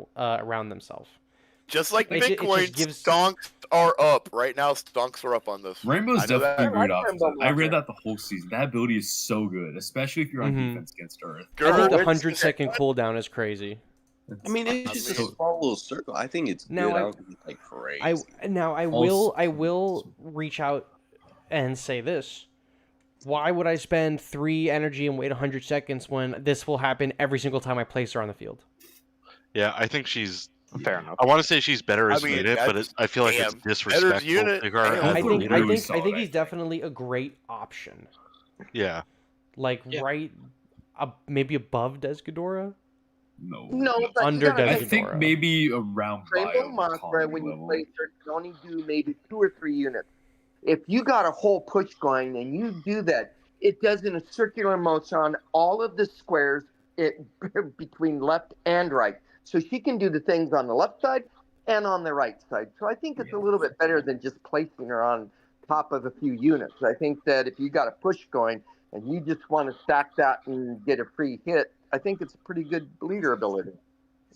themselves. Just like It Bitcoin, just gives- stonks are up. Right now, stonks are up on this. Rainbow's I know definitely a that. great option. I read that the whole season. That ability is so good, especially if you're on defense against Earth. I think the 100-second cooldown is crazy. I mean, it's just a small little circle. I think it's Now good. I I- don't think it's like crazy. I will reach out and say this. Why would I spend 3 energy and wait 100 seconds when this will happen every single time I place her on the field? Yeah, I think she's fair enough. I want to say she's better as I mean, unit, but I feel like it's damn, disrespectful better unit. to her. Damn. as I a think leader. I think he's definitely a great option. Yeah. Like right maybe above Desghidorah? No. No, but Under you gotta I Desghidorah. think maybe around Rainbow Mothra, when you place her, can only do maybe 2 or 3 units. If you got a whole push going and you do that, it does in a circular motion on all of the squares between left and right. So she can do the things on the left side and on the right side. So I think it's a little bit better than just placing her on top of a few units. I think that if you got a push going and you just want to stack that and get a free hit, I think it's a pretty good leader ability.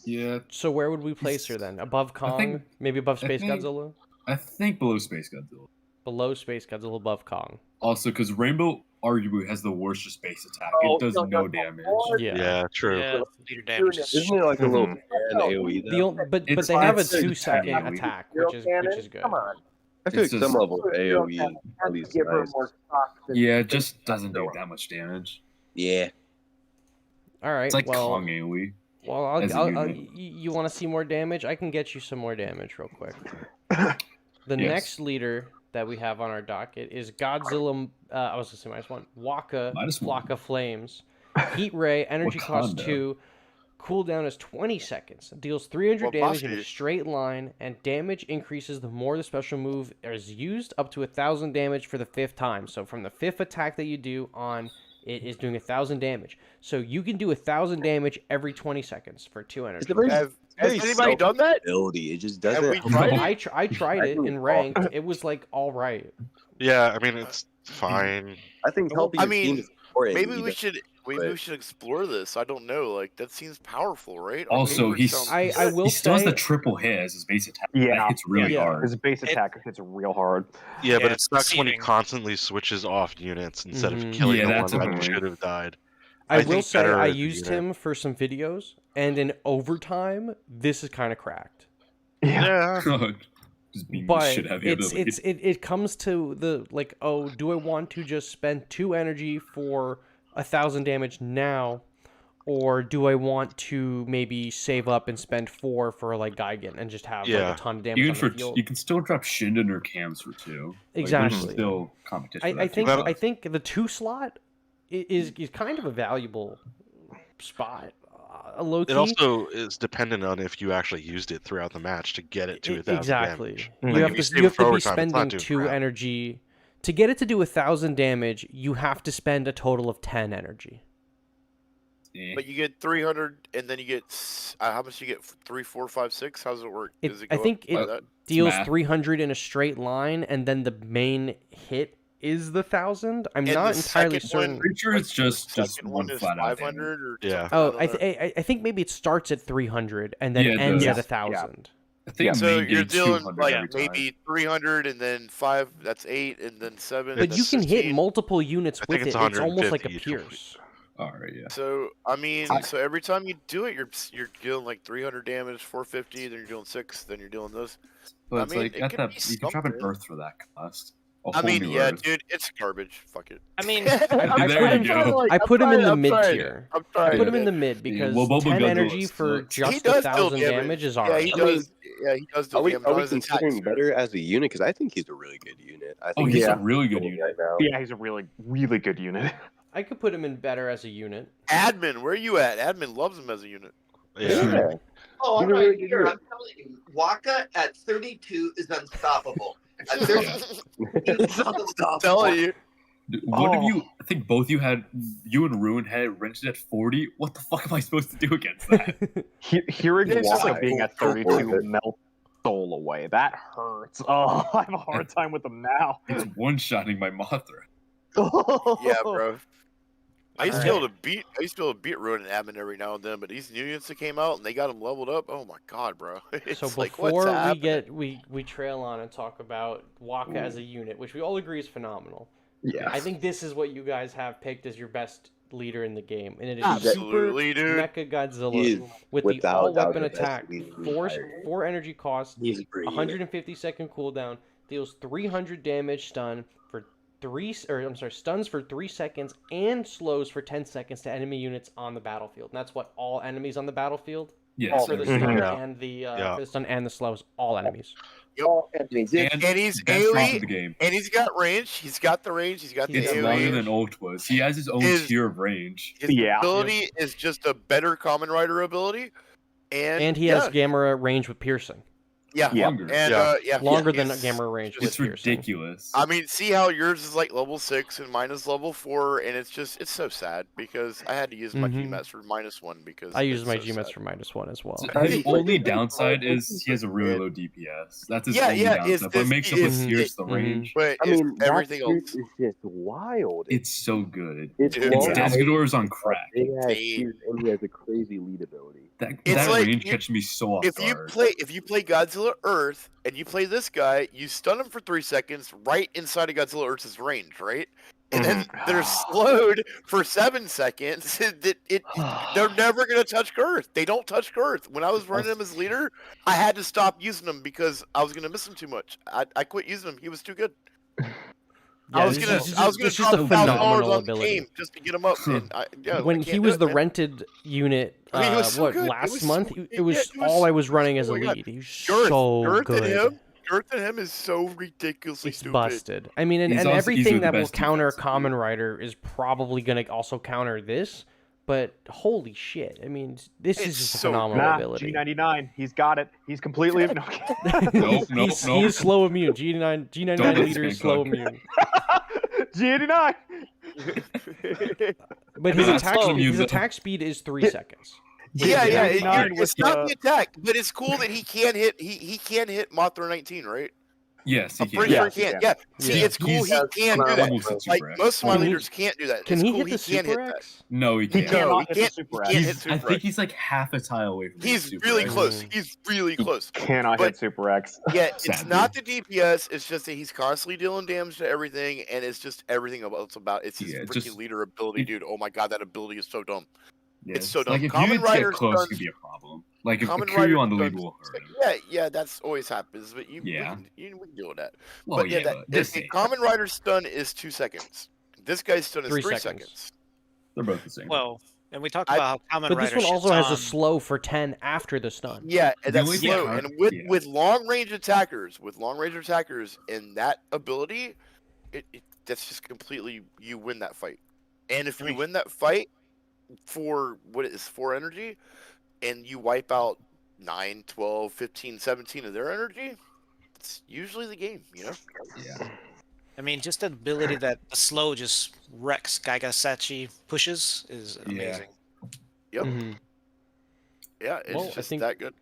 Yeah. So where would we place her then? Above Kong? Maybe above SpaceGodzilla? I think below SpaceGodzilla. Below SpaceGodzilla, above Kong. Also, because Rainbow arguably has the worst space attack. Oh, It does no damage. Yeah, true. Yeah, leader damage. Isn't it like a little pan AoE though? But It's- they have a it's a 2-second AoE. attack, Zero which is cannon? good. Come on. I feel like It's some just- level of AoE is at least Give her nice. more stocks than Yeah, it just doesn't do that much damage. Yeah. All right. It's like well, Kong AoE. Well, as a unit. you want to see more damage? I can get you some more damage real quick. The Yes. next leader that we have on our docket is Godzilla. I was going to say -1. Waka, -1. Flock of Flames. Heat Ray, energy cost Wakanda. 2. Cooldown is 20 seconds. Deals 300 damage in a straight line, and damage increases the more the special move is used, up to 1,000 damage for the 5th time. So from the 5th attack that you do on, it is doing 1,000 damage. So you can do 1,000 damage every 20 seconds for 2 energy. It's a very, Has very anybody done that? ability. It just Have doesn't. we tried it? I tried it in ranked. It was like all right. Yeah, I mean it's fine. I think helping I your team mean, is important. maybe we should explore this. I don't know. Like that seems powerful, right? Also, Maybe it sounds I good. will He still has say the triple hit as his base attack. Yeah. That hits really Yeah. hard. His base attack hits real hard. Yeah, but Yeah, it sucks when he seeding. constantly switches off units instead Mhm. of killing Yeah, the that's one that annoying. should have died. I will think say better I as a used unit. him for some videos, and in overtime, this is kind of cracked. Yeah. Just beating the But shit out of the ability. it comes to the like, oh, do I want to just spend 2 energy for 1,000 damage now, or do I want to maybe save up and spend 4 for like Gigan and just have like Yeah. a ton of damage Even on for the field? you can still drop Shinden or Cams for 2. Like, there's Exactly. still competition. for I that think too. I think the 2 slot is kind of a valuable spot. Low key. It also is dependent on if you actually used it throughout the match to get it to 1,000 exactly. damage. You Like, have if to save you it have for to be overtime, it's not spending doing 2 crap. energy to get it to do 1,000 damage. You have to spend a total of 10 energy. But you get 300, and then you get how much? You get 3, 4, 5, 6. How does it work? Does it I go think up by it that? deals math. 300 in a straight line, and then the main hit is the 1,000. I'm And not the entirely second one- certain. Pretty sure it's just Second one is flat out 500 or Yeah. something. Oh, I don't know. I think maybe it starts at 300 and then Yeah, it ends does. at 1,000. I think So main you're gauge dealing 200 like every time. maybe 300 and then 5, that's 8, and then 7. But that's you can hit 16. multiple units I think with it's it. It's almost like a 150 each. pierce. Alright, yeah. So I mean, so every time you do it, you're dealing like 300 damage, 450. Then you're doing 6. Then you're doing this. But I it's mean, like it at could that be you can drop an something. Earth for that cost. A I whole mean, new yeah, Earth. dude, it's garbage. Fuck it. I mean, There you go. I put him in the mid tier. I'm I trying. put him in the mid because well, Boba 10 Godzilla energy for sucks. He just does 1,000 deal damage is Yeah, alright. he does. Yeah, he does deal Are we, damage are on we his attacks. considering better as a unit? Because I think he's a really good unit. I Oh, think he's Yeah. a really good cool unit. right now. Yeah, he's a really, really good unit. I could put him in better as a unit. Admin, where are you at? Admin loves him as a unit. Yeah. Oh, He's I'm a really right good here. unit. I'm telling you, Waka at 32 is unstoppable. At 32, he's unstoppable. Telling you. Dude, what if Oh. you? I think both you and Ruin had wrenched at 40. What the fuck am I supposed to do against that? Hearing It's just Waka like, being at go for 32 it. melt soul away. That hurts. Oh, I have a hard time with him now. It's one-shotting my Mothra. Yeah, bro. I used to be able to beat Ruin and Admin every now and then, but these new units that came out and they got them leveled up. Oh my god, bro! It's So like, what's before happening? we trail on and talk about Waka as a unit, which we all agree is phenomenal. Yeah. I think this is what you guys have picked as your best leader in the game, and it is Absolutely, Super dude. Mechagodzilla He is with the without all-weapon doubt the best attack, leader in the entire game. 4 energy cost, He's a great unit. 150-second cooldown, deals 300 damage stun for stuns for 3 seconds and slows for 10 seconds to enemy units on the battlefield. And that's what all enemies on the battlefield. Yes. For the Mhm. stun Yeah. and for the stun and the slows, all enemies. All enemies. And he's best range AoE, of the game. and he's got range. He's got the range. He's got the It's AoE. longer than Ult was. He has his own His- tier of range. His Yeah. ability is just a better Kamen Rider ability, And he has Gamera range with piercing. yeah, Longer. and Longer than it's- Gamera range with It's piercing. ridiculous. I mean, see how yours is like level 6 and mine is level 4, and it's so sad because I had to use my Mhm. GMS for -1 because I use it's my so GMS sad. for -1 as well. His only downside is he has a really low DPS. That's his Yeah, only yeah, downside. But it makes up it's- with Pierce the range. But I mean, everything that else. is just wild. It's so good. It's Dude, long, yeah. Desghidorah is on crack. Big ass Dude. shoes, and he has a crazy lead ability. That It's like range you- catches me so off If guard. you play Godzilla Earth and you play this guy, you stun him for 3 seconds right inside of Godzilla Earth's range, right? And then they're slowed for 7 seconds. They're never gonna touch Girth. They don't touch Girth. When I was running him as leader, I had to stop using him because I was gonna miss him too much. I quit using him. He was too good. I was gonna it's just drop a $1,000 phenomenal on the ability. game just to get him up. And When he was the rented unit, I mean, he was so good. It last was month, so- it was yeah, it was all I so- was running as a oh my God. lead. He was Girth, so Girth good. and him is so ridiculously It's stupid. busted. I mean, and He's also everything easily the that will best counter defensive Kamen Rider is probably going to also counter this. But holy shit! I mean, this is It's just a so phenomenal Nah, ability. G99. He's got it. He's completely. No. Nope, nope, He's nope. slow immune. G99 Don't leader is speak, slow Cook. immune. G89. But his Not attack slow speed, immune, his though. attack speed is 3 seconds. Yeah, yeah. G99 It's with not the attack, but it's cool that he can hit. He can hit Mothra 19, right? Yes, he I'm can. pretty sure Yes, he can. he Yeah. can. See, Yeah. it's cool. He's- He can do almost that. a Like Super X. most of my Can he- leaders can't do that. Can It's he cool. hit the He can Super hit that. X? No, he He can't. cannot No, hit he the can't. Super He X. can't hit I Super think X. he's like half a tile away from He's Super really X. close. He's really close. Cannot But- hit Super X. Yeah, it's Sadly. not the DPS. It's just that he's constantly dealing damage to everything, and it's just everything about. It's his Yeah, freaking just- leader ability, it- dude. Oh my god, that ability is so dumb. Yeah, It's so dumb. like if Kamen you Rider get close, it stuns- could be a problem. Like if Kamen Kiryu Rider on the lead stuns- will hurt him. Yeah, that's always happens. But Yeah. we can deal with that. Well, But yeah, yeah, but this the ain't. Kamen Rider stun is 2 seconds. This guy's stun is 3 3 seconds. seconds. They're both the same. Well, and we talked I- about how Kamen But this Rider one also shits has a on- slow for 10 after the stun. Yeah, and The that's only thing slow. I- And yeah. with long range attackers, and that ability, that's just completely you win that fight. And if you win that fight for 4 energy, and you wipe out 9, 12, 15, 17 of their energy, it's usually the game, you know? Yeah. I mean, just the ability that the slow just wrecks Gaigasachi pushes is amazing. Yep. Mhm. Yeah, it's Well, I just think- that good.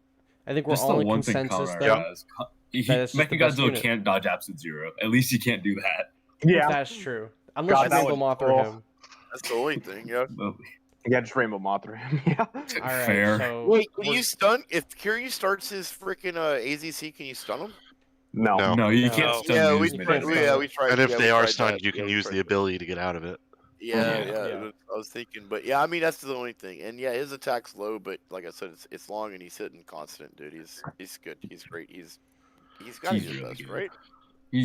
I think we're That's all the in one thing consensus Kamen then. Rider has. That is just the best Mechagodzilla unit. can't dodge Absolute Zero. At least he can't do that. Yeah. That's true. Unless God, you that Rainbow would- Mothra oh. him. That's the only thing, yeah. But Yeah, just Rainbow Mothra. Yeah. All right, Fair. so Wait, can you stun? If Kiryu starts his freaking AZC, can you stun him? No. No, you No. can't stun Yeah, the we use tried. mid-range. Yeah, we tried. And if yeah, they we are tried stunned, that. you can Yeah, we use tried the that. ability to get out of it. Yeah, Yeah. I was thinking, but yeah, I mean that's the only thing. And yeah, his attack's low, but like I said, it's long and he's hitting constant, dude. He's good. He's great. He's got to He's be the really best, good. right?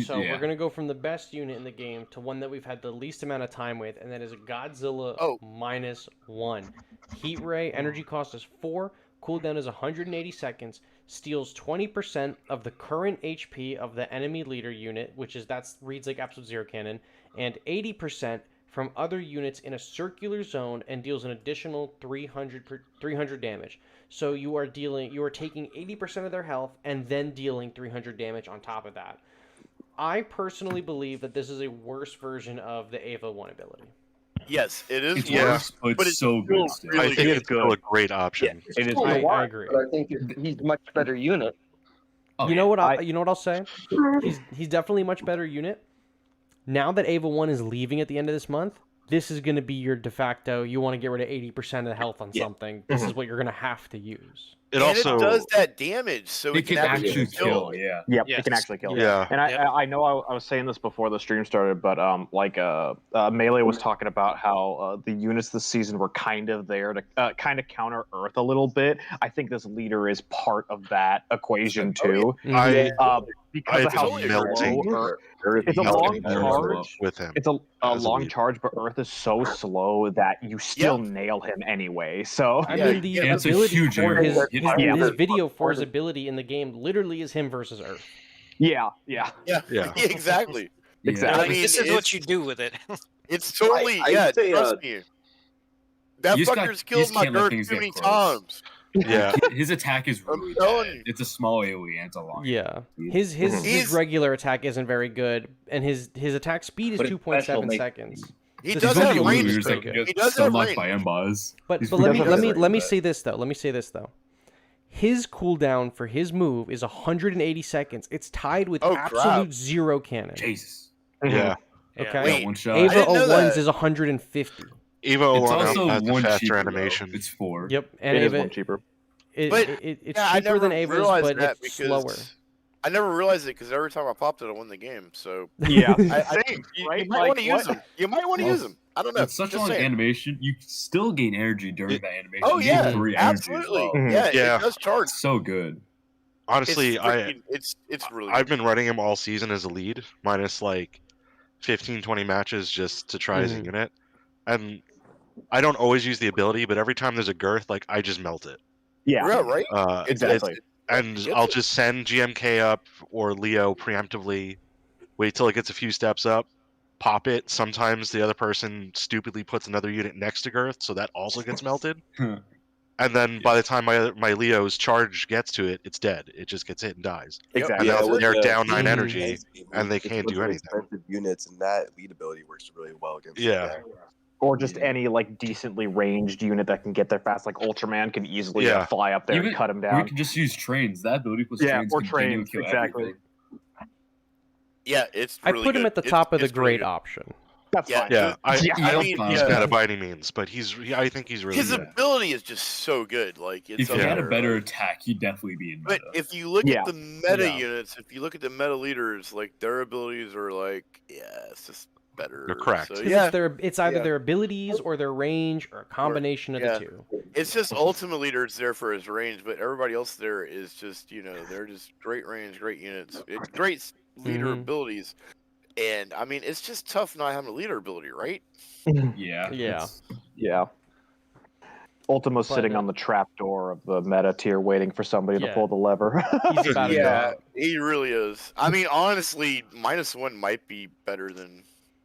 So we're gonna go from the best unit in the game to one that we've had the least amount of time with, and that is Godzilla -1. Heat ray energy cost is 4, cooldown is 180 seconds, steals 20% of the current HP of the enemy leader unit, which is reads like absolute zero cannon, and 80% from other units in a circular zone, and deals an additional 300 damage. So you are taking 80% of their health and then dealing 300 damage on top of that. I personally believe that this is a worse version of the EVA 1 ability. Yes, it is It's worse, but it's so good. still I think it's still a great option. It is. I agree. But I think he's a much better unit. You know what? I'll say. He's definitely a much better unit. Now that EVA 1 is leaving at the end of this month, this is going to be your de facto. You want to get rid of 80% of the health on something. This is what you're going to have to use. It does that damage, so it can actually kill. Yeah. Yep, it can actually kill. Yeah. And I know I was saying this before the stream started, but Melee was talking about how the units this season were kind of there to kind of counter Earth a little bit. I think this leader is part of that equation too. Because of how melting. It's a long charge with him. It's a long charge, but Earth is so slow that you still nail him anyway. So I mean, the ability for his video for his ability in the game literally is him versus Earth. Yeah, exactly. Exactly. I mean, this is what you do with it. It's totally trust me. That fucker's killed my Earth too many times. Yeah, his attack is really telling bad. It's a small AoE and it's a long. Yeah, his regular attack isn't very good, and his attack speed is 2.7 seconds. He does have range. He does have range. By Embaz. But let me say this though. His cooldown for his move is 180 seconds. It's tied with absolute zero cannon. Jesus. Yeah. Okay. One shot. EVA 01's is 150. EVA 01 has the faster animation. It's 4. It's one cheaper. It's cheaper than EVA's, but it's slower. I never realized it because every time I popped it, I won the game. So yeah, you might want to use them. You might want to use them. I don't know. It's such a long animation. You still gain energy during that animation. Oh you yeah, 3 absolutely. Well. Yeah, it does charge. So good. Honestly, it's really. I've been running him all season as a lead, minus like 15-20 matches just to try as a unit, and I don't always use the ability, but every time there's a girth, like I just melt it. Yeah, right. Exactly. And I'll just send GMK up or Leo preemptively, wait till it gets a few steps up, pop it. Sometimes the other person stupidly puts another unit next to Girth, so that also gets melted. And then by the time my Leo's charge gets to it, it's dead. It just gets hit and dies. Exactly. And they're down 9 energy, and they can't do anything. Expensive units, and that lead ability works really well against. Or just any like decently ranged unit that can get there fast, like Ultraman can easily fly up there and cut him down. You can just use trains. That ability plus trains. Or trains, exactly. Everything. Yeah, it's. I really put him good. at the top of the great option. That's fine. Yeah, I don't mean, think he's bad by any means, but I think he's really his good. ability is just so good. Like it's if he had a better attack, he'd definitely be in meta. But if you look at the meta units, if you look at the meta leaders, like their abilities are like, it's just better. They're correct. So, It's either their abilities or their range or a combination of the two. It's just Ultimate Leader's there for his range, but everybody else there is just, they're just great range, great units, great leader abilities. And I mean, it's just tough not having a leader ability, right? Yeah. Ultima's sitting on the trapdoor of the meta tier waiting for somebody to pull the lever. He's about he really is. I mean, honestly, -1 might be better than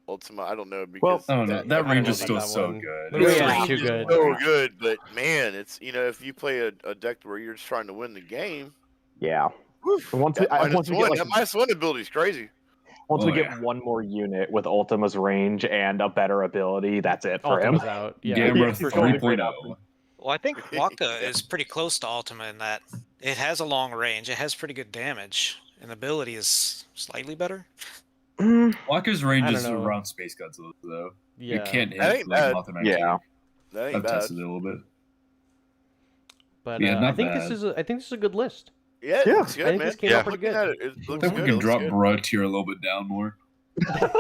Ultima. I don't know because I don't know. That range is still so good. It's too good. So good, but man, it's if you play a deck where you're just trying to win the game. Yeah. Once we get that -1 ability is crazy. Once we get one more unit with Ultima's range and a better ability, that's it for Ultima's him. Out. Gamera 3.0. Well, I think Waka is pretty close to Ultima in that it has a long range, it has pretty good damage, and ability is slightly better. Waka's range is around SpaceGodzilla, though. Yeah. You can't hit I think like Mothra. Yeah. That ain't I've bad. tested it a little bit. But Yeah, I not think bad. this is a good list. Yeah, it looks I good, think man. this came out pretty Looking good. at it, it I looks think we good. can It drop looks Bruh tier a little bit down more.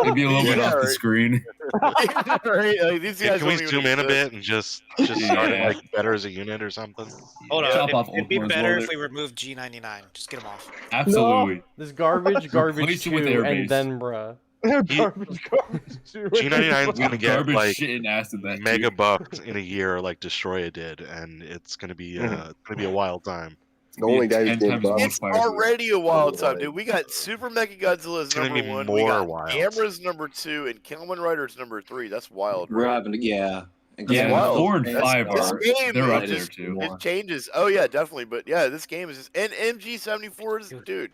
Maybe a little bit Yeah, off the right. screen. Right, like, these Yeah, guys can we don't even zoom in a exist. bit and just start it Yeah. like better as a unit or something? Hold Chop on. off It'd be Ultima's better loader. if we removed G99. Just get him off. Absolutely. This garbage, garbage Replace it with 2, airbase. and then bruh. garbage. G99 is gonna get Garbage like shit and acid that mega tier. buffed in a year like Destoroyah did, and it's gonna be a wild time. The only guy who's 10 getting times more buffed. It's fire. already a wild time, dude. We got Super Mechagodzilla as It's gonna number be 1. We more got wild. Gamera's number 2, and Kamen Rider's number 3. That's wild. We're Right? having yeah. Yeah, wild. 4 and That's- 5 this are game they're up is there just- too. It changes. Oh yeah, definitely. But yeah, this game is just and MG74 is dude.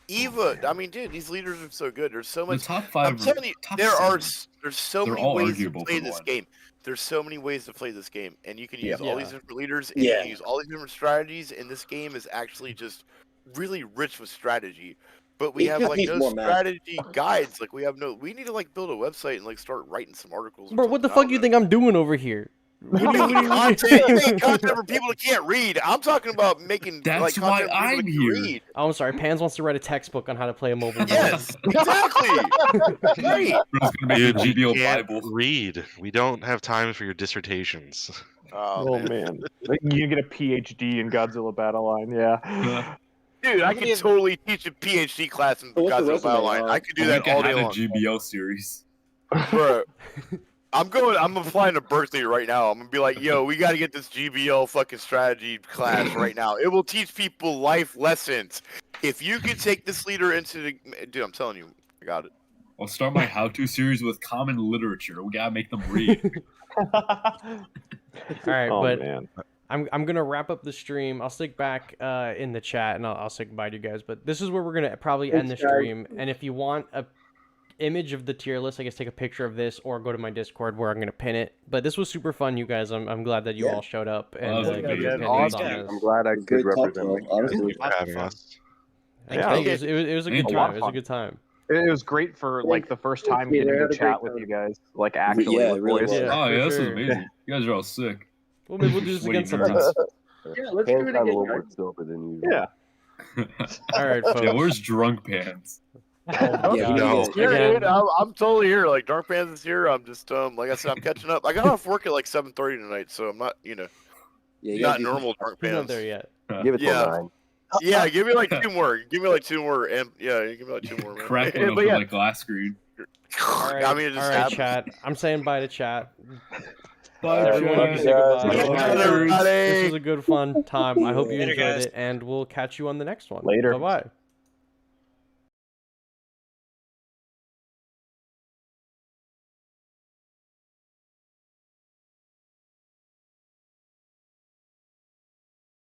EVA. I mean, dude, these leaders are so good. There's so The much. top I'm 5 telling you, top there's so They're many all ways to arguable play for this one. game. There's so many ways to play this game, and you can use all these different leaders, and you can use all these different strategies. And this game is actually just really rich with strategy. But we It have just like needs no more math. strategy guides. Like we have no. We need to like build a website and like start writing some articles. or Bro, what the something. fuck you think I'm doing over here? What do you- Content. You make content for people that can't read. I'm talking about making That's like why content for people I'm that can here. read. Oh, I'm sorry. Pans wants to write a textbook on how to play a mobile game. Yes, exactly. Great. Bro's gonna make Dude, a we GBO can't Bible. read. We don't have time for your dissertations. Oh man, you get a PhD in Godzilla Battle Line, yeah. Dude, I could totally teach a PhD class in What's the Godzilla resume Battle Line. on? I could do We that can all day have a long. GBO series. Bro, I'm applying to Berkeley right now. I'm gonna be like, yo, we gotta get this GBL fucking strategy class right now. It will teach people life lessons. If you can take this leader into the dude, I'm telling you, I got it. I'll start my how-to series with common literature. We gotta make them read. All right, Oh, but man. I'm gonna wrap up the stream. I'll stick back in the chat and I'll say goodbye to you guys. But this is where we're gonna probably end the stream. And if you want a image of the tier list, I guess take a picture of this or go to my Discord where I'm gonna pin it. But this was super fun, you guys. I'm glad that you all showed up and That was gave your amazing. opinions on Awesome. this. I'm glad I Good could talk, represent though, my honestly. Thank you for having us. Yeah, it was a good Thank you. time. It was a good time. It was great for like the first time getting to chat with you guys, like actually Yeah, with it really voice. was. Yeah, Oh for yeah, this is sure. amazing. You guys are all sick. Well, maybe we'll do this Sweaty again nerds. sometime. Yeah, let's Pants do it have a again. little more guys. silver than usual. Yeah. All right, folks. Yeah, where's drunk pants? Oh, Yeah, God. No. Here, Again. dude, I'm totally here. Like Dark Pants is here. I'm just like I said, I'm catching up. I got off work at like 7:30 tonight, so I'm not, Yeah, you not gotta do- normal Dark He's not Pants. there yet. Give it till Yeah. 9. Yeah, give me like 2 more. Give me like 2 more. And yeah, give me like 2 more. Man. Crack one But open yeah, like glass screen. All right, I mean, it just all right, happens. chat. I'm saying bye to chat. Bye, Everyone, you can say guys. goodbye. Bye, This everybody. was a good fun time. I hope you Later, enjoyed guys. it, and we'll catch you on the next one. Later. Bye bye.